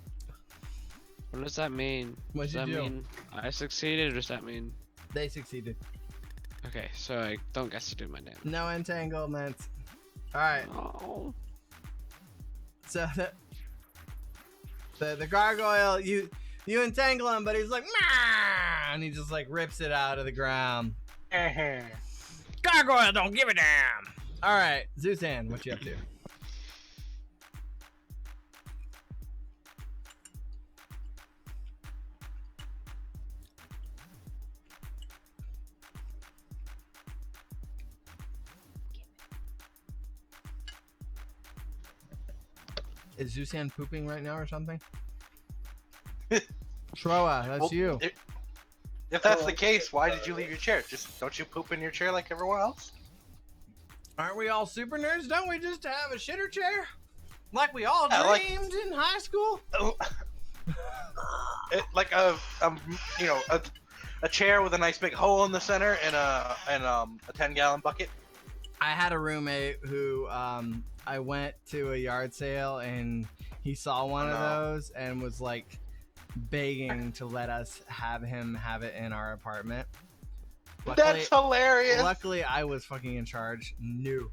What does that mean? What'd Does you that do? mean I succeeded, or does that mean? They succeeded. Okay, so I don't get to do my damage. No entanglements. All right. Oh. So the gargoyle, you entangle him, but he's like, nah! And he just like rips it out of the ground. Gargoyle, don't give a damn. All right, Zuzan, what you up to? Is Zuzan pooping right now or something? Troa, that's Well, you. If that's the case, why did you leave your chair? Just don't you poop in your chair like everyone else? Aren't we all super nerds? Don't we just have a shitter chair? Like we all Yeah, like- dreamed in high school? Like a chair with a nice big hole in the center and a 10-gallon bucket. I had a roommate who I went to a yard sale and he saw one of those and was like begging to let us have it in our apartment. That's hilarious. Luckily, I was fucking in charge. No.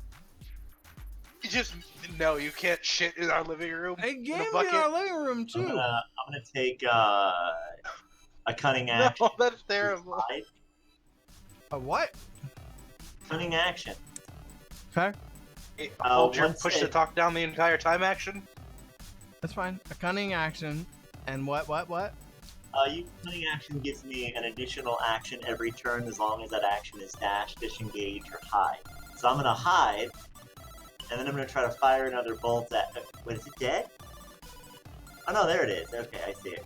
You can't shit in our living room. They in gave a me bucket. our living room too. I'm gonna take a cunning action. No, that's terrible. A what? Cunning action. Okay. Hold your once push it- to talk down the entire time action. That's fine. A cunning action. And what? Cunning action gives me an additional action every turn as long as that action is dash, disengage, or hide. So I'm gonna hide, and then I'm gonna try to fire another bolt at. Wait, is it dead? Oh no, there it is. Okay, I see it.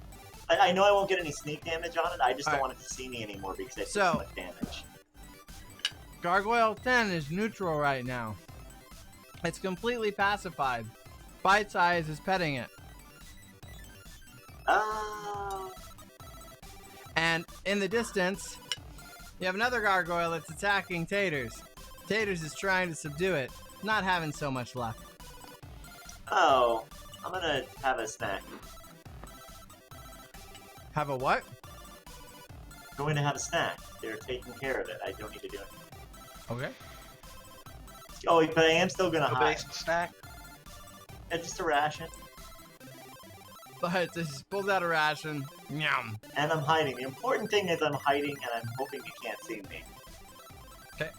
I know I won't get any sneak damage on it. I just don't want it to see me anymore because I took so much damage. Gargoyle 10 is neutral right now. It's completely pacified. Bite size is petting it. And in the distance, you have another gargoyle that's attacking Taters. Taters is trying to subdue it, not having so much luck. Oh, I'm gonna have a snack. Have a what? Going to have a snack. They're taking care of it. I don't need to do it. Okay. Oh, but I am still gonna A hide. basic snack. Yeah, just a ration. But just pulls out a ration. Yum. And I'm hiding. The important thing is I'm hiding and I'm hoping you can't see me. Okay.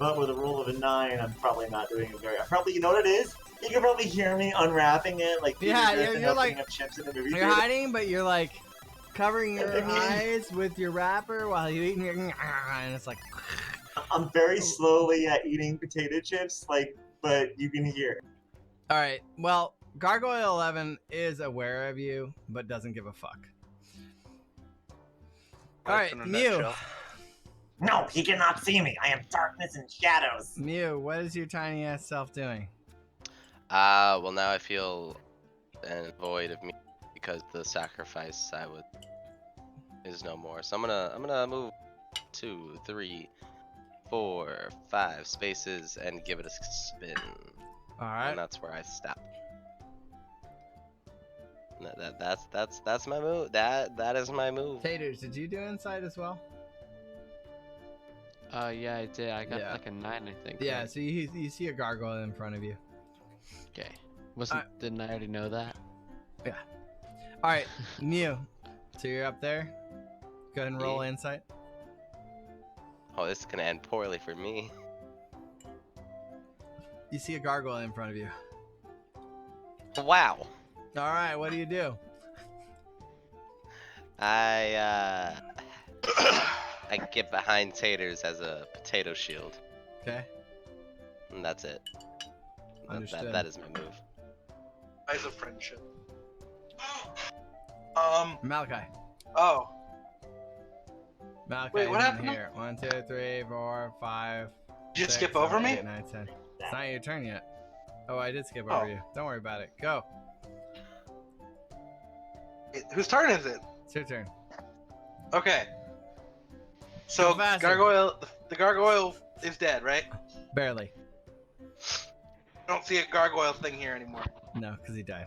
But with a roll of a 9, I'm probably not doing it very. You know what it is? You can probably hear me unwrapping it, like Yeah, Peter Griffin you're opening like up chips in the movie you're theater. hiding, but you're like covering your eyes with your wrapper while you're eating your and it's like. I'm very slowly eating potato chips, but you can hear. All right. Well, Gargoyle 11 is aware of you, but doesn't give a fuck. All right, Mew. No, he cannot see me. I am darkness and shadows. Mew, what is your tiny ass self doing? Well now I feel void of me because the sacrifice I would is no more. So I'm gonna move 2, 3, 4, 5 spaces and give it a spin. All right. And that's where I stop. That's my move. That is my move. Taters, did you do insight as well? Yeah, I did. I got like a 9, I think. Yeah, right? so you see a gargoyle in front of you. Okay. Didn't I already know that? Yeah. All right, Mew. So you're up there. Go ahead and roll insight. Oh, this is gonna end poorly for me. You see a gargoyle in front of you. Wow. All right, what do you do? I get behind Taters as a potato shield. Okay. And that's it. Understood. That is my move. Eyes of friendship. Malachi. Oh. Malachi. Wait, what is in happened? here? 1, 2, 3, 4, 5. Did you 6, skip over 7, me? 8, 9, 10. It's not your turn yet. Oh, I did skip over you. Don't worry about it. Go. Whose turn is it? It's your turn. Okay. So Go faster. the gargoyle is dead, right? Barely. I don't see a gargoyle thing here anymore. No, because he died.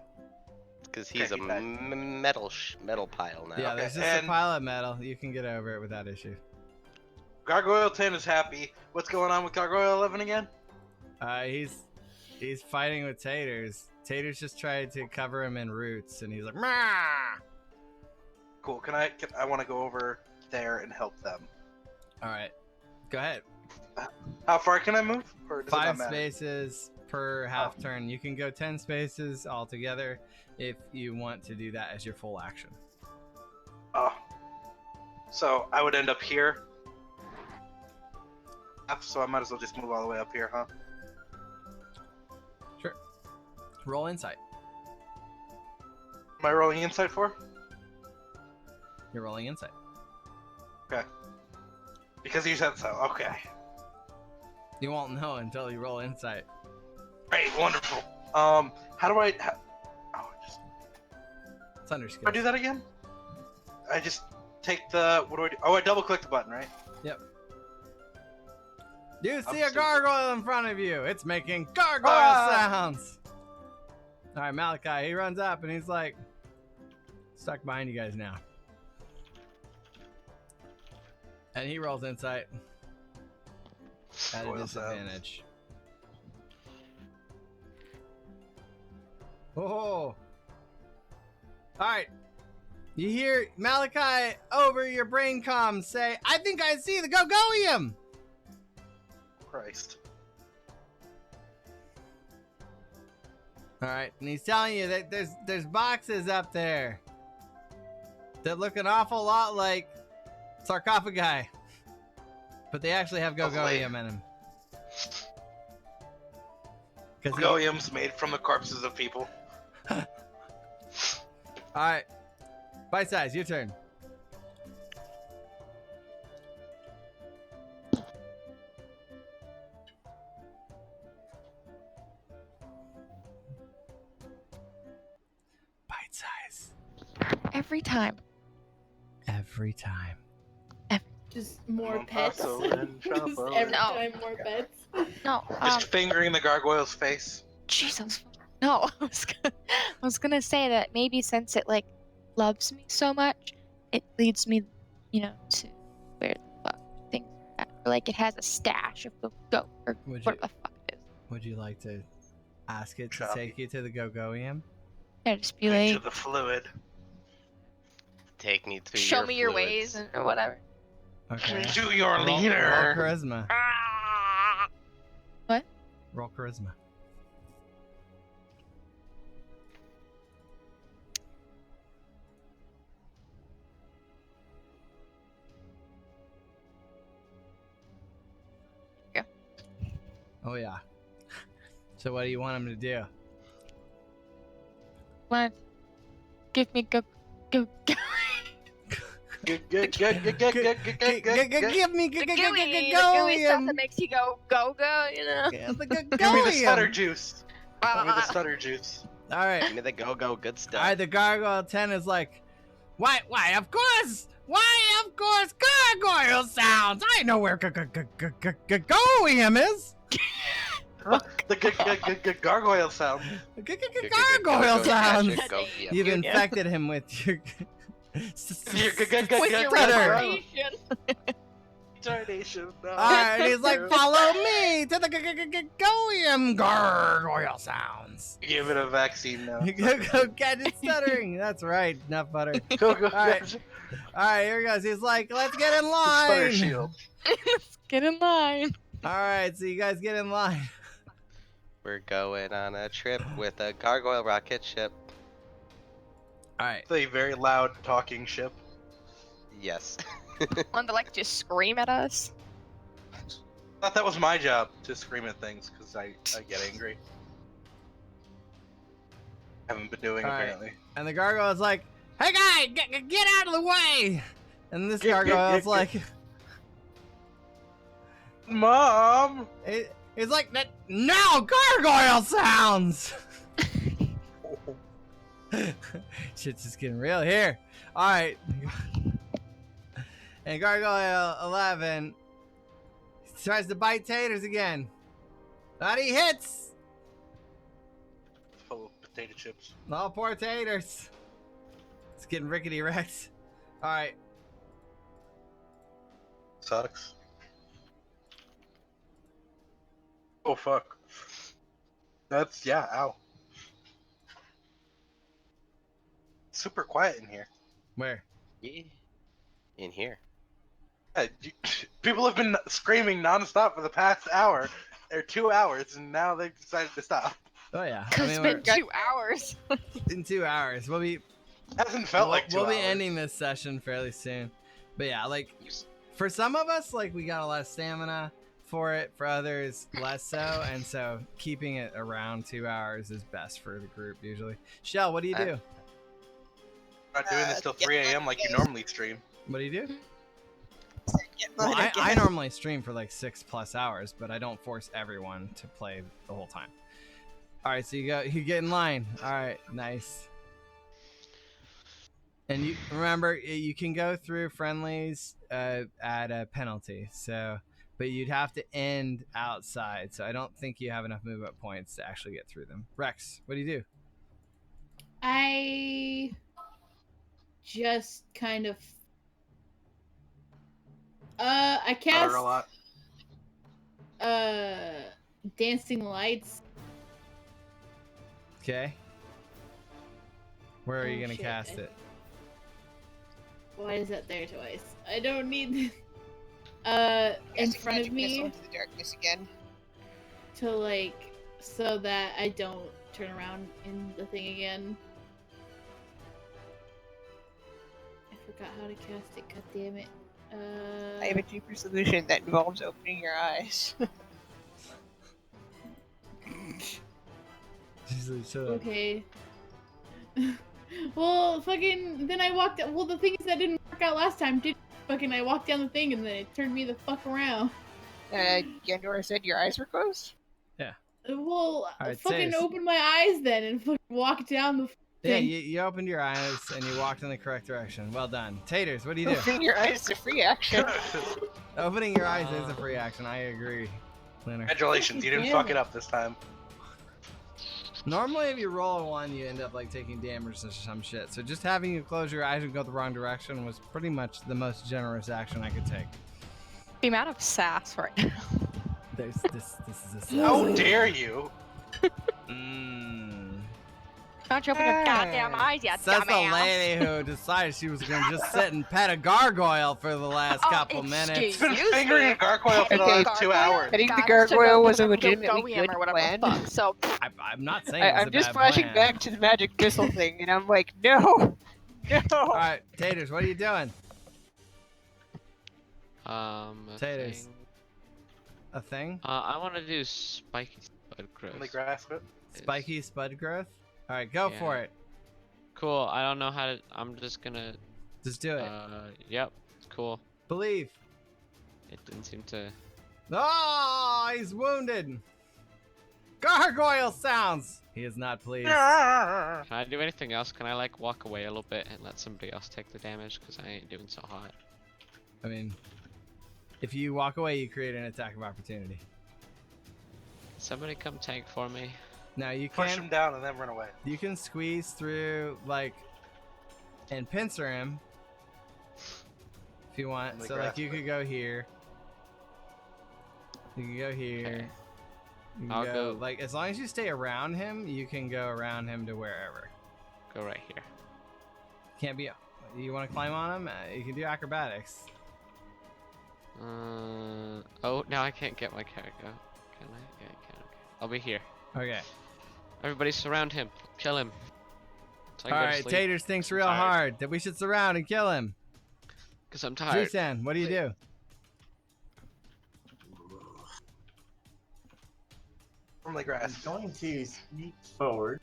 Because he's Okay, a he died. metal pile now. Yeah, Okay, there's just and- a pile of metal. You can get over it without issue. Gargoyle 10 is happy. What's going on with Gargoyle 11 again? He's fighting with Taters. Taters just tried to cover him in roots, and he's like, "Mah!" Cool. I want to go over there and help them. All right, go ahead. How far can I move? Or does it 5 not matter? spaces per half turn. You can go 10 spaces altogether if you want to do that as your full action. Oh. So I would end up here. So I might as well just move all the way up here, huh? Sure. Roll insight. Am I rolling insight for? You're rolling insight. Okay. Because you said so. Okay. You won't know until you roll insight. Great. Wonderful. How do I? Just. It's under Do I skills. do that again? I just take the. What do I do? Oh, I double click the button, right? Yep. You see a stupid. gargoyle in front of you. It's making gargoyle sounds. All right, Malachi. He runs up and he's like, stuck behind you guys now. And he rolls insight at a Gargoyle sounds. disadvantage. Oh. All right. You hear Malachi over your brain comms say, "I think I see the Gogoium." Christ. All right, and he's telling you that there's boxes up there that look an awful lot like sarcophagi, but they actually have Gogoium in them. Gogoium's made from the corpses of people. All right, bite size, your turn. Bite size. Every time. Every time. Just more I'm pets. also in Just trouble. every No. time more pets. No. Just fingering the gargoyle's face. Jesus. No, I was gonna say that maybe since it like loves me so much, it leads me, to where the fuck things are at. Or like it has a stash of the goat or Would whatever you- the fuck it is. Would you like to ask it to Choppy. take you to the Gogoium? Yeah, just be Into like, the fluid. Take me through show your me your fluids. ways or whatever. Okay. To your Roll leader. charisma. What? Roll charisma. Yeah. Oh yeah. So what do you want him to do? Want give me go. Good. Give me The gooey stuff that makes you go, go, The Give me the Gogoium. stutter juice. Give me the stutter juice. All right. Give me the go good stuff. All right. The gargoyle 10 is like, why? Of course. Why? Of course. Gargoyle sounds. I know where Gogoium is. The gargoyle sound. Gargoyle sounds. Go, You've yeah. infected him with your with your stutter. reputation. Retardation. No. Alright, he's like, follow me to the Gogoium gargoyle sounds. Give it a vaccine now. Go get it stuttering. That's right, nut butter. Go. Alright. Alright, here he goes. He's like, let's get in Stutter line. shield. Get in line. Alright, so you guys get in line. We're going on a trip with a gargoyle rocket ship. Alright. It's a very loud talking ship. Yes. Want to like just scream at us? I thought that was my job to scream at things because I get angry. Haven't been doing All right. apparently. And the gargoyle's like, hey guy, get out of the way. And this gargoyle's like, Mom. he's like, no, gargoyle sounds. Shit's just getting real here. All right. And Gargoyle 11 tries to bite Taters again. But he hits! Full of potato chips. Oh, poor Taters. It's getting rickety wrecked. Alright. Sucks. Oh fuck. That's ow. Super quiet in here. Where? Yeah. In here. People have been screaming nonstop for the past hour or 2 hours, and now they've decided to stop. Oh yeah. It's been 2 hours. in 2 hours. We'll be Hasn't felt like 2 we'll hours. be ending this session fairly soon. But yeah, like for some of us, like we got a lot of stamina for it. For others, less so. And so keeping it around 2 hours is best for the group usually. Shell, what do you do? Not doing this till 3 a.m. like you normally stream. What do you do? Yeah, Well, I I normally stream for like 6+ hours, but I don't force everyone to play the whole time. All right, so you get in line. All right, nice. And you remember you can go through friendlies at a penalty. So, but you'd have to end outside. So I don't think you have enough movement points to actually get through them. Rex, what do you do? I just kind of I Heard a lot. cast dancing lights. Okay. Where are you Oh, gonna shit, cast it? Why is that there twice? I don't need in Casting front of magic missile me into the darkness again. to like so that I don't turn around in the thing again. I forgot how to cast it, god damn it. I have a cheaper solution that involves opening your eyes. Okay. Well, fucking, then I walked. Well, the thing is that didn't work out last time. Did fucking I walked down the thing and then it turned me the fuck around. Gandora said your eyes were closed? Well, I Alright, fucking Taze. opened my eyes then and fucking walked down the Yeah, thing. you opened your eyes and you walked in the correct direction. Well done. Taters, what do you do? Opening your eyes is a free action. Opening your eyes is a free action. I agree. Leonard. Congratulations, you didn't fuck it up this time. Normally, if you roll a 1, you end up like taking damage or some shit. So just having you close your eyes and go the wrong direction was pretty much the most generous action I could take. The amount of sass right now. This is a How dare you? Don't you open your goddamn eyes, you Says the dumbass. lady who decided she was gonna just sit and pet a gargoyle for the last couple minutes. It's been fingering a gargoyle for the Okay, last 2 hours. I think the Guys, gargoyle was a go legitimately him good or whatever plan. the fuck, so I'm not saying it's I'm a just bad flashing plan. back to the magic missile thing, and I'm like, no! No! Alright, Taters, what are you doing? A Taters. thing. A thing? I want to do spiky spud growth. Let me grasp it. Spiky spud growth? Alright, go Yeah. for it. Cool. I don't know how to. I'm just gonna. Just do it. Yep. Cool. Believe. It didn't seem to. Oh, he's wounded. Gargoyle sounds. He is not pleased. Can I do anything else? Can I like walk away a little bit and let somebody else take the damage? Cause I ain't doing so hot. I mean, if you walk away, you create an attack of opportunity. Somebody come tank for me. Now you Push can him down and then run away. you can squeeze through like and pincer him if you want. Let me So like grasp you it. could go here. You can go here. Okay. You can I'll go, go- like as long as you stay around him, you can go around him to wherever. Go right here. Can't be. You want to climb on him? You can do acrobatics. Oh, now I can't get my character. Can I? Yeah, I can. Okay. I'll be here. Okay. Everybody surround him. Kill him. So I All can go to right. sleep. Taters thinks real tired. hard that we should surround and kill him. Cause I'm tired. Zusan, what do you do? From the I'm grass. going to sneak forward.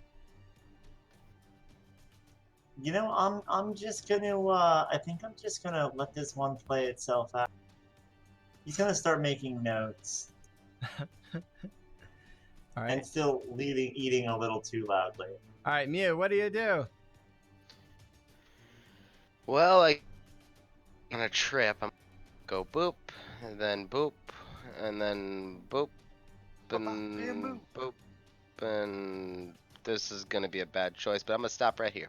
You know, I'm just gonna I think I'm just gonna let this one play itself out. He's gonna start making notes All right. and still eating a little too loudly. All right, Mew, what do you do? Well, I'm gonna trip, I'm go boop, and then boop, and then boop, and boop, and this is gonna be a bad choice, but I'm gonna stop right here.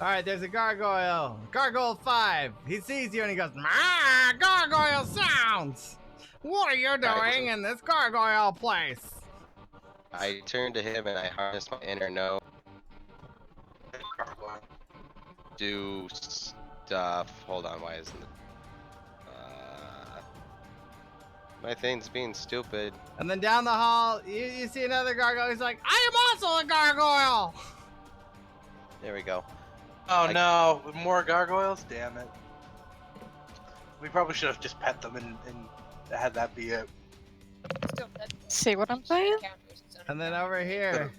All right, there's a gargoyle. Gargoyle 5. He sees you and he goes, "Ah, gargoyle sounds. What are you doing in this gargoyle place?" I turn to him and I harness my inner know. Do stuff. Hold on, why isn't it? My thing's being stupid. And then down the hall, you see another gargoyle. He's like, "I am also a gargoyle." There we go. Oh no, more gargoyles? Damn it. We probably should have just pet them and had that be it. See what I'm saying? And then over here.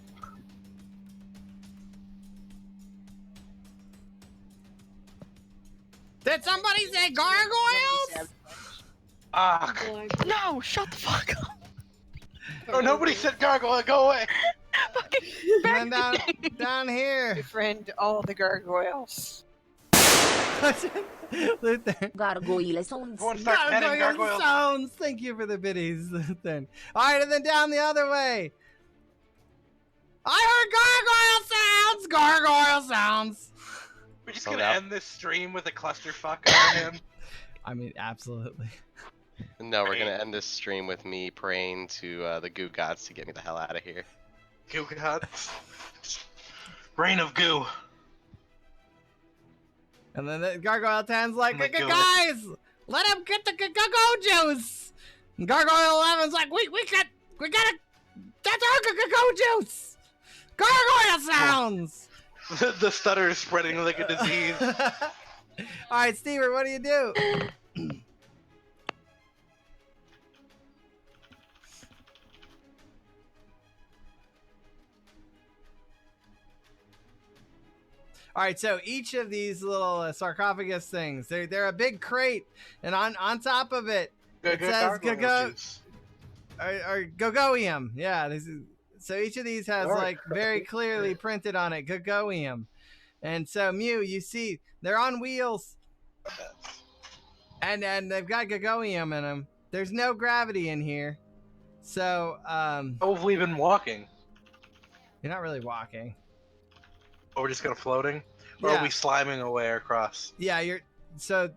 Did somebody say gargoyles? Ah. No, shut the fuck up. Oh, nobody said gargoyle, go away. And then down here. Befriend all the gargoyles. Luther. Gargoyle sounds. Everyone start petting gargoyles. Sounds. Thank you for the biddies, Luther. All right, and then down the other way. I heard gargoyle sounds. Gargoyle sounds. We're just Hold gonna up. end this stream with a clusterfuck on him. I mean, absolutely. No, we're gonna end this stream with me praying to the goo gods to get me the hell out of here. Goo gods. Rain of goo. And then the gargoyle 10's like, Oh my God. "Guys, let him get the go juice." And gargoyle 11's like, we gotta, that's our go juice. Gargoyle sounds. The stutter is spreading like a disease. All right, Stever, what do you do? All right, so each of these little sarcophagus things, they're a big crate, and on top of it, it says Gogoium. Yeah, so each of these has like very clearly printed on it Gogoium. And so Mew, you see they're on wheels, and they've got Gogoium in them. There's no gravity in here, so How have we been walking? you're not really walking. Or we're just kind of floating? Or Yeah. are we sliming away across? Yeah, so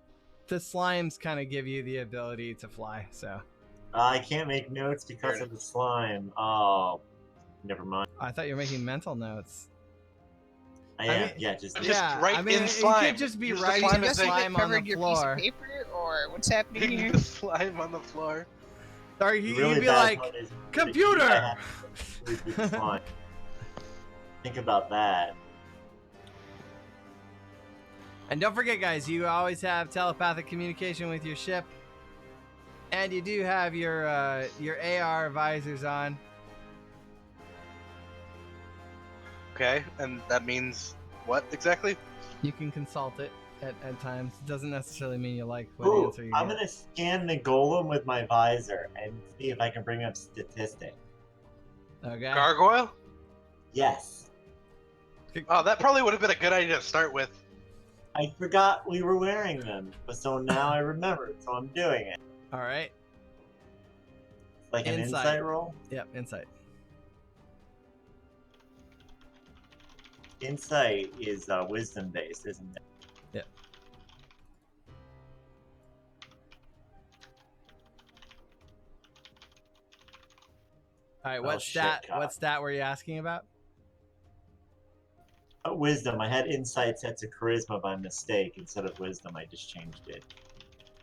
the slimes kind of give you the ability to fly. So I can't make notes because of the slime. Oh, never mind. I thought you were making mental notes. I I am. mean- Yeah, just Just right I mean, in you slime. could just be Use the writing slime the as Doesn't a- it slime on cover the your piece floor. of paper, or what's happening Hitting here? the slime on the floor. Or The you'd really be bad like, part is "Computer!" I have to sleep with slime. Think about that. And don't forget, guys, you always have telepathic communication with your ship, and you do have your AR visors on. Okay, and that means what exactly? You can consult it at times. It doesn't necessarily mean you like what Ooh, answer you I'm get. gonna scan the golem with my visor and see if I can bring up statistics. Okay. Gargoyle? Yes. Oh, that probably would have been a good idea to start with. I forgot we were wearing them, but so now I remember, so I'm doing it. All right. Like an Insight. insight roll? Yep. Insight. Insight is wisdom based, isn't it? Yep. All right. Oh, What shit, stat? God. What stat were you asking about? Wisdom. I had insight set to charisma by mistake instead of wisdom. I just changed it.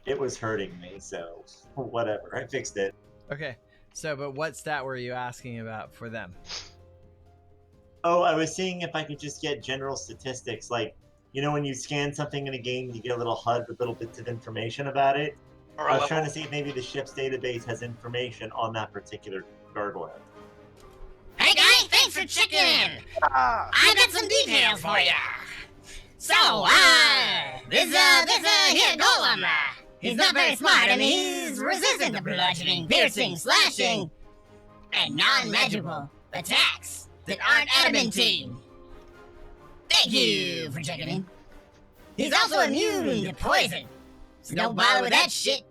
It was hurting me, so whatever. I fixed it. Okay. So, but what stat were you asking about for them? Oh, I was seeing if I could just get general statistics, like, you know, when you scan something in a game, you get a little HUD with little bits of information about it. Or I a was trying to level. see if maybe the ship's database has information on that particular gargoyle. Hey guys, thanks for checking in. Ah! I got some details for ya. So, this here golem, he's not very smart and he's resistant to bludgeoning, piercing, slashing, and non-magical attacks that aren't adamantine. Thank you for checking in. He's also immune to poison. So don't bother with that shit.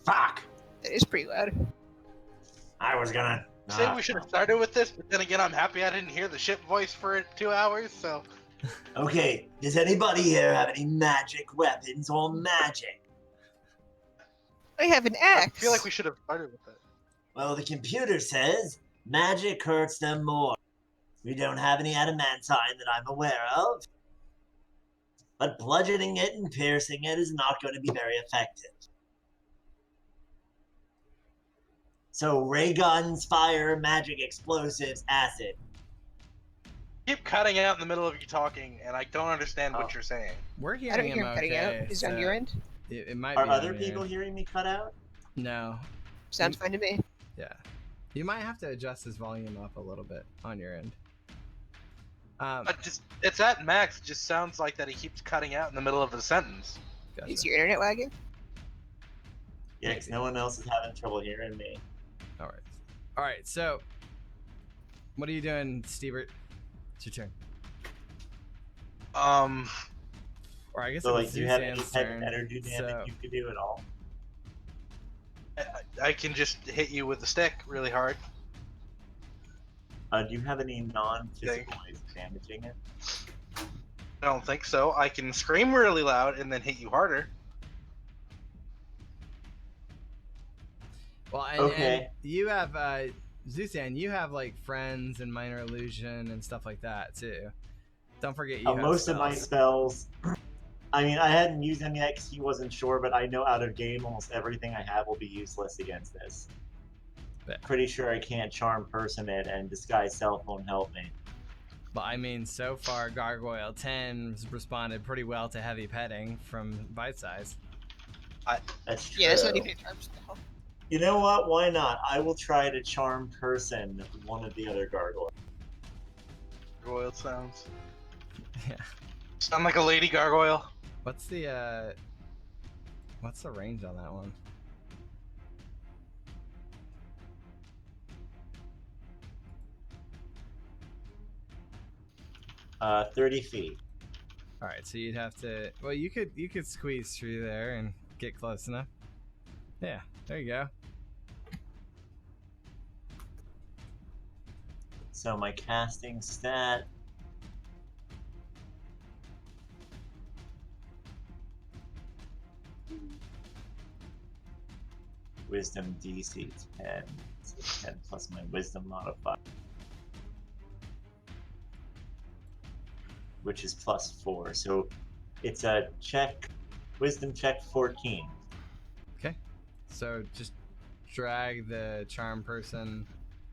Fuck! That is pretty loud. I was gonna... Say we should have started with this, but then again, I'm happy I didn't hear the ship voice for 2 hours, so... Okay, does anybody here have any magic weapons or magic? I have an I axe. feel like we should have started with it. Well, the computer says magic hurts them more. We don't have any adamantine that I'm aware of. But bludgeoning it and piercing it is not going to be very effective. So ray guns, fire, magic, explosives, acid. Keep cutting out in the middle of you talking, and I don't understand Oh. what you're saying. We're I hearing don't hear him him cutting okay. out. Is it on your end? It might Are be on other your people end. hearing me cut out? No. Sounds fine to me. Yeah. You might have to adjust his volume up a little bit on your end. It's at max. It just sounds like that he keeps cutting out in the middle of a sentence. Gotcha. Is your internet lagging? Yeah, 'cause no one else is having trouble hearing me. All right. All right. So, what are you doing, Stevert? It's your turn. Or I guess So, it like, was do you have any Zuzan's type turn. of energy damage so- you could do at all? I can just hit you with the stick really hard. Do you have any non-physical ways of damaging it? I don't think so. I can scream really loud and then hit you harder. Well, and Okay. you have Zuzan. You have like friends and minor illusion and stuff like that too. Don't forget you have Most of my spells. spells... I mean, I hadn't used them yet because he wasn't sure, but I know out of game almost everything I have will be useless against this. Bet. Pretty sure I can't charm person it, and disguise self won't help me. But I mean, so far, Gargoyle 10's responded pretty well to heavy petting from Bite Size. That's true. Yeah, that's not even a charm spell. You know what? Why not? I will try to charm person one of the other gargoyles. Gargoyle sounds. Yeah. Sound like a lady gargoyle. What's the range on that one? 30 feet. All right, so you'd have to. Well, you could squeeze through there and get close enough. Yeah, there you go. So my casting stat. Wisdom DC 10. So 10 plus my wisdom modifier. Which is +4. So it's a check, wisdom check 14. Okay, so just drag the charm person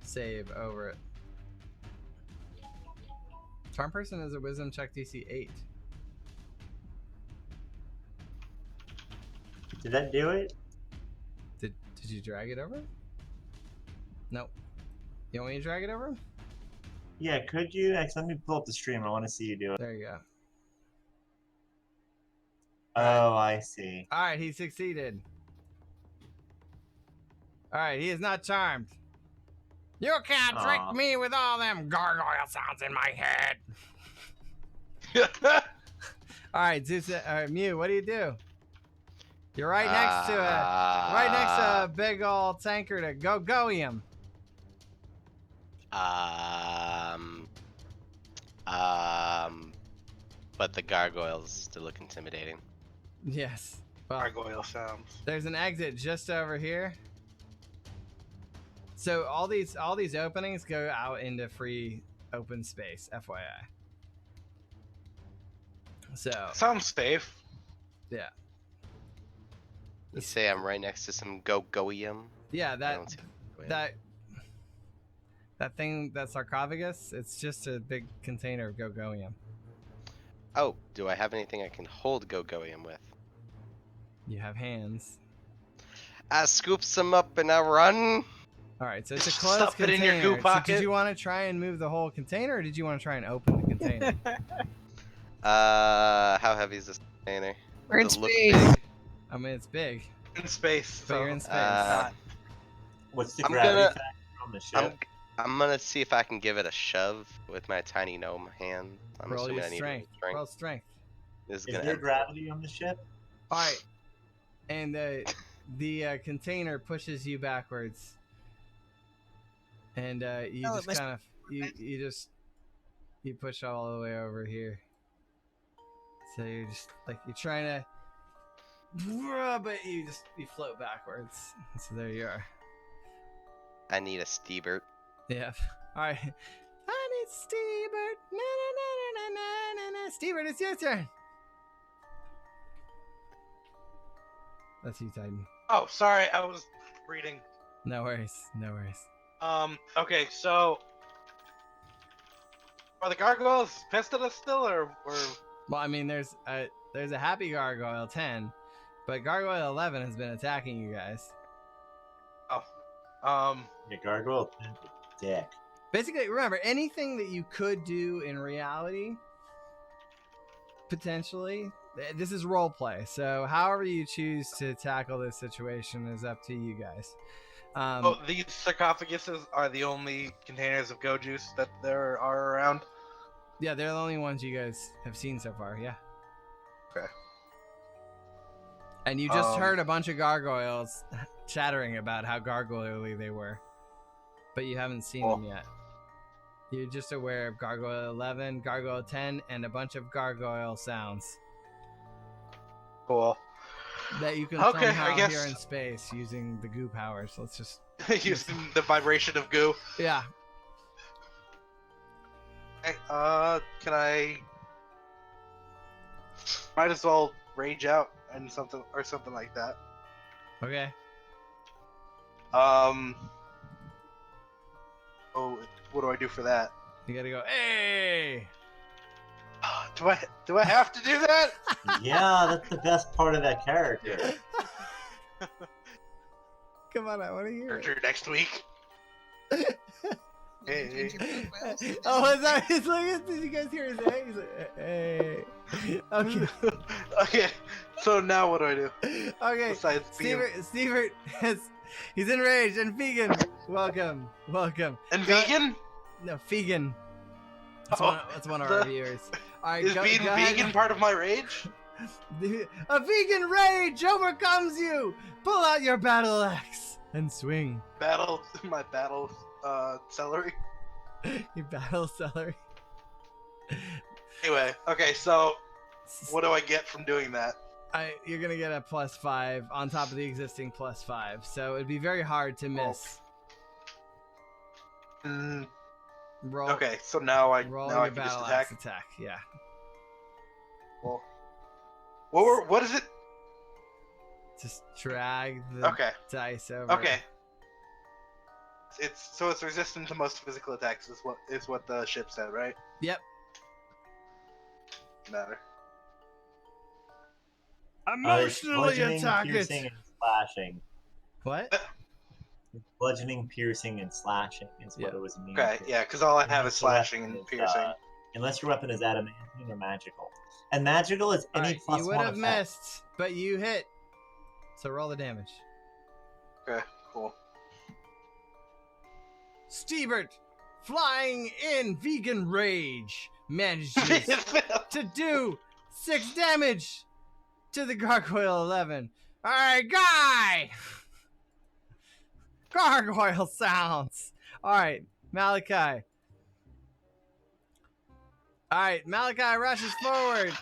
save over it. Charm person is a wisdom check DC 8. Did that do it? Did you drag it over? Nope. You want me to drag it over? Yeah, could you? Actually, let me pull up the stream. I want to see you do it. There you go. Oh, I see. All right, he succeeded. All right, he is not charmed. You can't trick Aw. me with all them gargoyle sounds in my head. All right, Zeus, Mew, what do you do? You're right next to a big old tanker to go-goium. But the gargoyles still look intimidating. Yes. Well, Gargoyle sounds. there's an exit just over here. So all these openings go out into free open space, FYI. So Sounds safe. yeah. You say I'm right next to some go-goium? Yeah, I that don't see a that thing, that sarcophagus, it's just a big container of go-goium. Oh, do I have anything I can hold go-goium with? You have hands. I scoop some up and I run. All right, so it's a Just closed stuff it in container. your goo So pocket. did you want to try and move the whole container, or did you want to try and open the container? How heavy is this container? We're in Does it look space. big? I mean, it's big, In space. but you're in space. What's the I'm gravity gonna- factor on the ship? I'm gonna see if I can give it a shove with my tiny gnome hand. I'm Roll assuming your I need strength. strength. Roll strength. This is Is gonna there end. gravity on the ship? All right, and the container pushes you backwards, and you Oh, it just must- kind of you push all the way over here. So you're just like you're trying to, but you float backwards. So there you are. I need a Steebert. Yeah. All right. I need Steebert. Na na na na na na na. Steebert, it's your turn. That's you, Titan. Oh, sorry, I was reading. No worries. No worries. Okay, so are the gargoyles pissed at us still, or Well, I mean, there's a happy gargoyle 10, but gargoyle 11 has been attacking you guys. Yeah, gargoyle dick. Basically, remember anything that you could do in reality, potentially. This is role play, so however you choose to tackle this situation is up to you guys. these sarcophaguses are the only containers of go juice that there are around? Yeah, they're the only ones you guys have seen so far. Yeah. Okay. And you just heard a bunch of gargoyles chattering about how gargoyle-y they were, but you haven't seen them yet. You're just aware of gargoyle 11, gargoyle 10, and a bunch of gargoyle sounds Cool. that you can Okay, somehow I guess- hear in space using the goo powers. Let's just Using the vibration of goo. yeah. Hey, can I? Might as well rage out and something like that. Okay. Oh, what do I do for that? You gotta go. Hey. Do I have to do that? Yeah, that's the best part of that character. Come on, I want to hear it. Character next week. Hey. Oh, is that? He's like, did you guys hear his hey? He's like, hey. Okay. Okay. So now what do I do? Okay. Besides being Stevert he's enraged and vegan. Welcome. and Go- vegan? No, vegan. That's, Oh, that's one of our viewers. All right, Is go, being go ahead. vegan part of my rage? A vegan rage overcomes you. Pull out your battle axe and swing. My battle celery. Your battle celery. Anyway, okay, so what do I get from doing that? You're gonna get a +5 on top of the existing +5, so it'd be very hard to miss. Roll. Okay, so now I Roll now your I can just battle attack. axe attack. Yeah. Well, what is it? Just drag the Okay. dice over. Okay. It's resistant to most physical attacks is what the ship said, right? Yep. Matter. Emotionally bludgeoning, attack piercing, it. and slashing. What? Bludgeoning, piercing, and slashing is what Yeah. it was mean. Okay, to. yeah, because all I have is Unless your slashing weapon and is, piercing. unless your weapon is adamantine or magical. And magical is any Alright, +1 you would have effect. missed, but you hit. So roll the damage. Okay, cool. Stevert, flying in vegan rage, manages to do 6 damage to the gargoyle 11. Alright, guy! Gargoyle sounds. Alright, Malachi. Alright, Malachi rushes forward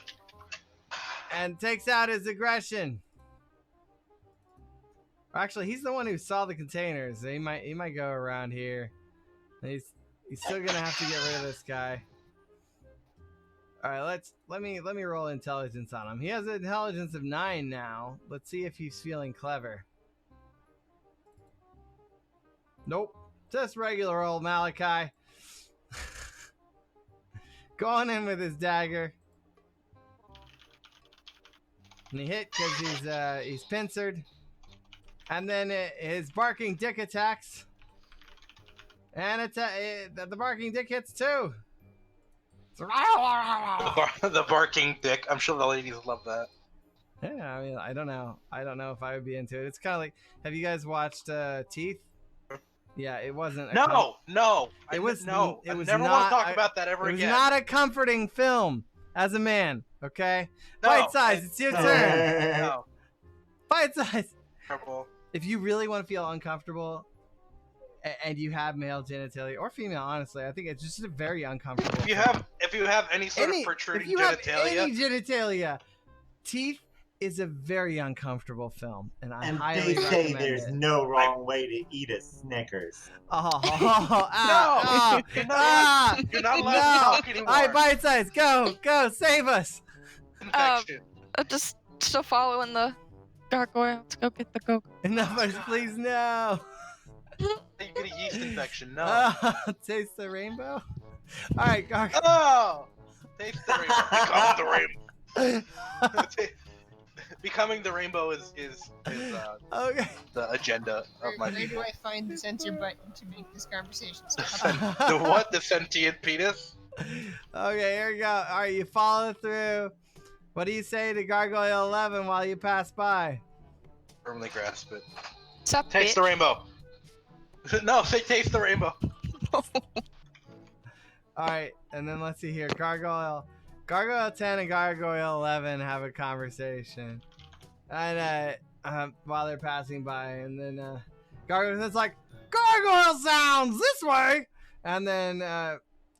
and takes out his aggression. Actually, he's the one who saw the containers. So he might go around here. He's still gonna have to get rid of this guy. All right, let me roll intelligence on him. He has an intelligence of 9 now. Let's see if he's feeling clever. Nope, just regular old Malachi. Going in with his dagger, and he hit because he's pincered. And then his barking dick attacks. And the barking dick hits too. The barking dick. I'm sure the ladies love that. Yeah, I mean, I don't know if I would be into it. It's kind of like, have you guys watched Teeth? Yeah, it wasn't. No. It was no. It I was never not, want to talk about that ever It was again. not a comforting film as a man. Okay? No, Bite size, it's your turn. No. Bite size. Terrible. If you really want to feel uncomfortable and you have male genitalia or female, honestly, I think it's just a very uncomfortable. If you have any sort of protruding if you have genitalia, any genitalia, Teeth is a very uncomfortable film, and I And highly they say recommend there's it. no wrong way to eat a Snickers. You're not allowed to talk anymore. All right, Bite Size, go, save us. Infection. Just still following the gargoyle to go get the go. Enough, please, no. You get a yeast infection. No. Taste the rainbow. All right, gargoyle. Oh, taste the rainbow. Become the rainbow. Becoming the rainbow is Okay. the agenda of my Where do people. I find the censor button to make this conversation stop? The what? The sentient penis? Okay, here we go. All right, you follow through. What do you say to Gargoyle 11 while you pass by? Firmly grasp it. Sup, Taste the bitch? rainbow. No, say taste the rainbow. All right, and then let's see here. Gargoyle 10 and Gargoyle 11 have a conversation, and while they're passing by, and then Gargoyle is like, "Gargoyle sounds this way," and then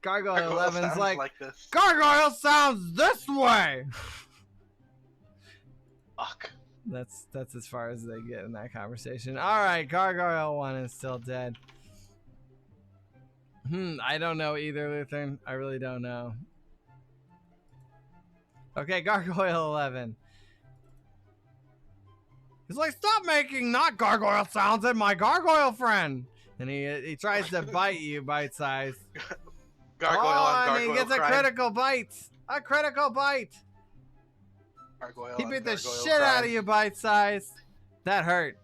Gargoyle 11's like this. "Gargoyle sounds this way." Fuck. That's as far as they get in that conversation. All right, Gargoyle 1 is still dead. I don't know either, Lutheran. I really don't know. Okay, Gargoyle 11. He's like, "Stop making not gargoyle sounds at my gargoyle friend." And he tries to bite you, Bite Size. Gargoyle on and gargoyle he gets a crime. critical bite. A critical bite. Gargoyle He on beat the gargoyle shit out of crime. you, Bite Size. That hurt.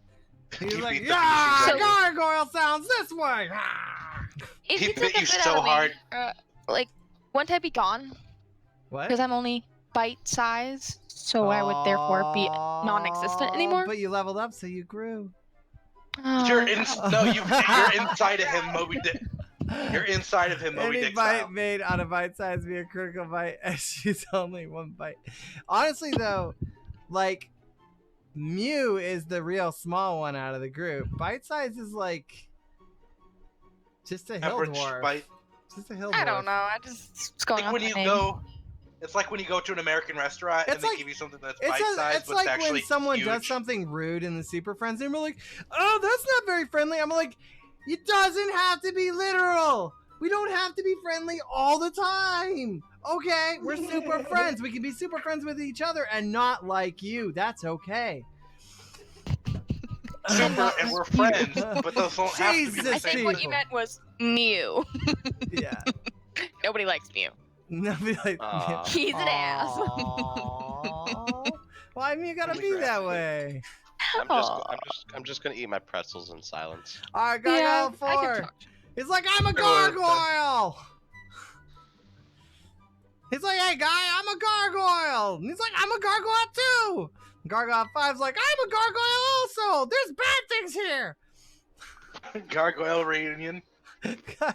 He was He like, beat the "Yeah, shit out of you." gargoyle sounds this way." Ah. If He you bit took a you bit so out of me, hard. like, wouldn't I be gone? What? Because I'm only bite size, so I would therefore be non-existent Aw, anymore. But you leveled up, so you grew. You're Oh. you're inside of him, Moby Dick. You're inside of him, Moby Any Dick bite style. made on a Bite Size be a critical bite, and she's only one bite. Honestly, though, like, Mew is the real small one out of the group. Bite Size is like just a hill Average dwarf. bite. Just a hill I dwarf. don't know. I just it's going Like off when my you name. go, it's like when you go to an American restaurant and It's they like- give you something that's It's, bite-sized, it's but like it's actually when someone huge. does something rude in the Super Friends, and we're like, "Oh, that's not very friendly." I'm like, "It doesn't have to be literal. We don't have to be friendly all the time. Okay, we're super friends. We can be super friends with each other and not like you. That's okay." Super, and we're friends, but those don't have to be the Jesus, I same. think what you people. meant was Mew. Yeah. Nobody likes Mew. Nobody like. Aw. He's an ass. Aw. Well, I mean, you gotta be that way. I'm just gonna eat my pretzels in silence. All right, Yeah, Gargoyle I can 4. talk. He's like, "I'm a Gargoyle gargoyle." He's like, "Hey, guy, I'm a gargoyle." And he's like, "I'm a gargoyle too." And Gargoyle 5's like, "I'm a gargoyle also. There's bad things here." Gargoyle reunion.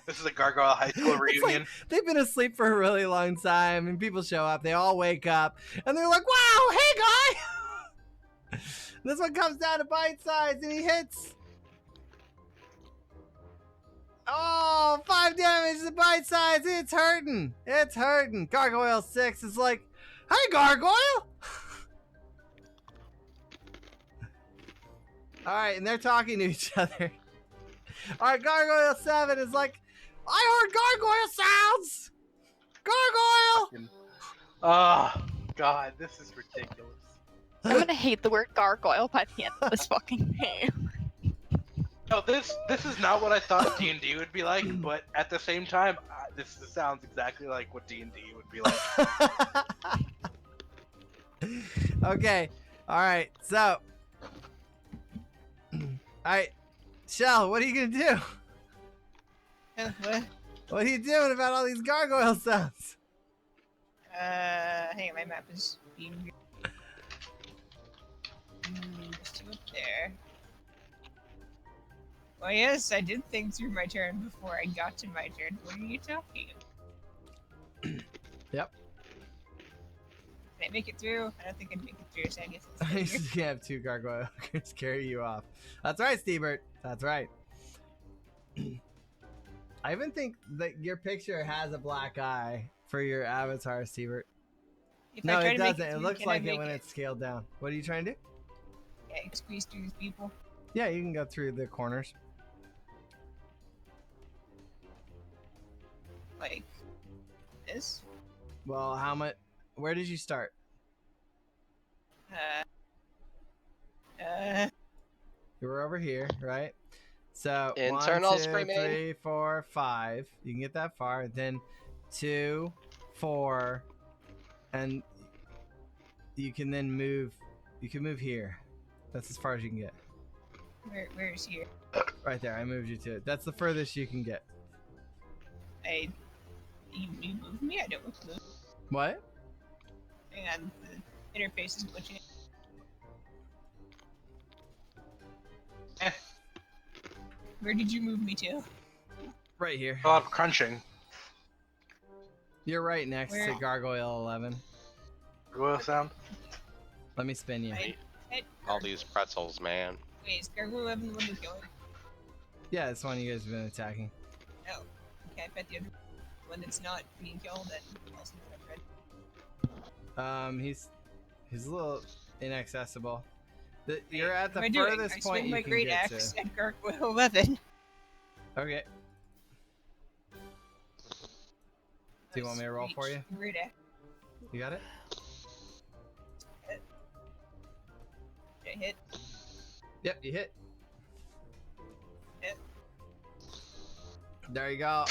This is a Gargoyle High School It's reunion. like, they've been asleep for a really long time, and people show up. They all wake up, and they're like, "Wow, hey, guy!" This one comes down to Bite Size, and he hits. Oh, 5 damage to Bite Size. It's hurting. It's hurting. Gargoyle 6 is like, "Hey, Gargoyle!" All right, and they're talking to each other. All right, Gargoyle 7 is like, "I heard gargoyle sounds! Gargoyle!" Oh, God, this is ridiculous. I'm gonna hate the word gargoyle by the end of this fucking game. No, this is not what I thought D&D would be like, but at the same time, this sounds exactly like what D&D would be like. Okay, all right, so. All right, Shell, what are you gonna do? What? What are you doing about all these gargoyle sounds? Hang on, my map is being. Just up there. Well, yes, I did think through my turn before I got to my turn. What are you talking about? Yep. Can I make it through? I don't think I'd make it through, so I guess it's You easier. just have 2 gargoyle hookers carry you off. That's right, Stevert. That's right. I even think that your picture has a black eye for your avatar, Stevert. If No, I try it to make doesn't. It through, looks can I like it make when it's scaled down. What are you trying to do? Yeah, I can squeeze through these people. Yeah, you can go through the corners. Like this. Well, how much? Where did you start? You were over here, right? So Internal 1, 2, screaming. 3, 4, 5. You can get that far. Then 2, 4, and you can then move. You can move here. That's as far as you can get. Where is here? Right there. I moved you to it. That's the furthest you can get. You moved me? I don't move. What? Hang on, the interface is glitching. Where did you move me to? Right here. Oh, I'm crunching. You're right next Where? to Gargoyle 11. Gargoyle sound. Let me spin you. All these pretzels, man. Wait, is Gargoyle 11 the one who's going? Yeah, that's one you guys have been attacking. Oh, okay, I bet the other one that's not being killed and also not red. He's a little inaccessible. You're at the What am I doing? furthest I point swing you my can great get axe to. at Gargoyle 11. Okay. Do you want me to roll for you? Great axe. You got it? Did I hit? Yep, you hit. Yep. There you go.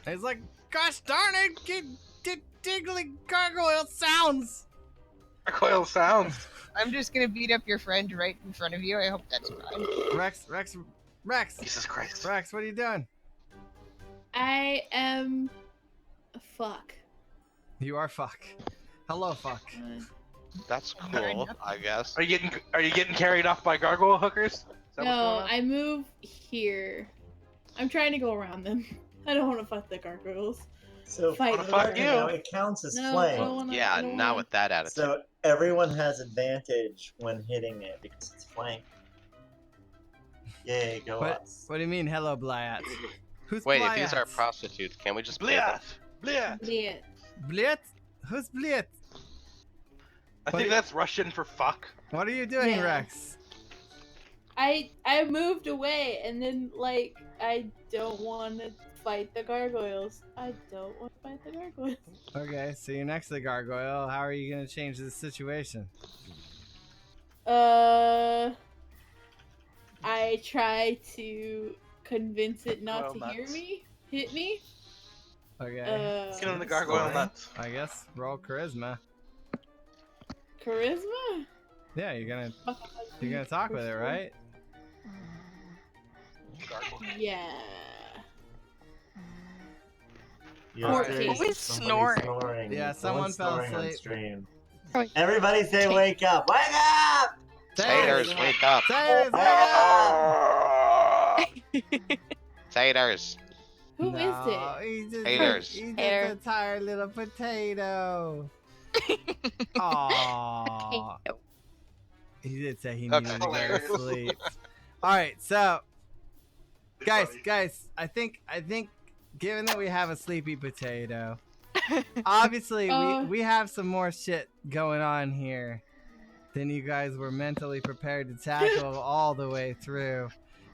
It's like, gosh darn it, diggly gargoyle sounds. Gargoyle sounds. I'm just gonna beat up your friend right in front of you. I hope that's fine. Rex. Jesus Christ. Rex, what are you doing? I am a fuck. You are fuck. Hello, fuck. That's cool, I guess. Are you getting carried off by gargoyle hookers? Is that what's going No, on? I move here. I'm trying to go around them. I don't want to fuck the gargoyles. So Fight for the fuck record you. now, it counts as No, I flank. don't wanna, Yeah, I don't not wanna... with that attitude. So everyone has advantage when hitting it because it's flank. Yay, go us. What do you mean, hello, Blyat? Who's Wait, Blyat? if these are prostitutes, can we just pay them? Bliat! Yeah. Blyat? Who's Blyat? I think that's Russian for fuck. What are you doing, Yeah. Rex? I moved away and then like I don't want to fight the gargoyles. I don't want to fight the gargoyles. Okay, so you're next to the gargoyle. How are you gonna change the situation? I try to convince it not Well, to hear nuts. me, hit me. Okay. Get him the gargoyle Sorry. nuts. I guess roll charisma. Charisma? Yeah, you're gonna talk with it, right? Yeah. Yesterday's 14. Who is somebody snoring? Yeah, Someone's someone fell snoring on asleep. stream. Oh, Everybody say wake up! Wake up! Taters, wake up! Taters, Wake up! Taters! Who is no, it? He's just, Haters. he's just Hater. a tired little potato. Aww. Potato. He did say he That's needed to go to hilarious. sleep. All right, so guys, I think given that we have a sleepy potato, obviously we have some more shit going on here than you guys were mentally prepared to tackle all the way through.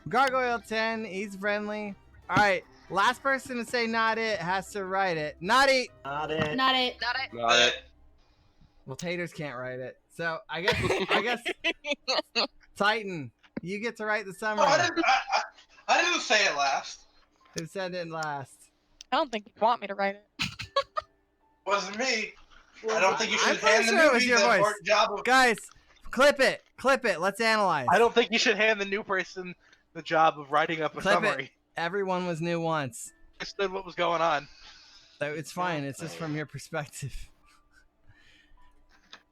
Gargoyle 10, he's friendly. All right, last person to say not it has to write it. Not it. Not it. Not it. Got it. Well, Taters can't write it, so I guess Titan, you get to write the Oh, summary. I didn't say it last. Who said it last? I don't think you want me to write it. Wasn't me. I don't think you I'm should pretty hand the sure it was newbie your the voice. important job of. Guys, clip it. Let's analyze. I don't think you should hand the new person the job of writing up a Clip summary. it. Everyone was new once. I understood what was going on. So it's fine. It's just from your perspective.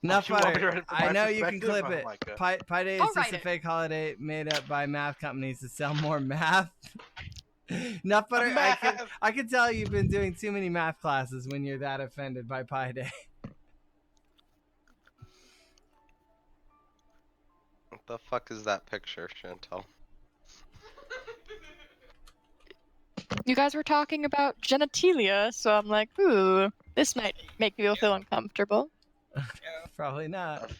Oh, Enough you want me to butter. write it from I my know you can perspective? clip Oh it. my God. Pi Day is I'll just write a it. fake holiday made up by math companies to sell more math. Enough butter. I can tell you've been doing too many math classes when you're that offended by Pi Day. The fuck is that picture, Chantal? You guys were talking about genitalia, so I'm like, ooh, this might make people feel uncomfortable. Probably not.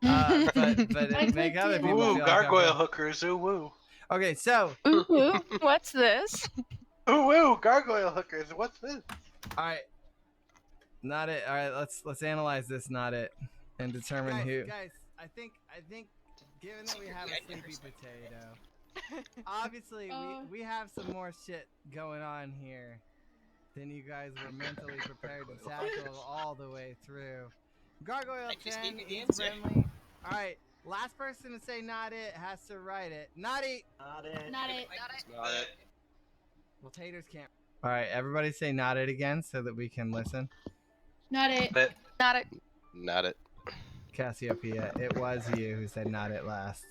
But it make other people Ooh, feel gargoyle uncomfortable. hookers. Ooh, woo. Okay, so Ooh, what's this? Ooh, woo, gargoyle hookers. What's this? all right, not it. All right, let's analyze this, not it, and determine who. Guys, I think given that we have a sleepy potato, obviously we have some more shit going on here than you guys were mentally prepared to tackle all the way through. Gargoyle 10 is friendly. All right, last person to say not it has to write it. Not it. Not it. Not it. Got it. Well, taters can't. All right, everybody say not it again so that we can listen. Not it. Not it. Not it. Cassiopeia, it was you who said not it last.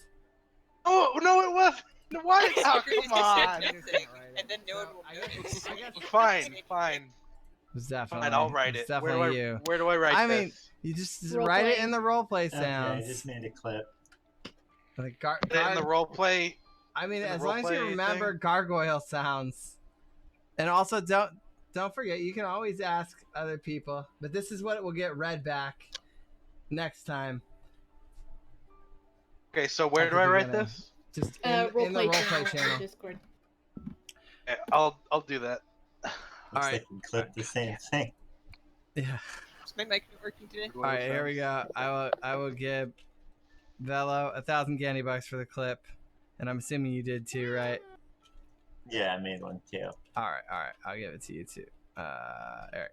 Oh no, it wasn't. What? Oh, come on. And then no one will notice. Fine. It was definitely. Fine, I'll write was it. Definitely you. Where do I write I this? mean, you just Role write it play. in the roleplay Okay, I sounds. just made a clip. Like in the role play. I mean, in the as long as you roleplay remember thing? gargoyle sounds, and also don't forget you can always ask other people. But this is what it will get read back next time. Okay, so where At do the I write beginning. this? Just in the roleplay channel. Discord. Okay, I'll do that. Looks Alright. like you clipped the same thing. Yeah. Is my mic working today? All right, here we go. I will give Velo 1,000 candy bucks for the clip, and I'm assuming you did too, right? Yeah, I made one too. All right. I'll give it to you too, Eric.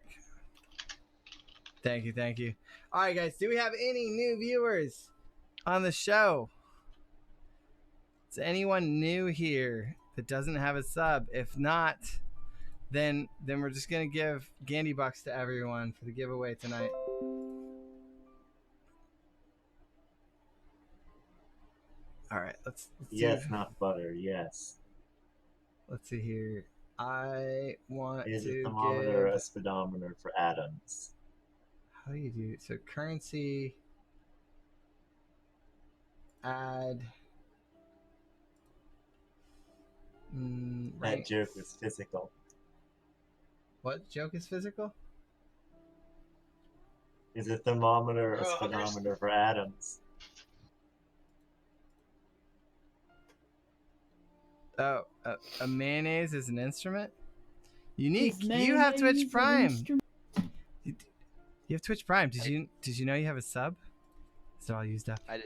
Thank you. All right, guys. Do we have any new viewers on the show? Is anyone new here that doesn't have a sub? If not, then we're just gonna give candy bucks to everyone for the giveaway tonight. All right, let's Yes, see. not butter. Yes. Let's see here. I want Is to a thermometer or give. a speedometer for atoms? How do you do? So currency. Add. That Right. joke was physical. What joke is physical? Is a thermometer or a Oh, speedometer for atoms? Oh, a mayonnaise is an instrument. Unique. Is You have mayonnaise Twitch an Prime. instrument? You have Twitch Prime. Did you know you have a sub? Is it all used up? I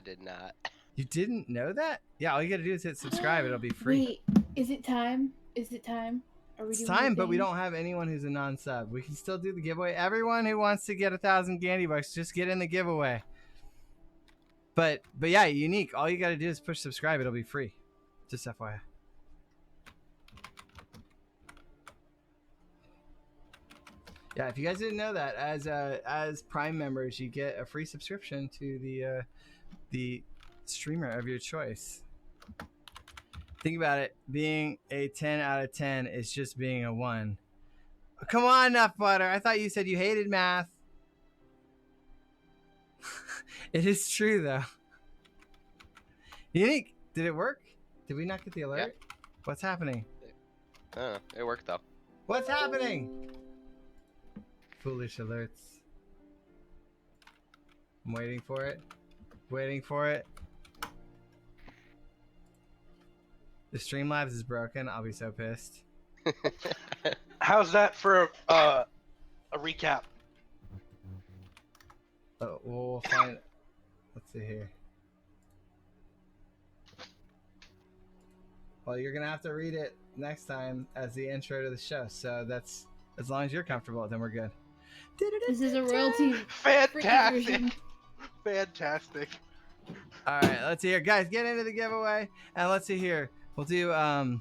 did not. You didn't know that? Yeah, all you gotta do is hit subscribe. It'll be free. Wait, is it time? Are we It's doing time, the but we thing? don't have anyone who's a non-sub. We can still do the giveaway. Everyone who wants to get 1,000 candy bucks, just get in the giveaway. But yeah, unique. All you gotta do is push subscribe. It'll be free. Just FYI. Yeah, if you guys didn't know that, as Prime members, you get a free subscription to the streamer of your choice. Think about it. Being a 10 out of 10 is just being a 1. Oh, come on, Nut Butter. I thought you said you hated math. It is true, though. Unique. Did it work? Did we not get the alert? Yeah. What's happening? It worked though. What's happening? Foolish alerts. I'm waiting for it. Waiting for it. The Streamlabs is broken. I'll be so pissed. How's that for a recap? Oh, we'll find. Let's see here. Well, you're gonna have to read it next time as the intro to the show. So that's as long as you're comfortable, then we're good. This is a royalty. Fantastic. Fantastic. All right, let's see here, guys. Get into the giveaway, and let's see here. We'll do. I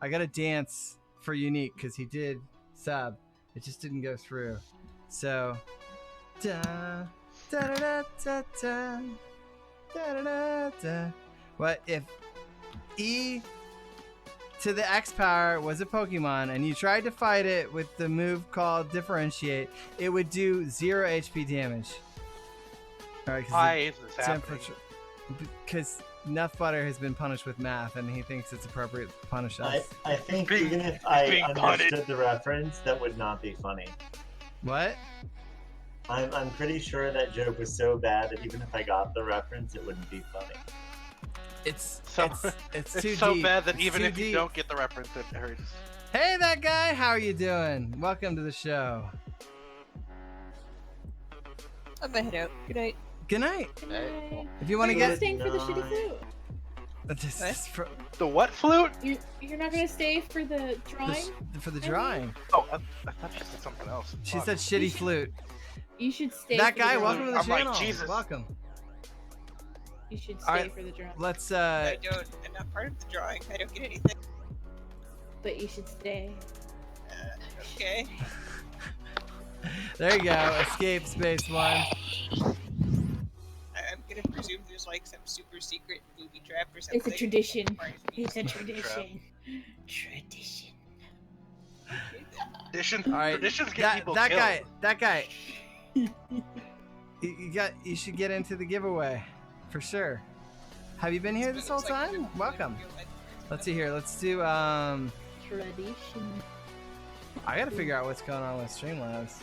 got a dance for Unique because he did sub. It just didn't go through. So, da da da da da da da da da. What if E to the X power was a Pokemon and you tried to fight it with the move called Differentiate? It would do 0 HP damage. All right, Why is this happening? temperature. Because Nuff Butter has been punished with math, and he thinks it's appropriate to punish us. I think Being- even if I being understood punted. the reference, that would not be funny. What? I'm pretty sure that joke was so bad that even if I got the reference, it wouldn't be funny. It's So, it's it's too so deep. bad that It's even too if you deep. don't get the reference, it hurts. Hey, that guy! How are you doing? Welcome to the show. I'm gonna head out. Good night. Good night. Hey. If you want to You're get staying for the shitty flute. this is for The what flute? You're not gonna stay for the drawing. for the drawing. Oh, I thought you said something else. She Fuck. said shitty flute. You should stay. That for guy, the welcome to the I'm like, channel. Jesus. Welcome. You should stay Alright, for the drawing. Let's I don't. I'm not part of the drawing. I don't get anything. But you should stay. Okay. there you go. Escape space one. I'm gonna presume there's like some super secret booby trap or something. It's a tradition. Part of me. It's a tradition. Tradition. Tradition. All right. Traditions get That people that killed. guy. You should get into the giveaway, for sure. Have you been here this whole Looks like time? we're- Welcome. Let's see here. Let's do Tradition. I gotta figure out what's going on with Streamlabs.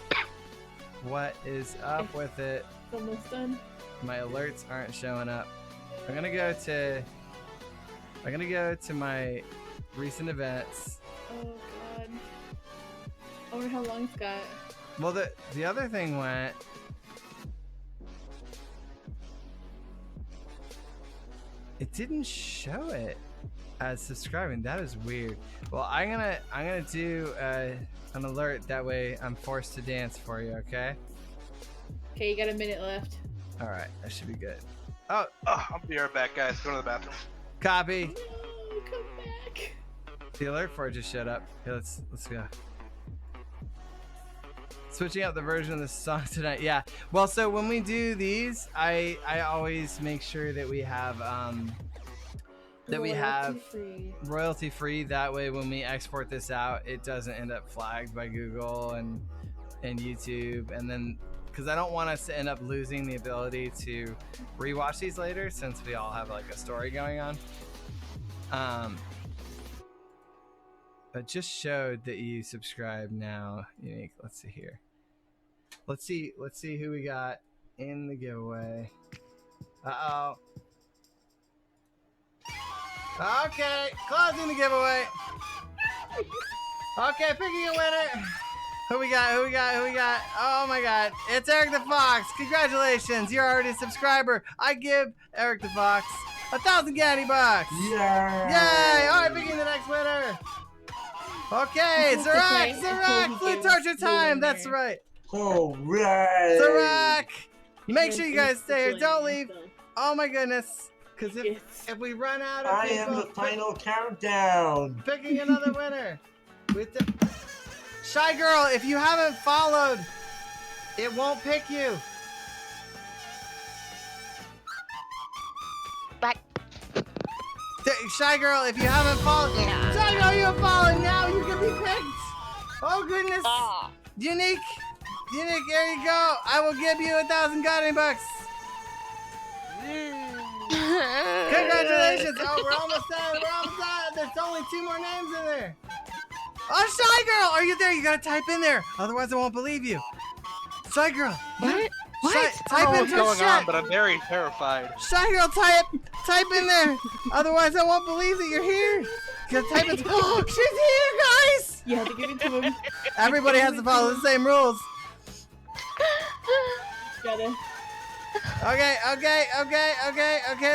What is up with it? It's almost done. My alerts aren't showing up. I'm gonna go to my recent events. Oh god. I wonder how long it's got. Well, the other thing went. It didn't show it as subscribing. That is weird. Well, I'm gonna do an alert. That way, I'm forced to dance for you. Okay. Okay, you got a minute left. All right. That should be good. Oh, I'll be right back, guys. Go to the bathroom. copy. No, come back. The alert for it just showed up. Here, let's go. Switching up the version of the song tonight. Yeah. Well, so when we do these, I always make sure that we have Royalty-free. royalty free. That way, when we export this out, it doesn't end up flagged by Google and YouTube, and then because I don't want us to end up losing the ability to rewatch these later, since we all have like a story going on. But just showed that you subscribe now. Unique. Let's see here. Let's see who we got in the giveaway. Uh-oh. Okay, closing the giveaway. Okay, picking a winner. Who we got? Oh my god. It's Eric the Fox. Congratulations. You're already a subscriber. I give Eric the Fox 1,000 Gaddy bucks. Yeah. Yay! Alright, picking the next winner. Okay, Zarak, Flute Torture time. That's right. Alright. Zarak, make sure you guys stay here. Don't leave. Oh my goodness. Because if we run out of I people, am the final countdown. picking another winner. Shy Girl, if you haven't followed, it won't pick you. Back. Shy Girl, if you haven't followed, Shy Girl, you have followed. Now you can be picked. Oh goodness. Ah. Unique, there you go. I will give you 1,000 Gaddy bucks. Congratulations. Oh, we're almost done. There's only 2 more names in there. Oh, Shy Girl, are you there? You gotta type in there. Otherwise, I won't believe you. Shy Girl. What? Type I don't know what's into going chat. on, but I'm very terrified. Shy Girl, type in there. Otherwise, I won't believe that you're here. You gotta type in. Oh, she's here, guys. You have to give it to him. Everybody has to follow the same rules. Gotta. Okay.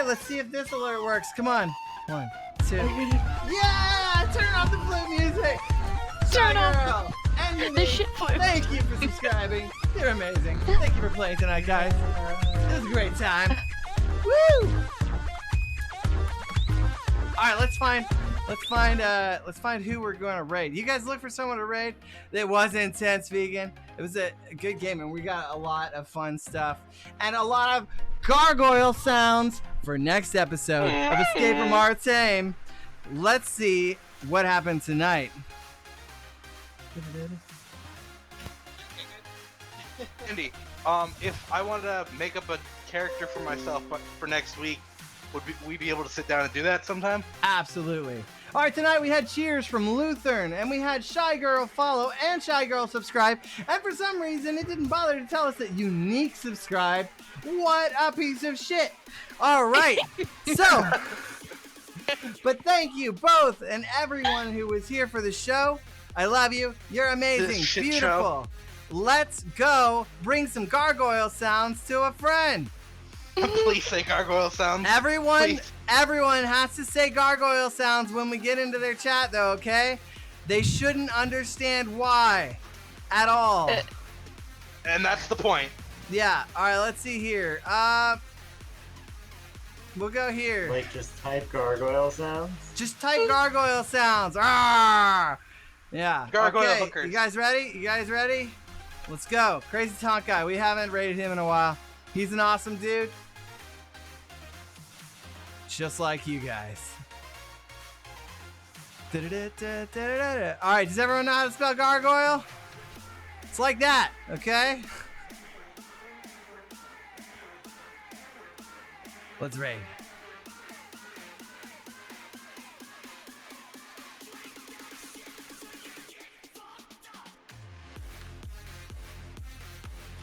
Let's see if this alert works. Come on. 1, 2. Yeah! Turn off the flute music. Turn Shy off Girl. And the shit flute. Thank you for subscribing. You're amazing. Thank you for playing tonight, guys. It was a great time. Woo! All right, let's find who we're going to raid. You guys look for someone to raid. It was Intense Vegan. It was a good game, and we got a lot of fun stuff and a lot of gargoyle sounds for next episode of Escape from Arthame. Let's see what happened tonight. Andy, if I wanted to make up a character for myself for next week. Would we be able to sit down and do that sometime? Absolutely. All right, tonight we had cheers from Luthern, and we had Shy Girl follow and Shy Girl subscribe, and for some reason it didn't bother to tell us that Unique subscribed. What a piece of shit. All right, so, but thank you both and everyone who was here for the show. I love you. You're amazing. This shit Beautiful. Let's go bring some gargoyle sounds to a friend. Please say gargoyle sounds. Everyone Please. has to say gargoyle sounds when we get into their chat, though, okay? They shouldn't understand why at all. And that's the point. Yeah, all right, let's see here. We'll go here. Like, just type gargoyle sounds? Just type gargoyle sounds. Arrgh! Yeah. Gargoyle okay. hookers. You guys ready? You guys ready? Let's go. Crazy Tonk Guy. We haven't rated him in a while. He's an awesome dude. Just like you guys. Da-da-da-da-da-da-da. All right, does everyone know how to spell gargoyle? It's like that, okay? Let's raid.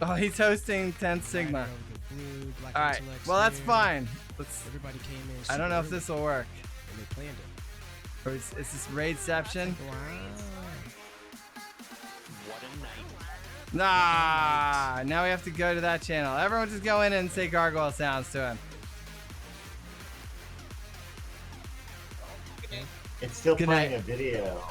Oh, he's hosting 10 Sigma. All right, well that's fine. Everybody came in. I don't know if this will work. And they planned it. Or is this raidception? Wow. Nah, now we have to go to that channel. Everyone just go in and say gargoyle sounds to him. It's still Good playing night. a video.